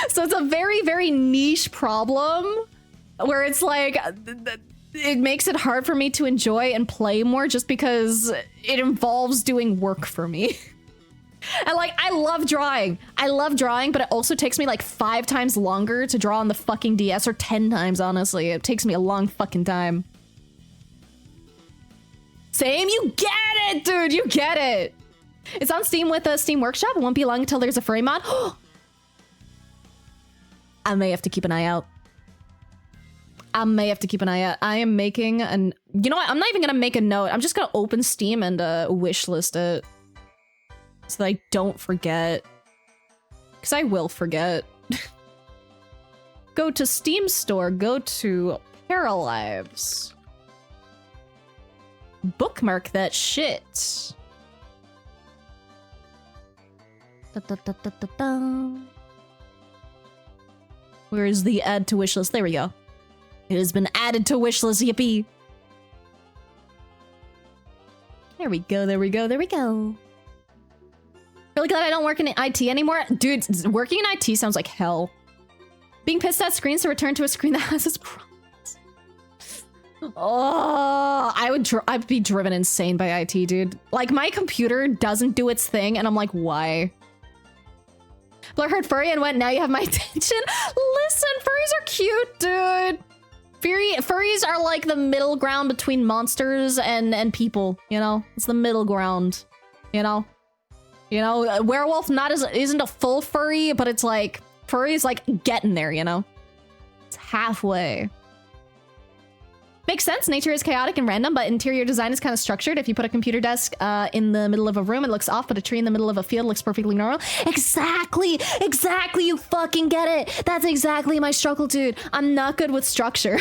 So it's a very, very niche problem where it's like, it makes it hard for me to enjoy and play more just because it involves doing work for me. And like, I love drawing, but it also takes me like 5 times longer to draw on the fucking DS, or 10 times, honestly. It takes me a long fucking time. Same, you get it, dude, you get it. It's on Steam with a Steam Workshop. It won't be long until there's a furry mod. I may have to keep an eye out. I may have to keep an eye out. I am making an... You know what? I'm not even gonna make a note. I'm just gonna open Steam and wish list it. So that I don't forget. Because I will forget. Go to Steam Store. Go to Para lives. Bookmark that shit. Da, da, da, da, da, da. Where is the add to wish list? There we go. It has been added to wish list, yippee. There we go, there we go, there we go. Really glad I don't work in IT anymore. Dude, working in IT sounds like hell. Being pissed at screens to return to a screen that has its problems. Oh, I'd be driven insane by IT, dude. Like, my computer doesn't do its thing, and I'm like, why? Blur heard furry and went, now you have my attention. Listen, furries are cute, dude. Furries are like the middle ground between monsters and people, you know? It's the middle ground, you know? You know, a werewolf isn't a full furry, but it's like, furry's like getting there, you know? It's halfway. Makes sense, nature is chaotic and random, but interior design is kind of structured. If you put a computer desk in the middle of a room, it looks off, but a tree in the middle of a field looks perfectly normal. Exactly, you fucking get it. That's exactly my struggle, dude. I'm not good with structure.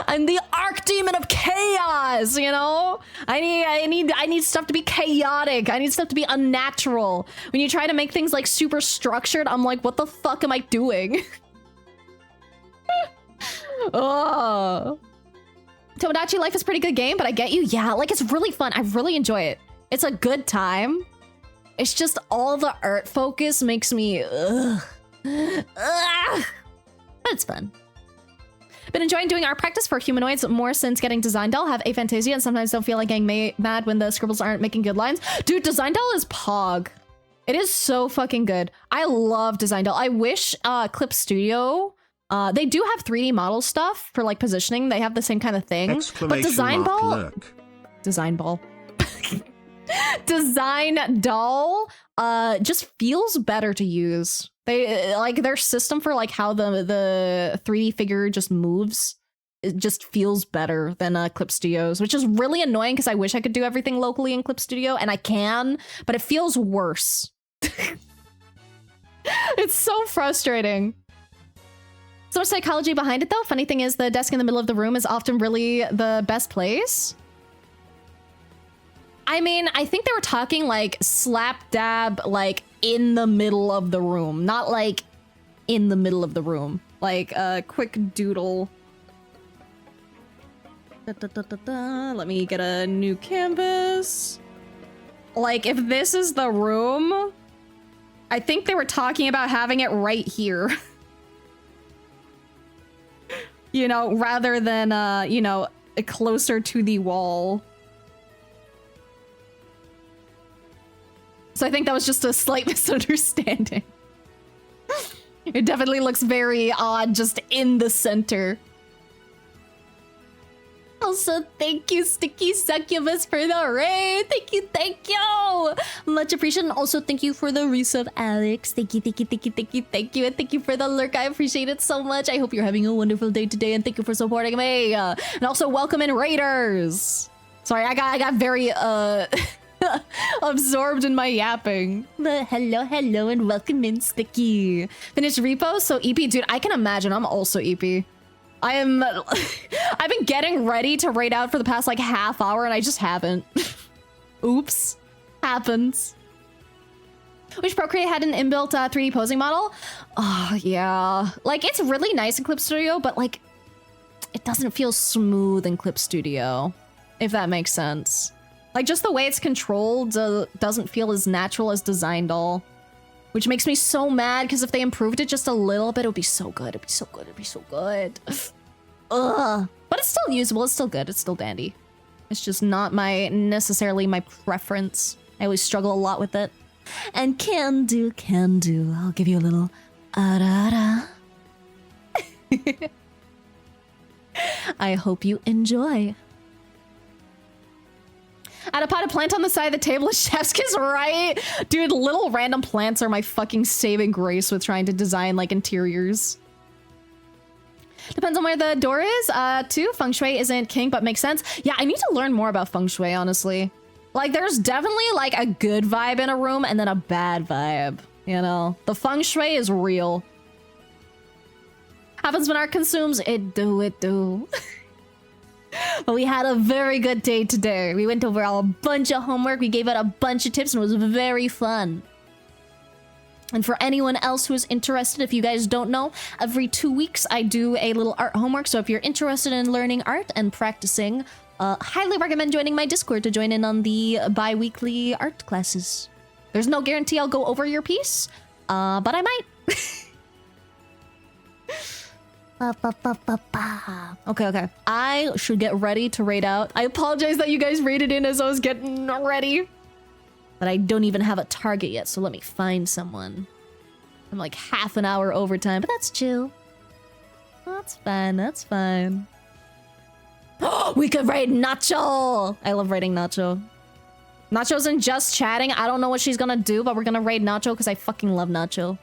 I'm the archdemon of chaos, you know? I need stuff to be chaotic. I need stuff to be unnatural. When you try to make things like super structured, I'm like, what the fuck am I doing? Oh. Tomodachi Life is a pretty good game, but I get you. Yeah, like, it's really fun. I really enjoy it. It's a good time. It's just all the art focus makes me ugh. But it's fun. Been enjoying doing art practice for humanoids more since getting Design Doll. Have aphantasia and sometimes don't feel like getting mad when the scribbles aren't making good lines. Dude, Design Doll is pog. It is so fucking good. I love Design Doll. I wish Clip Studio... they do have 3D model stuff for like positioning. They have the same kind of thing. But Design Doll, Design Doll just feels better to use. They like their system for like how the 3D figure just moves. It just feels better than Clip Studios, which is really annoying because I wish I could do everything locally in Clip Studio, and I can, but it feels worse. It's so frustrating. So much psychology behind it, though. Funny thing is, the desk in the middle of the room is often really the best place. I mean, I think they were talking like slap dab, like in the middle of the room, not like in the middle of the room. Like a quick doodle. Let me get a new canvas. Like, if this is the room, I think they were talking about having it right here. You know, rather than, you know, closer to the wall. So I think that was just a slight misunderstanding. It definitely looks very odd just in the center. Also, thank you, Sticky Succubus, for the raid. Thank you, thank you. Much appreciated. And also, thank you for the resub, Alex. Thank you, thank you, thank you, thank you, thank you. And thank you for the lurk. I appreciate it so much. I hope you're having a wonderful day today. And thank you for supporting me. And also, welcome in Raiders. Sorry, I got very, absorbed in my yapping. But hello, and welcome in, Sticky. Finished repo, so EP. Dude, I can imagine. I'm also EP. I've been getting ready to raid out for the past like half hour and I just haven't. Oops. Happens. Wish Procreate had an inbuilt 3D posing model. Oh, yeah. Like, it's really nice in Clip Studio, but like, it doesn't feel smooth in Clip Studio, if that makes sense. Like, just the way it's controlled doesn't feel as natural as Design Doll. Which makes me so mad, because if they improved it just a little bit, it would be so good. It'd be so good. It'd be so good. Ugh. But it's still usable. It's still good. It's still dandy. It's just not necessarily my preference. I always struggle a lot with it. And can do. I'll give you a little ah-da-da. I hope you enjoy. Add a potted plant on the side of the table is chef's kiss, right? Dude, little random plants are my fucking saving grace with trying to design, like, interiors. Depends on where the door is, too. Feng Shui isn't king, but makes sense. Yeah, I need to learn more about Feng Shui, honestly. Like, there's definitely, like, a good vibe in a room and then a bad vibe, you know? The Feng Shui is real. Happens when art consumes. It do. But we had a very good day today. We went over a bunch of homework. We gave out a bunch of tips and it was very fun. And for anyone else who is interested, if you guys don't know, every 2 weeks I do a little art homework. So if you're interested in learning art and practicing, highly recommend joining my Discord to join in on the bi-weekly art classes. There's no guarantee I'll go over your piece, but I might. Okay. I should get ready to raid out. I apologize that you guys raided in as I was getting ready. But I don't even have a target yet, so let me find someone. I'm like half an hour overtime, but that's chill. That's fine. Oh, we could raid Nacho! I love raiding Nacho. Nacho's in just chatting. I don't know what she's gonna do, but we're gonna raid Nacho because I fucking love Nacho.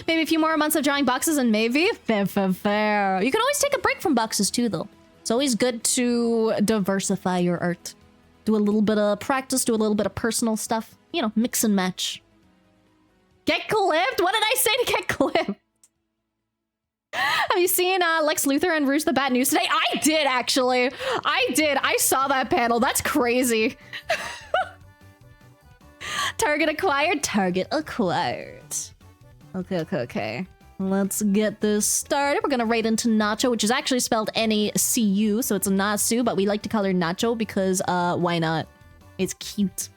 Maybe a few more months of drawing boxes and maybe fair. You can always take a break from boxes too, though. It's always good to diversify your art. Do a little bit of practice, do a little bit of personal stuff. You know, mix and match. Get clipped? What did I say to get clipped? Have you seen Lex Luthor and Rouge the Bad News today? I did, actually. I did. I saw that panel. That's crazy. Target acquired. Okay. Let's get this started. We're gonna raid into Nacho, which is actually spelled N-A-C-U, so it's Nasu, but we like to call her Nacho because, why not? It's cute.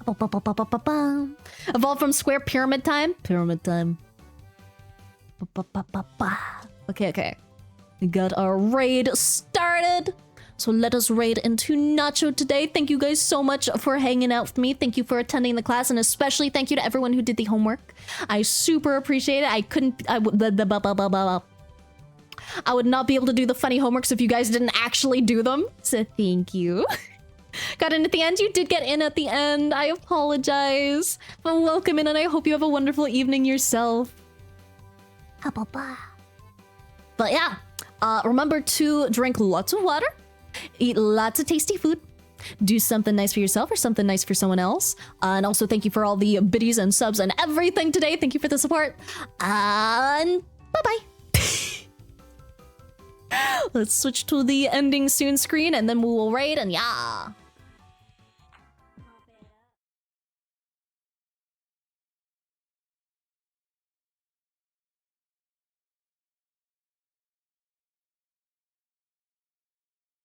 Evolve from square pyramid time. Okay. We got our raid started. So let us raid into Nacho today. Thank you guys so much for hanging out with me. Thank you for attending the class, and especially thank you to everyone who did the homework. I super appreciate it. I would not be able to do the funny homeworks if you guys didn't actually do them. So thank you. Got in at the end? You did get in at the end. I apologize. But welcome in, and I hope you have a wonderful evening yourself. But yeah, remember to drink lots of water. Eat lots of tasty food. Do something nice for yourself or something nice for someone else. And also thank you for all the biddies and subs and everything today. Thank you for the support. And bye-bye. Let's switch to the ending soon screen and then we will raid and yeah.